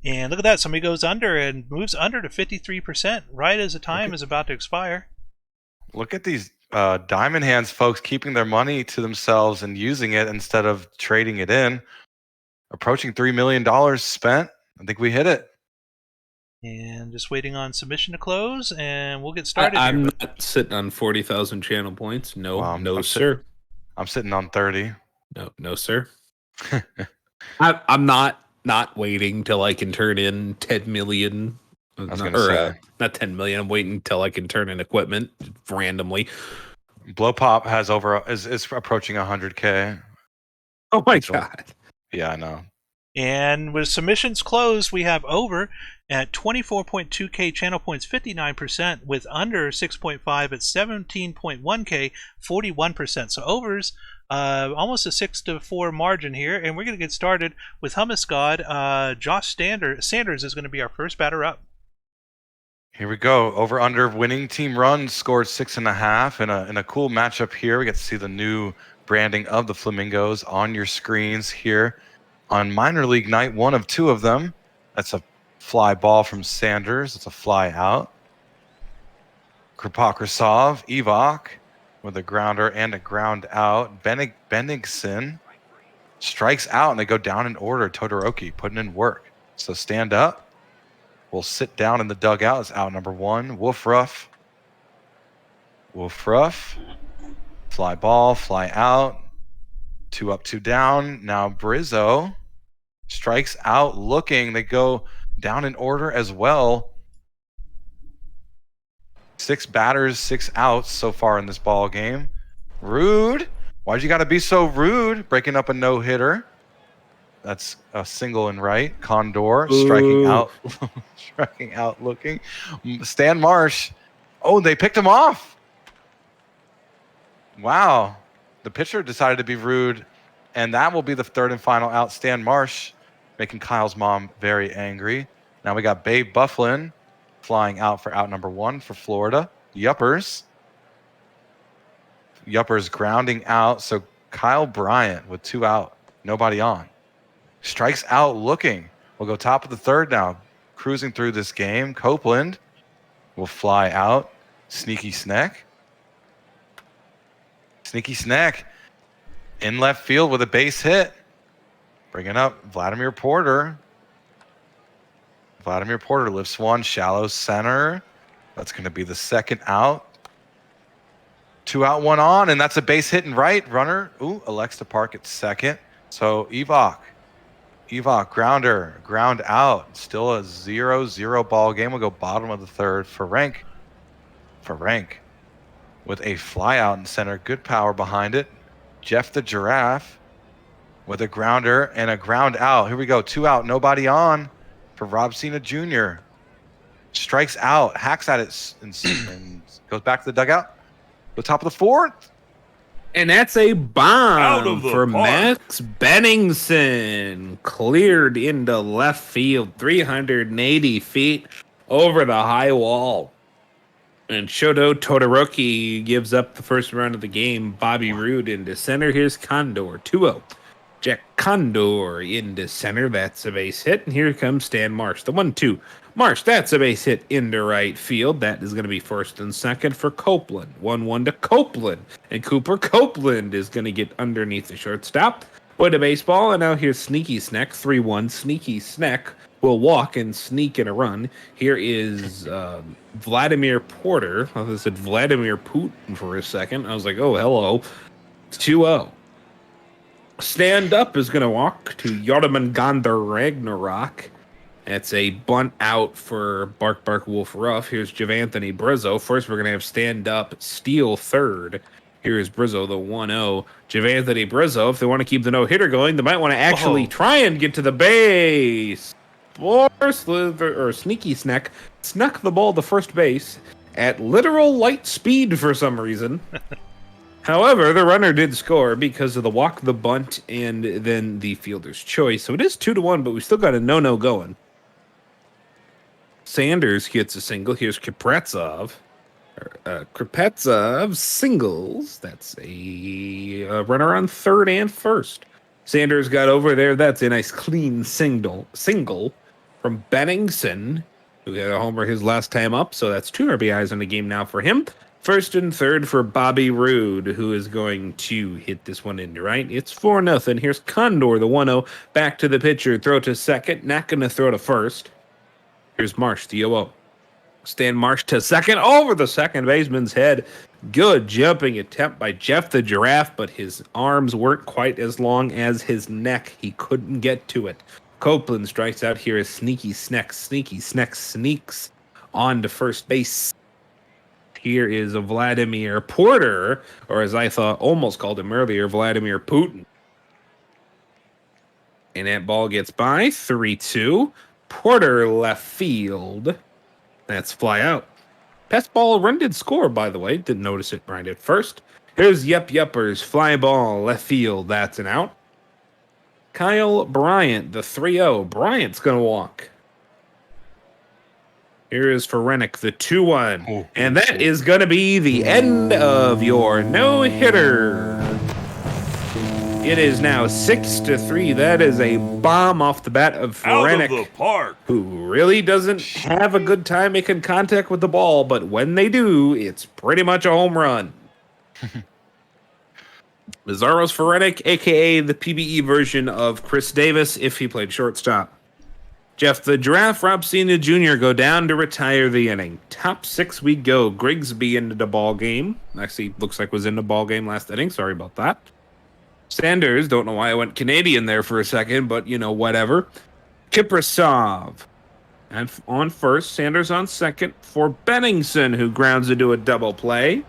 And look at that. Somebody goes under and moves under to 53% right as the time is about to expire. Look at these diamond hands folks keeping their money to themselves and using it instead of trading it in. Approaching $3 million spent. I think we hit it. And just waiting on submission to close, and we'll get started I'm here. not sitting on 40,000 channel points. No, Wow, no, I'm sir. I'm sitting on 30. No, sir. I'm not. not waiting till I can turn in 10 million. I was gonna say. Not 10 million. I'm waiting until I can turn in equipment randomly. Blow Pop has is approaching 100K. Oh my That's all. god. Yeah, I know. And with submissions closed, we have over at 24.2K channel points, 59%, with under 6.5 at 17.1K, 41%. So overs, almost a 6-4 margin here. And we're going to get started with Hummus God. Josh Sanders is going to be our first batter up. Here we go. Over under winning team runs scored 6.5 in a cool matchup here. We get to see the new branding of the Flamingos on your screens here on minor league night, one of two of them. That's a fly ball from Sanders. It's a fly out. Kripakrisov, Evok with a grounder and a ground out. Bennigsen strikes out and they go down in order. Todoroki putting in work. So stand up. We'll sit down in the dugout. It's out number one. Wolfruff. Fly ball, fly out. 2 up, 2 down. Now Brizzo strikes out looking. They go down in order as well. 6 batters, 6 outs so far in this ball game. Rude. Why'd you got to be so rude? Breaking up a no-hitter. That's a single and right. Condor striking out looking. Stan Marsh. Oh, they picked him off. Wow. The pitcher decided to be rude, and that will be the third and final out. Stan Marsh making Kyle's mom very angry. Now we got Babe Bufflin flying out for out number 1 for Florida. Yuppers grounding out. So Kyle Bryant with 2 out, nobody on. Strikes out looking. We'll go top of the third now. Cruising through this game. Copeland will fly out. Sneaky Snack in left field with a base hit. Bringing up Vladimir Porter. Lifts one. Shallow center. That's going to be the second out. 2 out, 1 on, and that's a base hit and right. Runner elects to park at second. So Evok, ground out. Still a 0-0 ball game. We'll go bottom of the third for Rank. With a fly out in center. Good power behind it. Jeff the Giraffe with a grounder and a ground out. Here we go. 2 out, nobody on for Rob Cena Jr. Strikes out, hacks at it, and goes back to the dugout. The top of the fourth. And that's a bomb Out of the for park. Max Benningsen. Cleared into left field, 380 feet over the high wall. And Shoto Todoroki gives up the first run of the game. Bobby Roode into center. Here's Condor, 2-0. Jack Condor into center. That's a base hit. And here comes Stan Marsh, the 1-2. Marsh, that's a base hit into right field. That is going to be first and second for Copeland. 1-1 to Copeland. And Cooper Copeland is going to get underneath the shortstop with a baseball. And now here's Sneaky Snack, 3-1. Sneaky Snack will walk and sneak in a run. Here is Vladimir Porter. I said Vladimir Putin for a second. I was like, oh, hello. 2-0. Stand up is going to walk to Jormungandr Ragnarok. That's a bunt out for Bark Wolf Ruff. Here's Javanthony Brizzo. First, we're going to have stand up, steal third. Here is Brizzo, the 1-0. Javanthony Brizzo, if they want to keep the no-hitter going, they might want to actually try and get to the base. Or Sneaky Snack snuck the ball to first base at literal light speed for some reason. However, the runner did score because of the walk, the bunt, and then the fielder's choice. So it is 2-1, but we still got a no-no going. Sanders gets a single. Here's Kripetsov. Kripetsov singles. That's a runner on third and first. Sanders got over there. That's a nice clean single from Benningsen, who had a homer his last time up. So that's 2 RBIs in the game now for him. First and third for Bobby Roode, who is going to hit this one into right. It's 4-0. Here's Condor, the 1-0. Back to the pitcher. Throw to second. Not going to throw to first. Here's Marsh, the 0-0. Stan Marsh to second. Over the second baseman's head. Good jumping attempt by Jeff the Giraffe, but his arms weren't quite as long as his neck. He couldn't get to it. Copeland strikes out here as Sneaky Sneck sneaks on to first base. Here is a Vladimir Porter, or as I thought, almost called him earlier, Vladimir Putin. And that ball gets by, 3-2. Porter left field. That's fly out. Pass ball, run did score, by the way. Didn't notice it right at first. Here's Yuppers, fly ball, left field. That's an out. Kyle Bryant, the 3-0. Bryant's going to walk. Here is Ferenik, the 2-1. And that is going to be the end of your no-hitter. It is now 6-3. That is a bomb off the bat of Out of Ferenik, the park. who really doesn't have a good time making contact with the ball, but when they do, it's pretty much a home run. Mazaros Ferenik, a.k.a. the PBE version of Chris Davis, if he played shortstop. Jeff the Giraffe Robsina Jr. go down to retire the inning. Top 6 we go. Grigsby into the ball game. Actually, looks like was in the ball game last inning. Sorry about that. Sanders, don't know why I went Canadian there for a second, but, whatever. Kiprasov. And on first, Sanders on second for Benningson, who grounds into a double play.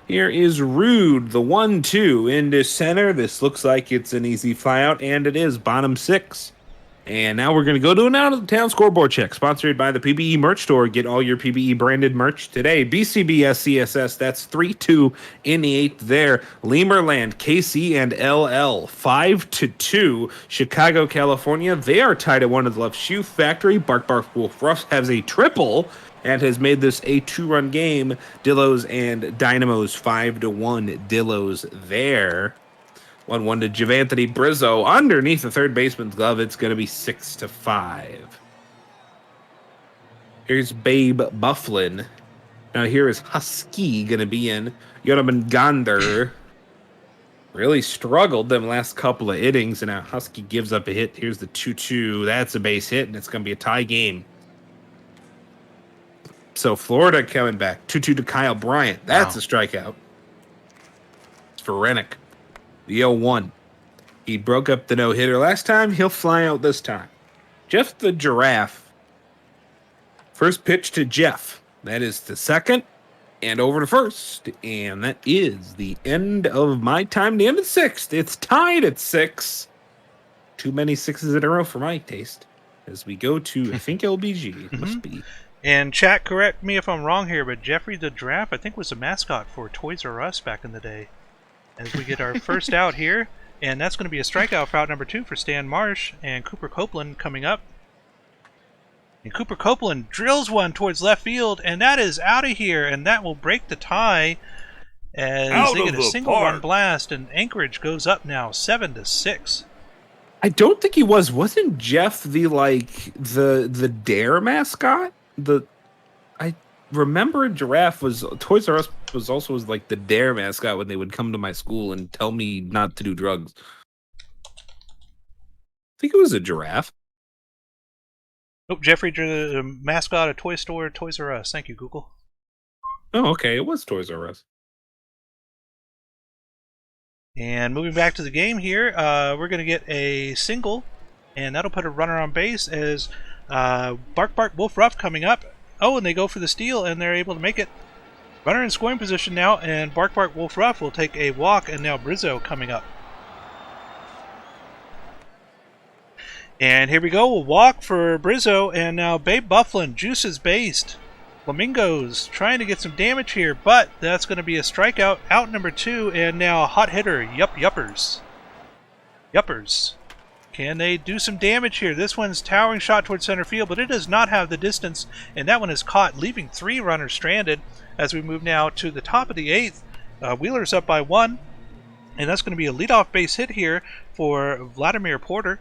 Here is Rude, the 1-2 into center. This looks like it's an easy flyout, and it is. Bottom 6. And now we're going to go to an out-of-town scoreboard check, sponsored by the PBE Merch Store. Get all your PBE branded merch today. BCBS CSS, that's 3-2 in the 8th there. Lemurland, KC, and LL, 5-2. Chicago, California, they are tied at 1 at the left shoe factory. Bark Wolf Ruff has a triple and has made this a 2-run game. Dillos and Dynamos, 5-1. Dillos there. 1-1 to Javanthony Brizzo underneath the third baseman's glove. It's going to be 6-5. Here's Babe Bufflin. Now here is Husky going to be in. Yonaman Gander really struggled them last couple of innings, and now Husky gives up a hit. Here's the 2-2. That's a base hit, and it's going to be a tie game. So Florida coming back. 2-2 to Kyle Bryant. That's a strikeout. It's for Rennick. The 0-1. He broke up the no-hitter last time. He'll fly out this time. Jeff the Giraffe. First pitch to Jeff. That is the second. And over to first. And that is the end of my time. The end of 6th. It's tied at 6. Too many 6s in a row for my taste. As we go to, I think, LBG. It must be. And chat, correct me if I'm wrong here, but Jeffrey the Giraffe, I think, was a mascot for Toys R Us back in the day. As we get our first out here, and that's going to be a strikeout for out number 2 for Stan Marsh, and Cooper Copeland coming up. And Cooper Copeland drills one towards left field, and that is out of here, and that will break the tie as they get a single-run blast, and Anchorage goes up now 7-6. I don't think he was. Wasn't Jeff the Dare mascot? I remember Giraffe was Toys R Us was also like the Dare mascot when they would come to my school and tell me not to do drugs. I think it was a Giraffe. Oh, Jeffrey, the mascot of Toy Store, Toys R Us. Thank you, Google. Oh, okay. It was Toys R Us. And moving back to the game here, we're going to get a single, and that'll put a runner on base as Bark Wolf Ruff coming up. Oh, and they go for the steal, and they're able to make it. Runner in scoring position now, and Bark Wolf Ruff will take a walk, and now Brizzo coming up. And here we go, a walk for Brizzo, and now Babe Bufflin, juices based. Flamingos trying to get some damage here, but that's going to be a strikeout, out number 2, and now a hot hitter, Yuppers. Can they do some damage here? This one's towering shot towards center field, but it does not have the distance, and that one is caught, leaving 3 runners stranded as we move now to the top of the 8th. Wheeler's up by 1, and that's going to be a leadoff base hit here for Vladimir Porter.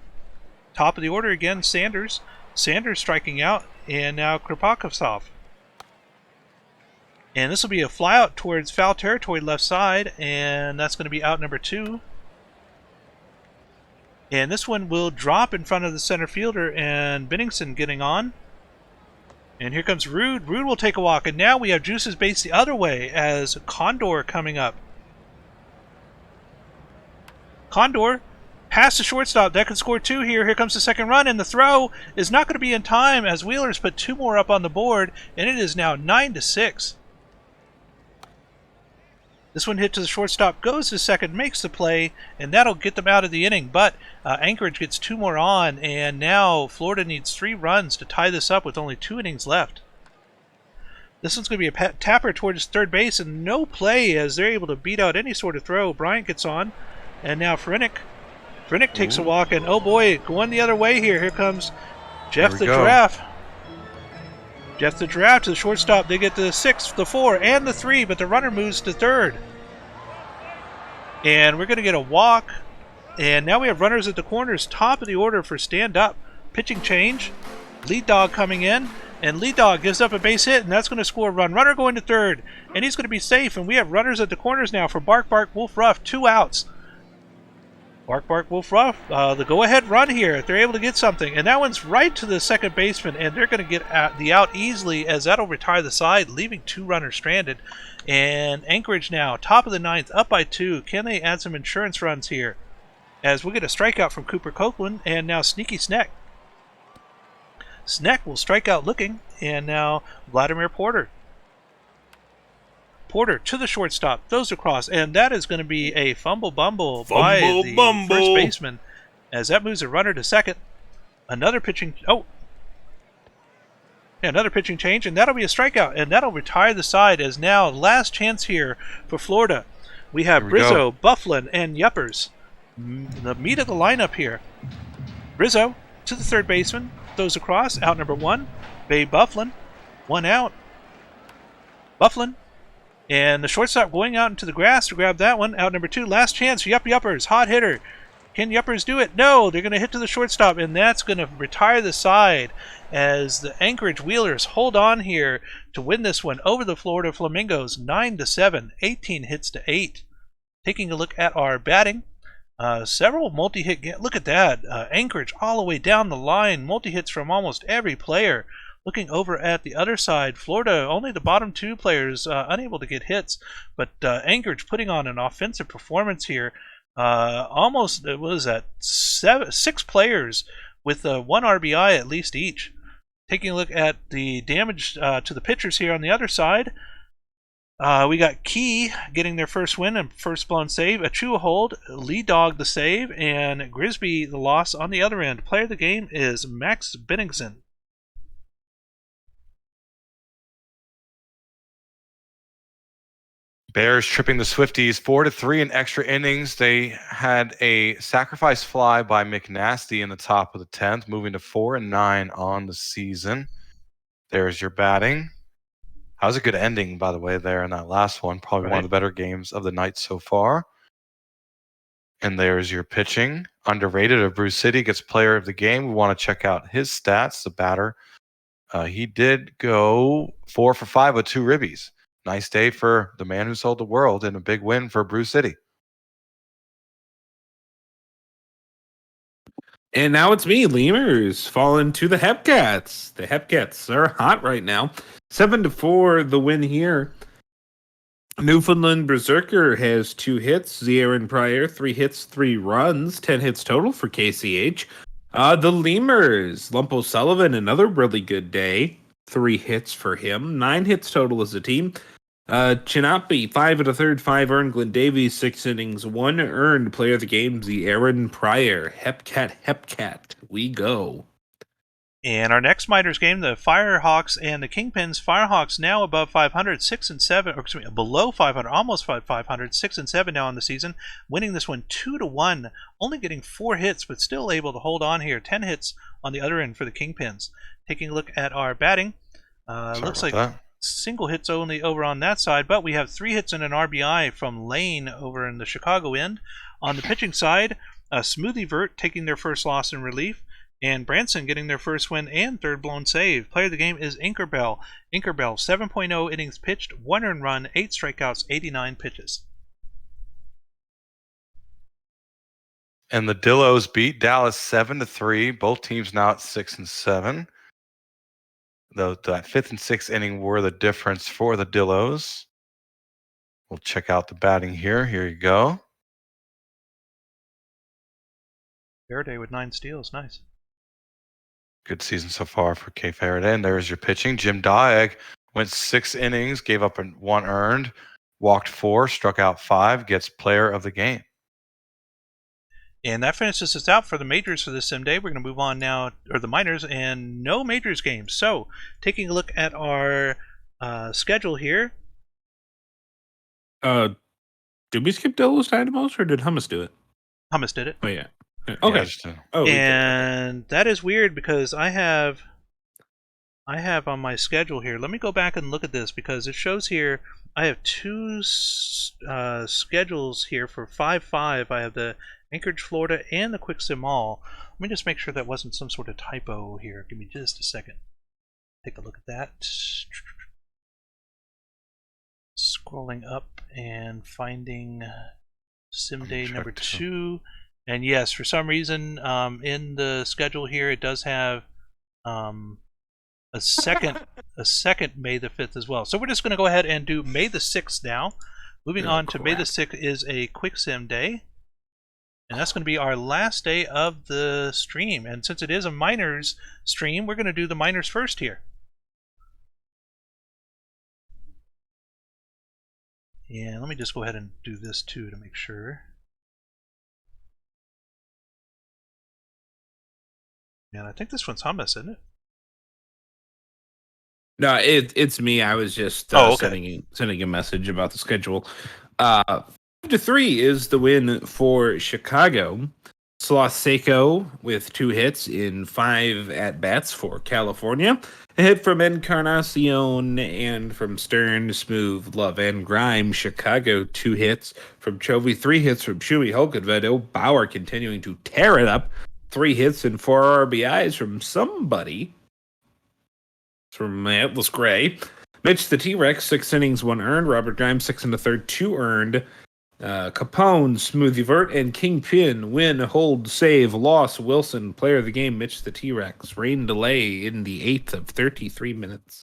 Top of the order again, Sanders. Sanders striking out, and now Kripakov. And this will be a flyout towards foul territory left side, and that's going to be out number 2. And this one will drop in front of the center fielder, and Benningson getting on. And here comes Rude. Rude will take a walk, and now we have juices based the other way as Condor coming up. Condor past the shortstop. That could score 2 here. Here comes the second run, and the throw is not going to be in time as Wheelers put 2 more up on the board, and it is now 9-6. This one hit to the shortstop, goes to second, makes the play, and that'll get them out of the inning. But Anchorage gets 2 more on, and now Florida needs 3 runs to tie this up with only 2 innings left. This one's going to be a tapper towards third base, and no play as they're able to beat out any sort of throw. Bryant gets on, and now Frenick takes a walk, and oh boy, going the other way here. Here comes Jeff the Giraffe. Jeff the Giraffe to the shortstop. They get the 6, the 4, and the 3, but the runner moves to third. And we're going to get a walk. And now we have runners at the corners, top of the order for stand-up. Pitching change. Lead Dog coming in. And Lead Dog gives up a base hit, and that's going to score a run. Runner going to third, and he's going to be safe. And we have runners at the corners now for Bark Bark Wolf Ruff. 2 outs. Bark Bark Wolf Ruff, the go-ahead run here if they're able to get something. And that one's right to the second baseman, and they're going to get the out easily as that'll retire the side, leaving 2 runners stranded. And Anchorage now, top of the 9th, up by 2. Can they add some insurance runs here? As we'll get a strikeout from Cooper Copeland, and now Sneaky Sneck. Sneck will strike out looking, and now Vladimir Porter. Porter to the shortstop, throws across, and that is going to be a fumble bumble by the first baseman as that moves a runner to second. Another pitching change, and that'll be a strikeout, and that'll retire the side as now last chance here for Florida. We have Brizzo, Bufflin, and Yuppers. The meat of the lineup here. Brizzo to the third baseman, throws across, out number 1. Babe Bufflin, 1 out. Bufflin. And the shortstop going out into the grass to grab that one. Out number 2. Last chance for Yuppers. Hot hitter. Can Yuppers do it? No. They're going to hit to the shortstop, and that's going to retire the side as the Anchorage Wheelers hold on here to win this one over the Florida Flamingos 9-7, 18 hits to 8. Taking a look at our batting. Several multi-hit. Look at that. Anchorage all the way down the line. Multi-hits from almost every player. Looking over at the other side, Florida, only the bottom 2 players unable to get hits, but Anchorage putting on an offensive performance here. Almost, what is that, 6 players with 1 RBI at least each. Taking a look at the damage to the pitchers here on the other side, we got Key getting their first win and first blown save, Achua hold, Lead Dog the save, and Grisby the loss on the other end. Player of the game is Max Benningsen. Bears tripping the Swifties 4-3 in extra innings. They had a sacrifice fly by McNasty in the top of the 10th, moving to 4-9 on the season. There's your batting. That was a good ending, by the way, there in that last one. Probably one of the better games of the night so far. And there's your pitching. Underrated of Bruce City gets player of the game. We want to check out his stats, the batter. He did go 4 for 5 with 2 ribbies. Nice day for the man who sold the world and a big win for Bruce City. And now it's me, Lemurs, falling to the Hepcats. The Hepcats are hot right now. 7-4 the win here. Newfoundland Berserker has 2 hits. Zierin Pryor, 3 hits, 3 runs. 10 hits total for KCH. The Lemurs, Lump O'Sullivan, another really good day. 3 hits for him. 9 hits total as a team. Chinapi, 5 1/3, 5 earned. Glenn Davies, 6 innings, 1 earned. Player of the game, Zierin Pryor. Hepcat, we go. And our next Miners game, the Firehawks and the Kingpins. Firehawks now above 500, 6-7, or excuse me, below 500, almost 500, 6-7 now on the season. Winning this one 2-1, only getting 4 hits, but still able to hold on here. 10 hits on the other end for the Kingpins. Taking a look at our batting, looks like single hits only over on that side, but we have 3 hits and an RBI from Lane over in the Chicago end. On the pitching side, Smoothie Vert taking their first loss in relief, and Branson getting their first win and third blown save. Player of the game is Inkerbell. 7.0 innings pitched, 1 earned run, 8 strikeouts, 89 pitches. And the Dillos beat Dallas 7-3. Both teams now at 6-7. Though that 5th and 6th inning were the difference for the Dillos. We'll check out the batting here. Here you go. Faraday with 9 steals. Nice. Good season so far for K. Faraday. And there's your pitching. Jim Diag went 6 innings, gave up 1 earned, walked 4, struck out 5, gets player of the game. And that finishes us out for the majors for this sim day. We're going to move on now, or the minors, and no majors games. So, taking a look at our schedule here. Did we skip Delos Dynamos or did Hummus do it? Hummus did it. Oh yeah. Okay. Yeah, just, Oh, we did. And that is weird because I have on my schedule here. Let me go back and look at this because it shows here I have 2 schedules here for 5-5. I have the Anchorage, Florida, and the Quick Sim All. Let me just make sure that wasn't some sort of typo here. Give me just a second. Take a look at that. Scrolling up and finding sim day number 2. And yes, for some reason, in the schedule here, it does have a second May the 5th as well. So we're just going to go ahead and do May the 6th now. Moving on to May the 6th is a quick sim day. And that's going to be our last day of the stream. And since it is a minors stream, we're going to do the minors first here. And let me just go ahead and do this too to make sure. And I think this one's Hummus, isn't it? No, it's me. I was just okay. sending a message about the schedule. 5-3 is the win for Chicago. Sloth Seiko with 2 hits in 5 at-bats for California. A hit from Encarnacion and from Stern, Smooth, Love, and Grime. Chicago, 2 hits from Chovy, 3 hits from Chewy, Hulkenvedo. Bauer continuing to tear it up. 3 hits and 4 RBIs from somebody. It's from Atlas Gray. Mitch the T-Rex, 6 innings, 1 earned. Robert Grimes, 6 1/3, 2 earned. Capone, Smoothie Vert, and Kingpin win, hold, save, loss. Wilson, player of the game, Mitch the T-Rex. Rain delay in the 8th of 33 minutes.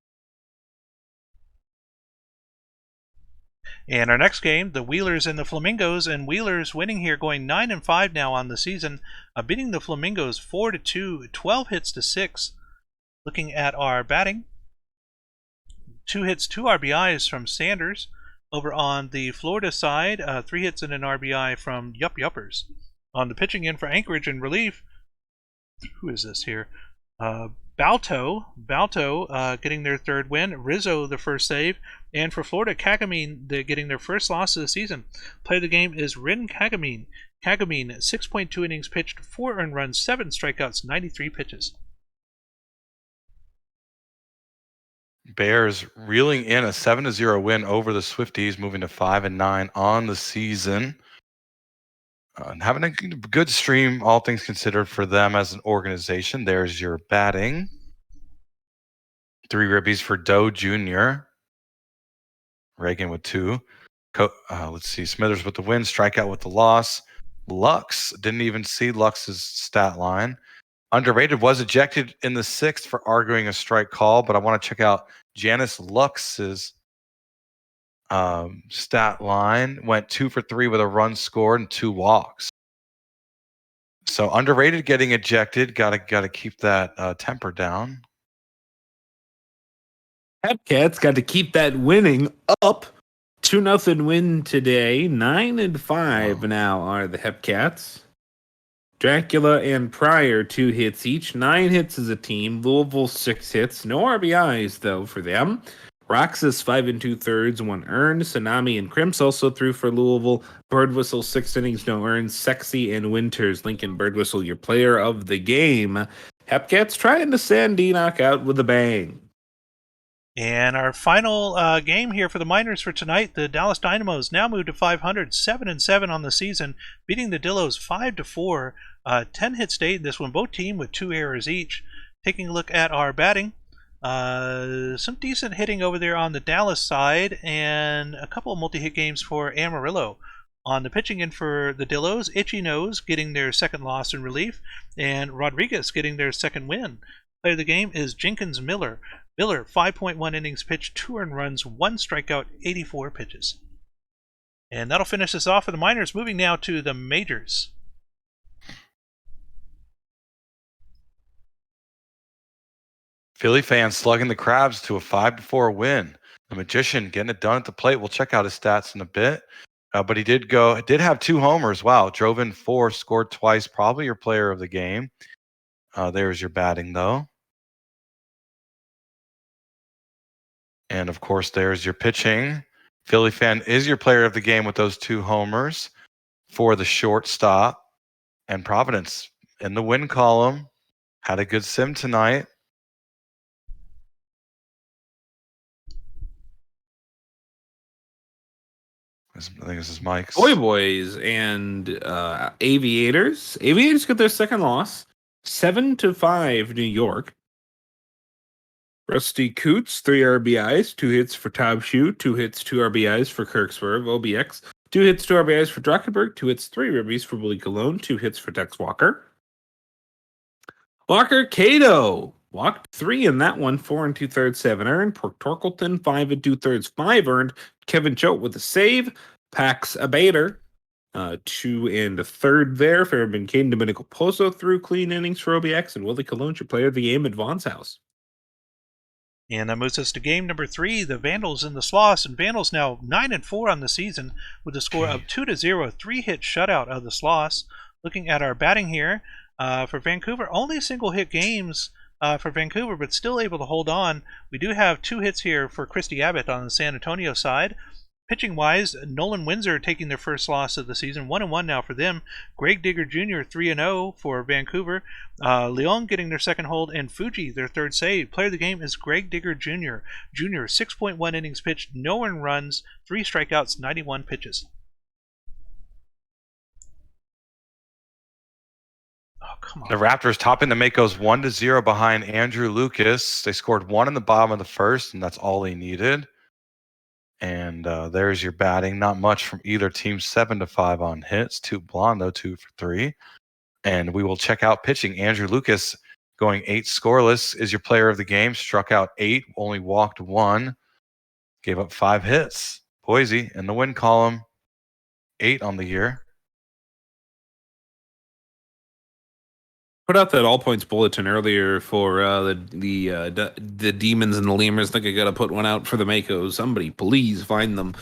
And our next game, the Wheelers and the Flamingos, and Wheelers winning here, going 9-5 now on the season, beating the Flamingos 4-2, 12 hits to 6. Looking at our batting, 2 hits, 2 RBIs from Sanders. Over on the Florida side, 3 hits and an RBI from Yup Yuppers. On the pitching in for Anchorage in relief, who is this here? Balto getting their 3rd win. Rizzo the first save. And for Florida, Kagamine getting their first loss of the season. Play of the game is Rin Kagamine. Kagamine, 6.2 innings pitched, 4 earned runs, 7 strikeouts, 93 pitches. Bears reeling in a 7-0 win over the Swifties, moving to 5-9 on the season. Having a good stream, all things considered, for them as an organization. There's your batting. 3 ribbies for Doe Jr. Reagan with 2. Let's see. Smithers with the win. Strikeout with the loss. Lux, didn't even see Lux's stat line. Underrated was ejected in the 6th for arguing a strike call, but I want to check out Janice Lux's stat line. Went 2 for 3 with a run scored and 2 walks. So underrated getting ejected. Got to keep that temper down. Hepcats got to keep that winning up. 2-0 win today. 9-5 now are the Hepcats. Dracula and Pryor, 2 hits each. 9 hits as a team. Louisville, 6 hits. No RBIs, though, for them. Roxas, 5 2/3, 1 earned. Tsunami and Crimps also threw for Louisville. Birdwhistle, 6 innings, no earned. Sexy and Winters. Lincoln Birdwhistle, your player of the game. Hepcats trying to send D-Knock out with a bang. And our final game here for the minors for tonight, the Dallas Dynamos now moved to 500, 7-7 on the season, beating the Dillos 5-4. 10 hits stayed in this one, both team with 2 errors each. Taking a look at our batting, some decent hitting over there on the Dallas side, and a couple of multi-hit games for Amarillo. On the pitching in for the Dillos, Itchy Nose getting their 2nd loss in relief, and Rodriguez getting their 2nd win. Player of the game is Jenkins Miller. Miller, 5.1 innings pitched, 2 earned runs, 1 strikeout, 84 pitches. And that'll finish us off for the minors. Moving now to the majors. Philly fans slugging the Crabs to a 5-4 win. The Magician getting it done at the plate. We'll check out his stats in a bit. But he did have 2 homers. Wow. Drove in 4, scored twice. Probably your player of the game. There's your batting, though. And, of course, there's your pitching. Philly fan is your player of the game with those 2 homers for the shortstop. And Providence in the win column. Had a good sim tonight. I think this is Mike's. Boys and Aviators. Aviators got their second loss, 7-5 New York. Rusty Coots, 3 RBIs, 2 hits for Tobshoe, 2 hits, 2 RBIs for Kirksburg, OBX, 2 hits, 2 RBIs for Druckenberg, 2 hits, 3 ribbies for Willie Cologne, 2 hits for Tex Walker. Walker Cato walked 3 in that one, 4 2/3, 7 earned. Torkelton, 5 2/3, 5 earned. Kevin Choate with a save. Pax Abater, 2 1/3 there. Fairman Kane, Domenico Pozo threw clean innings for OBX, and Willie Cologne, your player of the game at Vaughn's house. And that moves us to game number 3, the Vandals and the Sloss. And Vandals now 9-4 on the season with a score of 2-0, 3-hit shutout of the Sloss. Looking at our batting here for Vancouver, only single-hit games for Vancouver, but still able to hold on. We do have 2 hits here for Christy Abbott on the San Antonio side. Pitching-wise, Nolan Windsor taking their first loss of the season, 1-1 now for them. Greg Digger Jr., 3-0 for Vancouver. Leon getting their second hold, and Fuji their third save. Player of the game is Greg Digger Jr. 6.1 innings pitched, no earned runs, 3 strikeouts, 91 pitches. Oh, come on. The Raptors topping the Makos 1-0 behind Andrew Lucas. They scored 1 in the bottom of the first, and that's all they needed. And there's your batting. Not much from either team. 7-5 on hits. 2 Blondo, 2 for 3. And we will check out pitching. Andrew Lucas going 8 scoreless is your player of the game. Struck out 8, only walked 1. Gave up 5 hits. Boise in the win column, 8 on the year. Put out that all points bulletin earlier for the Demons and the Lemurs. I think I got to put one out for the Makos. Somebody please find them.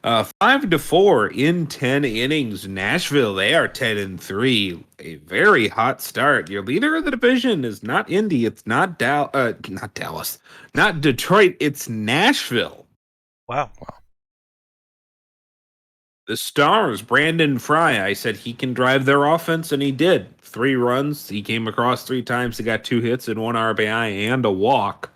5-4 in 10 innings. Nashville, they are 10-3. A very hot start. Your leader of the division is not Indy. It's not Dallas, not Detroit. It's Nashville. Wow. The Stars, Brandon Fry. I said he can drive their offense, and he did. 3 runs. He came across 3 times. He got 2 hits and 1 RBI and a walk.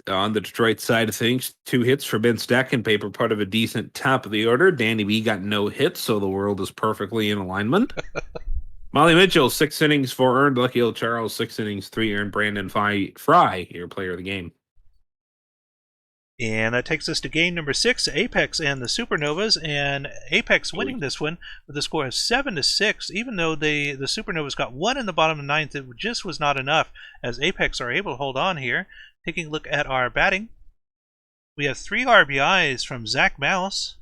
On the Detroit side of things, 2 hits for Ben Stackenpaper, part of a decent top of the order. Danny B got no hits, so the world is perfectly in alignment. Molly Mitchell, 6 innings, 4 earned. Lucky Old Charles, 6 innings, 3 earned. Brandon Fry, your player of the game. And that takes us to game number 6, Apex and the Supernovas, and Apex winning this one with a score of 7-6. Even though the Supernovas got 1 in the bottom of the 9th, it just was not enough, as Apex are able to hold on here. Taking a look at our batting, we have 3 RBIs from Zach Mouse.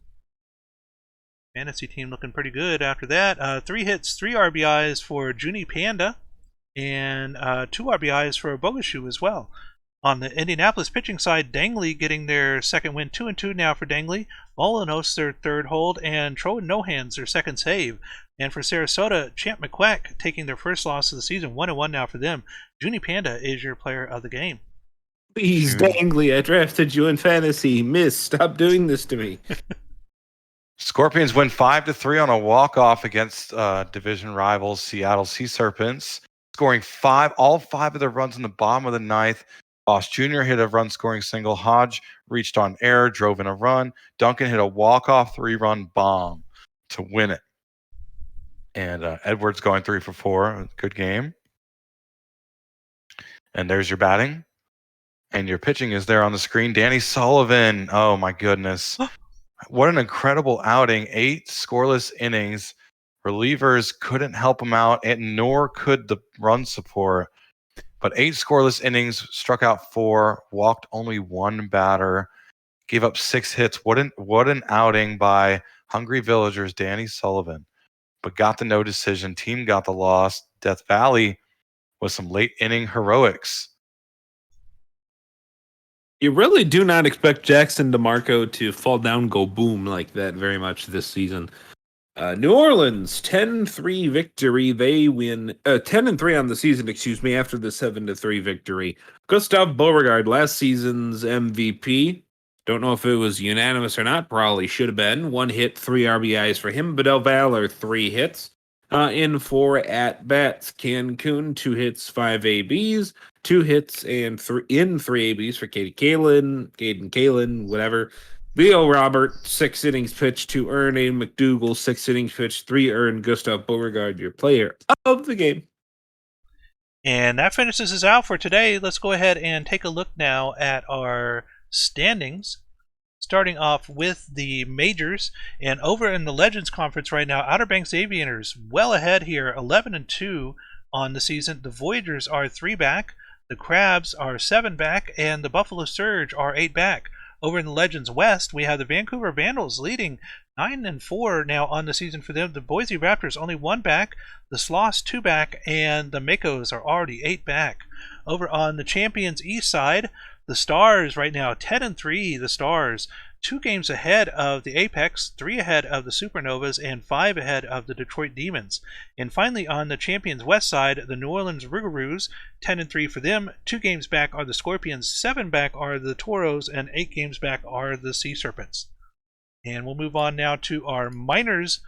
Fantasy team looking pretty good after that. 3 hits, 3 RBIs for Junie Panda, and 2 RBIs for Bogashu as well. On the Indianapolis pitching side, Dangley getting their second win, 2-2 now for Dangley. Molinos their third hold, and Troy Nohans their second save. And for Sarasota, Champ McQuack taking their first loss of the season, 1-1 now for them. Junie Panda is your player of the game. Please, Dangley, I drafted you in fantasy. Miss, stop doing this to me. Scorpions win 5-3 on a walk-off against division rivals Seattle Sea Serpents, scoring all 5 of their runs in the bottom of the 9th. Boss Jr. hit a run-scoring single. Hodge reached on air, drove in a run. Duncan hit a walk-off 3-run bomb to win it. And Edwards going 3 for 4. Good game. And there's your batting. And your pitching is there on the screen. Danny Sullivan. Oh, my goodness. What an incredible outing. 8 scoreless innings. Relievers couldn't help him out, and nor could the run support. But 8 scoreless innings, struck out 4, walked only 1 batter, gave up 6 hits. What an outing by Hungry Villagers, Danny Sullivan. But got the no decision. Team got the loss. Death Valley with some late inning heroics. You really do not expect Jackson DeMarco to fall down, go boom like that very much this season. New Orleans 10-3 victory. They win 10-3 on the season, after the 7-3 victory. Gustav Beauregard, last season's MVP. Don't know if it was unanimous or not. Probably should have been. 1 hit, 3 RBIs for him. Bedell Valor, 3 hits. In 4 at-bats. Cancun, 2 hits, 5 ABs. 2 hits and 3 ABs for Caden Kalen, whatever. Leo Robert, 6 innings pitched, 2 earned. Aiden McDougal, 6 innings pitched, 3 earned. Gustav Beauregard, your player of the game. And that finishes us out for today. Let's go ahead and take a look now at our standings. Starting off with the majors, and over in the Legends Conference right now, Outer Banks Aviators well ahead here, 11-2 on the season. The Voyagers are 3 back, the Crabs are 7 back, and the Buffalo Surge are 8 back. Over in the Legends West, we have the Vancouver Vandals leading 9-4 now on the season for them. The Boise Raptors only 1 back, the Sloths 2 back, and the Makos are already 8 back. Over on the Champions East side, the Stars right now 10-3. The Stars 2 games ahead of the Apex, 3 ahead of the Supernovas, and 5 ahead of the Detroit Demons. And finally, on the Champions West side, the New Orleans Rougarous 10-3 for them. 2 games back are the Scorpions, 7 back are the Toros, and 8 games back are the Sea Serpents. And we'll move on now to our minors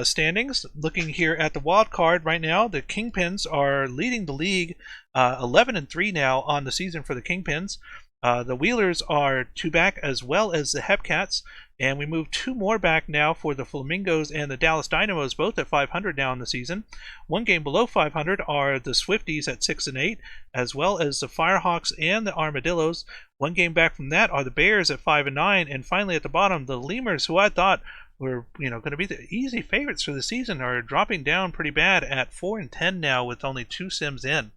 standings. Looking here at the wild card right now, the Kingpins are leading the league, 11-3 now on the season for the Kingpins. The Wheelers are 2 back, as well as the Hepcats, and we move 2 more back now for the Flamingos and the Dallas Dynamos, both at 500 now in the season. 1 game below 500 are the Swifties at 6-8, as well as the Firehawks and the Armadillos. 1 game back from that are the Bears at 5-9, and finally at the bottom, the Lemurs, who I thought were going to be the easy favorites for the season, are dropping down pretty bad at 4-10 now with only 2 sims in.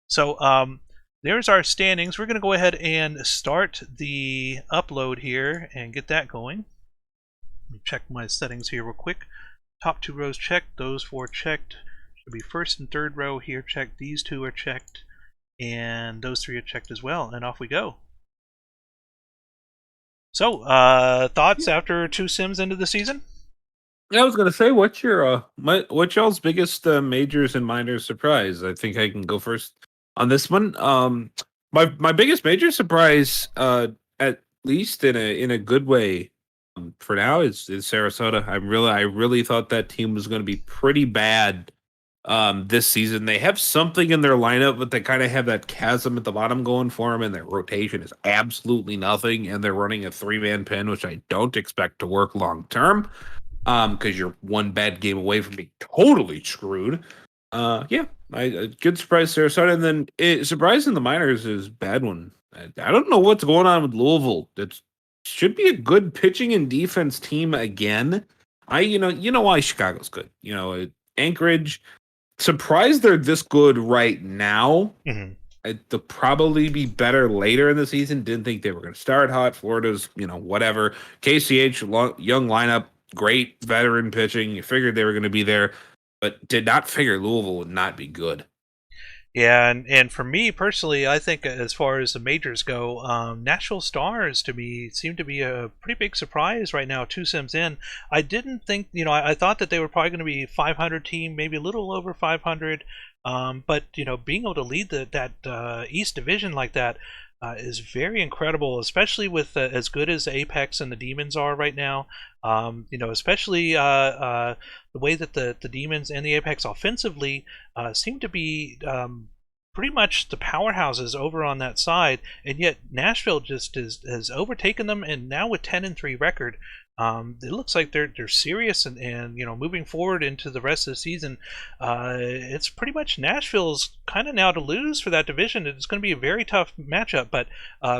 So there's our standings. We're going to go ahead and start the upload here and get that going. Let me check my settings here real quick. Top 2 rows checked, those 4 checked. Should be first and third row here checked. These 2 are checked, and those 3 are checked as well. And off we go. So, thoughts after 2 sims into the season? I was gonna say, what's your what's y'all's biggest majors and minors surprise? I think I can go first on this one. My biggest major surprise, at least in a good way, for now is Sarasota. I really thought that team was going to be pretty bad this season. They have something in their lineup, but they kind of have that chasm at the bottom going for them, and their rotation is absolutely nothing. And they're running a 3-man pen, which I don't expect to work long term, because you're 1 bad game away from being totally screwed. Good surprise Sarasota, and then surprise in the minors is a bad one. I don't know what's going on with Louisville. It should be a good pitching and defense team again. You know why Chicago's good. Anchorage. Surprised they're this good right now. Mm-hmm. They'll probably be better later in the season. Didn't think they were going to start hot. Florida's, whatever. KCH, young lineup, great veteran pitching. You figured they were going to be there, but did not figure Louisville would not be good. Yeah, and for me personally, I think as far as the majors go, Nashville Stars to me seem to be a pretty big surprise right now, 2 sims in. I didn't think, I thought that they were probably going to be 500 team, maybe a little over 500, but being able to lead that East Division like that is very incredible, especially with as good as Apex and the Demons are right now. Especially the way that the Demons and the Apex offensively seem to be pretty much the powerhouses over on that side, and yet Nashville just has overtaken them, and now with 10-3 record, it looks like they're serious and moving forward into the rest of the season. It's pretty much Nashville's kind of now to lose for that division. It's going to be a very tough matchup, but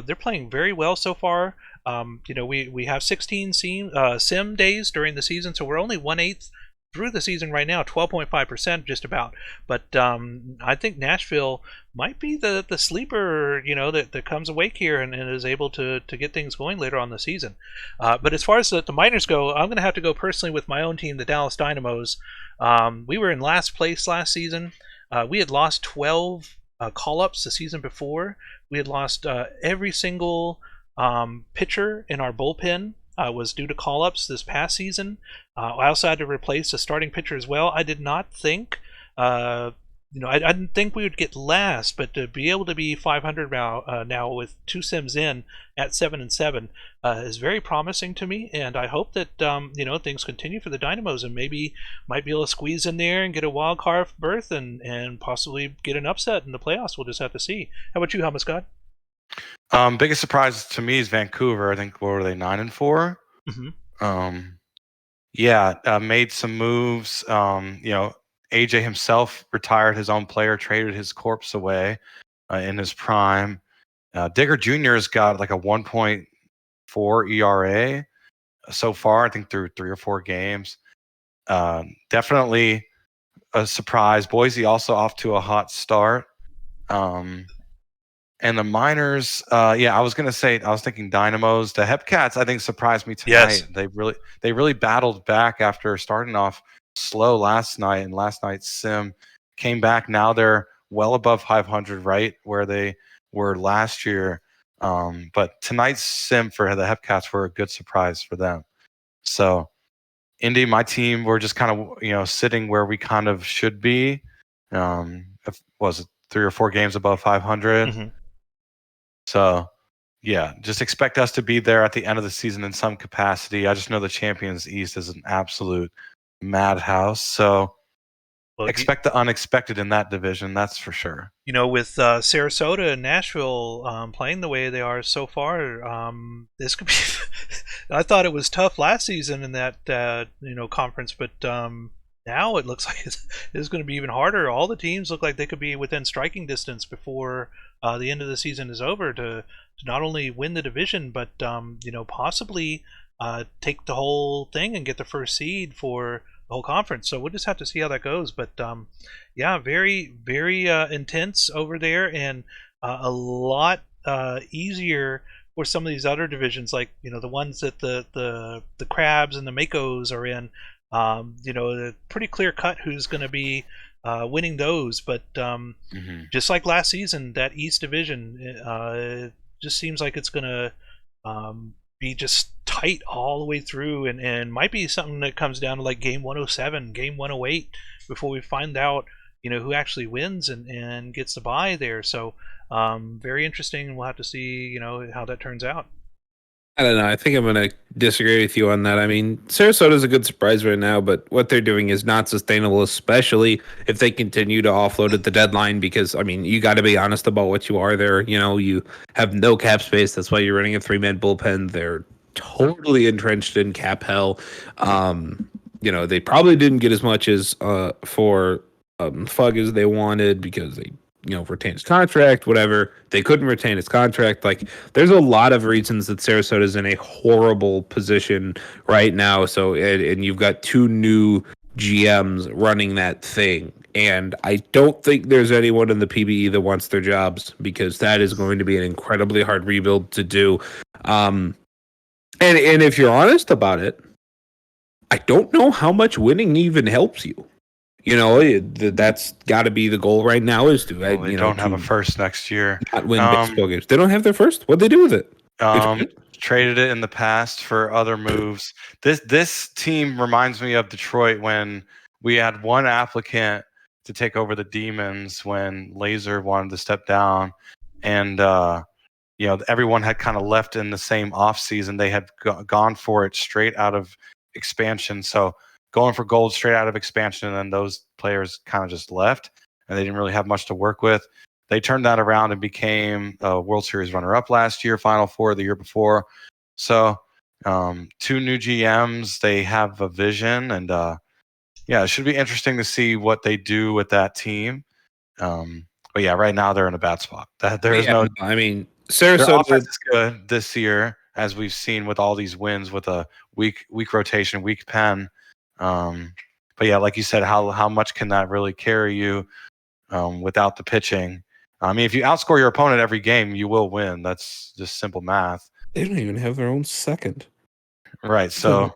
they're playing very well so far. We have 16 sim days during the season, so we're only 1/8 through the season right now, 12.5% just about. But I think Nashville might be the sleeper, that comes awake here and is able to get things going later on the season. But as far as the minors go, I'm going to have to go personally with my own team, the Dallas Dynamos. We were in last place last season. We had lost 12 call-ups the season before. We had lost every single pitcher in our bullpen was due to call-ups this past season. I also had to replace a starting pitcher as well. I did not think, I didn't think we would get last, but to be able to be 500 now with 2 sims in at 7-7 is very promising to me, and I hope that things continue for the Dynamos and maybe might be able to squeeze in there and get a wild card berth and possibly get an upset in the playoffs. We'll just have to see. How about you, Hummus God? Biggest surprise to me is Vancouver. I think, what were they, 9-4? Mm-hmm. Made some moves. AJ himself retired his own player, traded his corpse away in his prime. Digger Jr. has got like a 1.4 ERA so far, I think through 3 or 4 games. Definitely a surprise. Boise also off to a hot start. And the minors, I was thinking Dynamos. The Hepcats, I think, surprised me tonight. Yes. They really battled back after starting off slow last night, and last night's sim came back. Now they're well above 500, right where they were last year. But tonight's sim for the Hepcats were a good surprise for them. So, Indy, my team, we're just kind of sitting where we kind of should be. Was it 3 or 4 games above 500? Mm-hmm. So, just expect us to be there at the end of the season in some capacity. I just know the Champions East is an absolute madhouse. So, expect the unexpected in that division, that's for sure. With Sarasota and Nashville playing the way they are so far, this could be. I thought it was tough last season in that conference, but now it looks like it's going to be even harder. All the teams look like they could be within striking distance before the end of the season is over to not only win the division, but possibly take the whole thing and get the first seed for the whole conference. So we'll just have to see how that goes. But very, very intense over there, and a lot easier for some of these other divisions, like the ones that the Crabs and the Makos are in. Pretty clear cut who's going to be winning those, but just like last season, that East Division just seems like it's going to be just tight all the way through, and might be something that comes down to like game 107, game 108 before we find out who actually wins and gets the bye there. So very interesting. We'll have to see how that turns out. I don't know. I think I'm going to disagree with you on that. I mean, Sarasota is a good surprise right now, but what they're doing is not sustainable, especially if they continue to offload at the deadline, because, I mean, you got to be honest about what you are there. You have no cap space. That's why you're running a 3-man bullpen. They're totally entrenched in cap hell. They probably didn't get as much as for Fug as they wanted because they retain his contract, whatever. They couldn't retain his contract. Like, there's a lot of reasons that Sarasota is in a horrible position right now. So, and you've got 2 new GMs running that thing. And I don't think there's anyone in the PBE that wants their jobs, because that is going to be an incredibly hard rebuild to do. And if you're honest about it, I don't know how much winning even helps you. That's got to be the goal right now, is to they don't have a first next year. Not win baseball games. They don't have their first. What'd they do with it? Traded it in the past for other moves. This team reminds me of Detroit when we had one applicant to take over the Demons when Laser wanted to step down, and everyone had kind of left in the same offseason. They had gone for it straight out of expansion. So going for gold straight out of expansion, and then those players kind of just left, and they didn't really have much to work with. They turned that around and became a World Series runner-up last year, Final Four the year before. So 2 new GMs, they have a vision, and it should be interesting to see what they do with that team. But right now they're in a bad spot. Sarasota is good this year, as we've seen with all these wins with a weak rotation, weak pen. But like you said, how much can that really carry you without the pitching? I mean, if you outscore your opponent every game, you will win. That's just simple math. They don't even have their own second. Right. So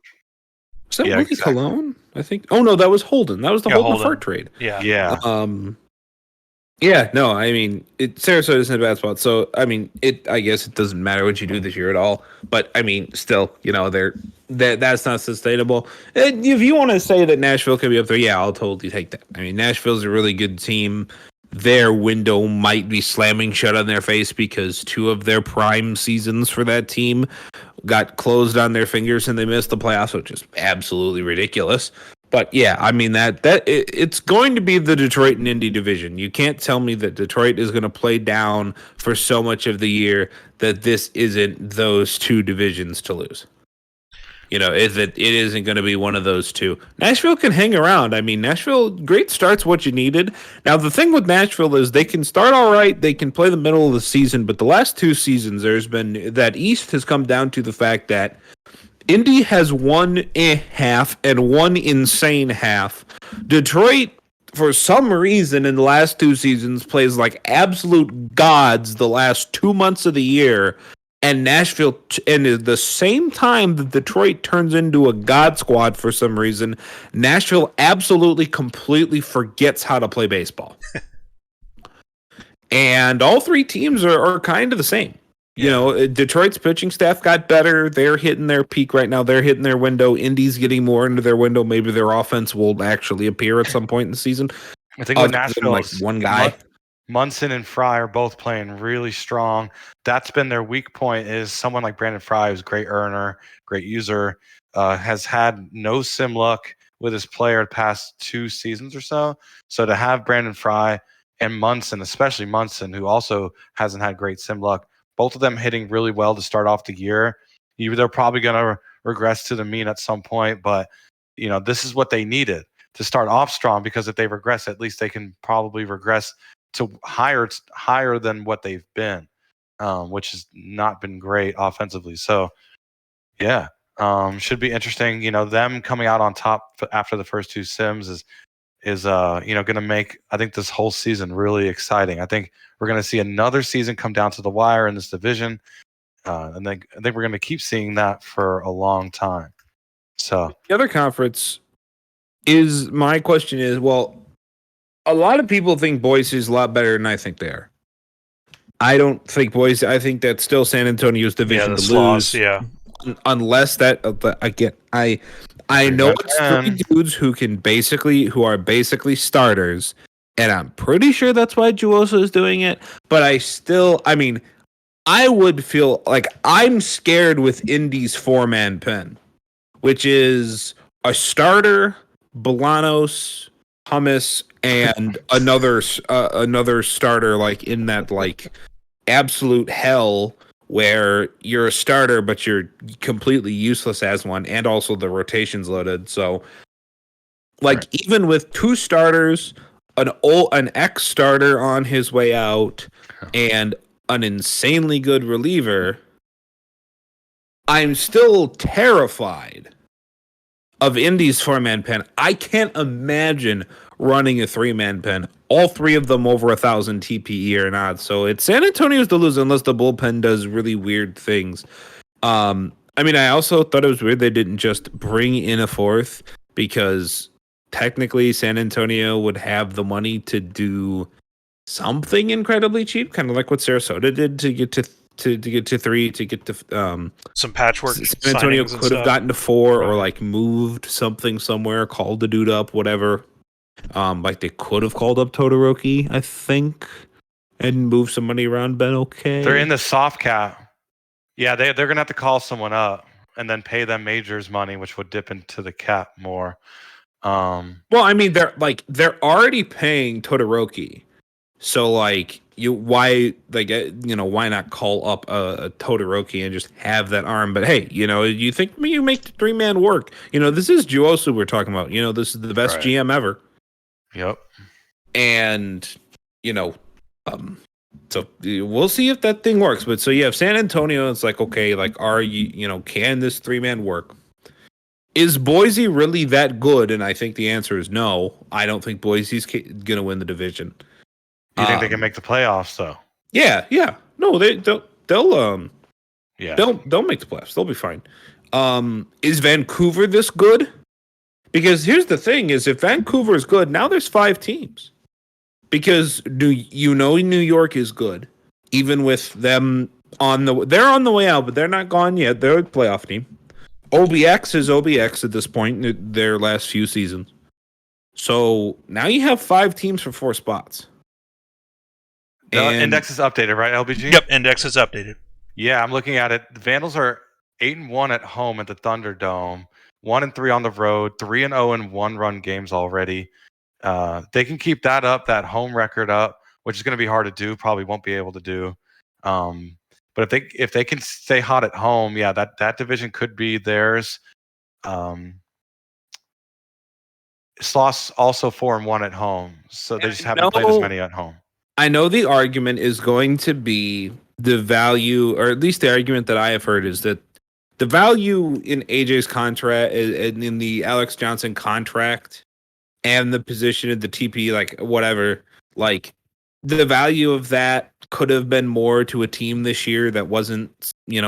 was that Willie Colon? I think. Oh no, that was Holden. That was the Holden Fart trade. Yeah. Yeah. Yeah, no, I mean, Sarasota's in a bad spot. So, I mean, I guess it doesn't matter what you do this year at all. But I mean, still, that's not sustainable. And if you want to say that Nashville could be up there, yeah, I'll totally take that. I mean, Nashville's a really good team. Their window might be slamming shut on their face because 2 of their prime seasons for that team got closed on their fingers and they missed the playoffs, which is absolutely ridiculous. But yeah, I mean it's going to be the Detroit and Indy division. You can't tell me that Detroit is going to play down for so much of the year that this isn't those 2 divisions to lose. It isn't going to be one of those 2. Nashville can hang around. I mean, Nashville, great start's what you needed. Now, the thing with Nashville is they can start all right. They can play the middle of the season, but the last 2 seasons, there's been that East has come down to the fact that Indy has 1 half and 1 insane half. Detroit, for some reason, in the last 2 seasons, plays like absolute gods the last 2 months of the year. And Nashville, and at the same time that Detroit turns into a god squad for some reason, Nashville absolutely, completely forgets how to play baseball. And all 3 teams are kind of the same. Detroit's pitching staff got better. They're hitting their peak right now. They're hitting their window. Indy's getting more into their window. Maybe their offense will actually appear at some point in the season. I think with Nashville, like one guy. Munson and Fry are both playing really strong. That's been their weak point. Is someone like Brandon Fry, who's a great earner, great user, has had no sim luck with his player the past 2 seasons or so. So to have Brandon Fry and Munson, especially Munson, who also hasn't had great sim luck, both of them hitting really well to start off the year. They're probably going to regress to the mean at some point, but this is what they needed to start off strong, because if they regress, at least they can probably regress to higher than what they've been, which has not been great offensively. So, yeah, should be interesting. Them coming out on top after the first 2 sims is going to make, I think, this whole season really exciting. I think we're going to see another season come down to the wire in this division, and I think we're going to keep seeing that for a long time. So the other conference is, my question is, well, a lot of people think Boise is a lot better than I think they are. I don't think Boise. I think that's still San Antonio's division to lose. Yeah. Unless that again, I know it's 3 dudes who are basically starters, and I'm pretty sure that's why Juoso is doing it. But I would feel like I'm scared with Indy's 4-man pen, which is a starter, Bolanos, Hummus, and another starter, like in that like absolute hell where you're a starter but you're completely useless as one, and also the rotation's loaded. So like even with 2 starters, an ex-starter on his way out, and an insanely good reliever, I'm still terrified of Indy's 4-man pen. I can't imagine running a 3-man pen. All 3 of them over 1,000 TPE or not. So it's San Antonio's to lose unless the bullpen does really weird things. I also thought it was weird they didn't just bring in a 4th, because technically San Antonio would have the money to do something incredibly cheap, kind of like what Sarasota did to get to 3, to get to some patchwork. San Antonio could have gotten to 4, or like moved something somewhere, called the dude up, whatever. Like they could have called up Todoroki, I think, and moved some money around. Ben, okay, they're in the soft cap. Yeah, they're gonna have to call someone up and then pay them majors money, which would dip into the cap more. Well, they're already paying Todoroki, so like why not call up a Todoroki and just have that arm? But hey, you think you make the 3-man work? This is Juoso we're talking about. This is the best GM ever. Yep. And so we'll see if that thing works. But so you have San Antonio. It's like, okay, like, are you can this 3-man work? Is Boise really that good? And I think the answer is no. I don't think Boise's gonna win the division. You think they can make the playoffs though? Yeah. No, they'll yeah. They'll make the playoffs. They'll be fine. Is Vancouver this good? Because here's the thing: is if Vancouver is good, now there's 5 teams. because New York is good, even with them they're on the way out, but they're not gone yet. They're a playoff team. OBX is OBX at this point in their last few seasons. So now you have 5 teams for 4 spots. The index is updated, right, LBG? Yep, index is updated. Yeah, I'm looking at it. The Vandals are 8-1 at home at the Thunderdome, 1-3 on the road, 3-0 in 1-run games already. They can keep that up, that home record up, which is going to be hard to do. Probably won't be able to do. But if they can stay hot at home, yeah, that division could be theirs. Sloss also 4-1 at home, so they just haven't played as many at home. I know the argument is going to be the value, or at least the argument that I have heard is that the value in AJ's contract and in the Alex Johnson contract and the position of the TP, like whatever, like the value of that could have been more to a team this year that wasn't,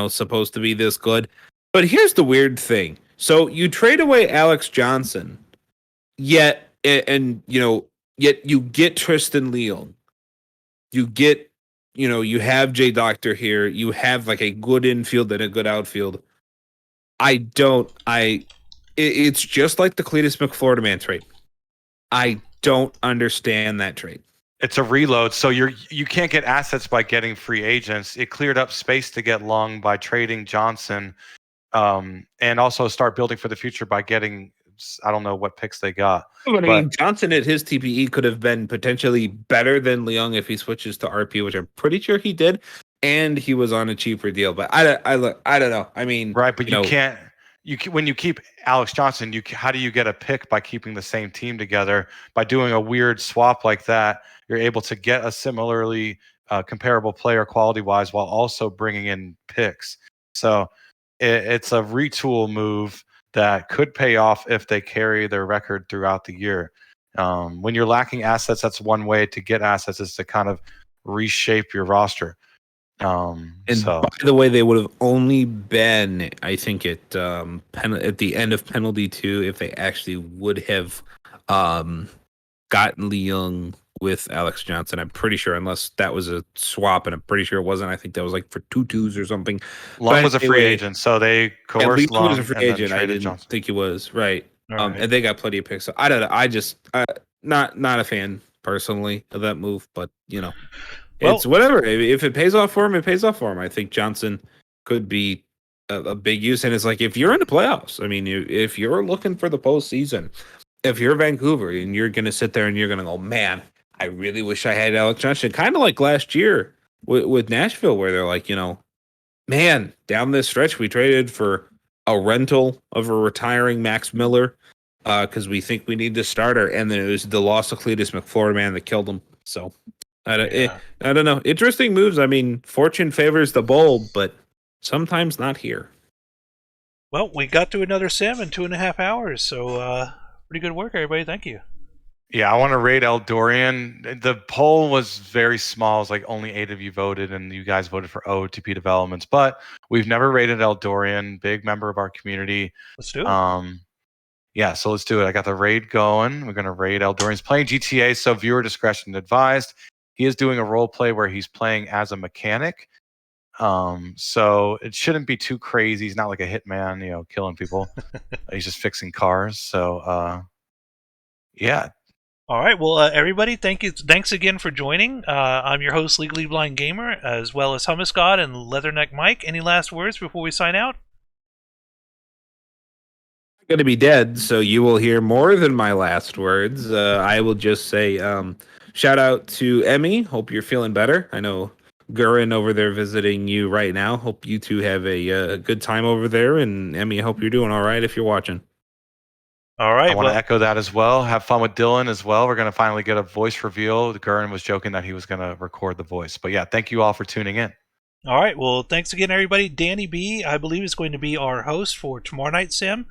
supposed to be this good. But here's the weird thing. So you trade away Alex Johnson, yet you get Tristan Leon. You get, you have Jay Doctor here. You have like a good infield and a good outfield. It's just like the Cletus McFlorida man trade. I don't understand that trade. It's a reload, so you can't get assets by getting free agents. It cleared up space to get Long by trading Johnson, and also start building for the future by getting, I don't know what picks they got. But I mean, Johnson at his TPE could have been potentially better than Leung if he switches to RP, which I'm pretty sure he did, and he was on a cheaper deal. But I don't know. I mean, right? But you can't. When you keep Alex Johnson, how do you get a pick by keeping the same team together? By doing a weird swap like that, you're able to get a similarly comparable player quality-wise while also bringing in picks. So it's a retool move that could pay off if they carry their record throughout the year. When you're lacking assets, that's one way to get assets, is to kind of reshape your roster. By the way, they would have only been, I think, at the end of penalty 2 if they actually would have gotten Leung with Alex Johnson. I'm pretty sure, unless that was a swap, and I'm pretty sure it wasn't. I think that was like for 2-2s or something. Long was a free agent, so they coerced Long. Was a free agent. I didn't Johnson. think he was right. Right. And they got plenty of picks. So I don't know. I just not a fan personally of that move, but it's whatever. If it pays off for him, it pays off for him. I think Johnson could be a big use. And it's like, if you're in the playoffs, I mean, if you're looking for the postseason, if you're Vancouver and you're going to sit there and you're going to go, man, I really wish I had Alex Johnson. Kind of like last year with Nashville, where they're like, man, down this stretch, we traded for a rental of a retiring Max Miller because we think we need the starter. And then it was the loss of Cletus McFlorida man that killed him. So I don't know. Interesting moves. I mean, fortune favors the bold, but sometimes not here. Well, we got to another sim in 2.5 hours, so pretty good work, everybody. Thank you. Yeah, I want to rate Eldorian. The poll was very small. It's like only 8 of you voted, and you guys voted for OTP Developments. But we've never rated Eldorian. Big member of our community. Let's do it. Yeah, so let's do it. I got the raid going. We're going to raid Eldorian. He's playing GTA, so viewer discretion advised. He is doing a role play where he's playing as a mechanic. So it shouldn't be too crazy. He's not like a hitman, killing people. He's just fixing cars. So, yeah. All right. Well, everybody, thanks again for joining. I'm your host, Legally Blind Gamer, as well as Hummus God and Leatherneck Mike. Any last words before we sign out? I'm going to be dead, so you will hear more than my last words. I will just say shout out to Emmy. Hope you're feeling better. I know Gurin over there visiting you right now. Hope you two have a good time over there. And Emmy, I hope you're doing all right if you're watching. All right. I want to echo that as well. Have fun with Dylan as well. We're going to finally get a voice reveal. Gurin was joking that he was going to record the voice. But yeah, thank you all for tuning in. All right. Well, thanks again, everybody. Danny B, I believe, is going to be our host for tomorrow night's sim.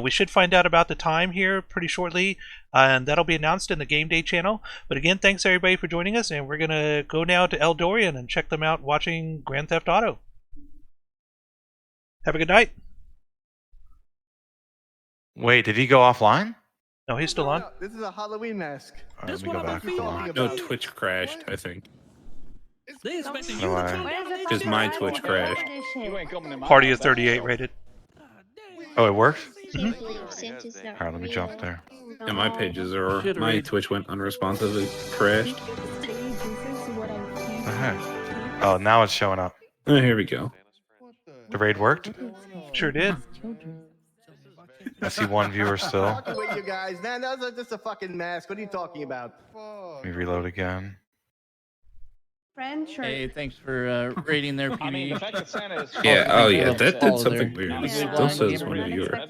We should find out about the time here pretty shortly, and that'll be announced in the Game Day channel. But again, thanks, everybody, for joining us, and we're going to go now to Eldorian and check them out watching Grand Theft Auto. Have a good night. Wait, did he go offline? No, he's still on. This is a Halloween mask. All right, let me go back. Hold on. No, Twitch crashed, I think. They expected No, you I- to tell Where's them the they Because should. my Twitch crashed. Party of 38 rated. Oh, it worked? All All right, let me jump there. And my pages are. Shit, My Reed. Twitch went unresponsive. It crashed. The heck? Oh, now it's showing up. Oh, here we go. The raid worked? Sure did. I see one viewer still. Fucking with you guys, man. That's just a fucking mask. What are you talking about? Let me reload again. French or Hey, thanks for rating their PB. Yeah, oh yeah, that did Follow something there. weird. It Yeah. still says one viewer.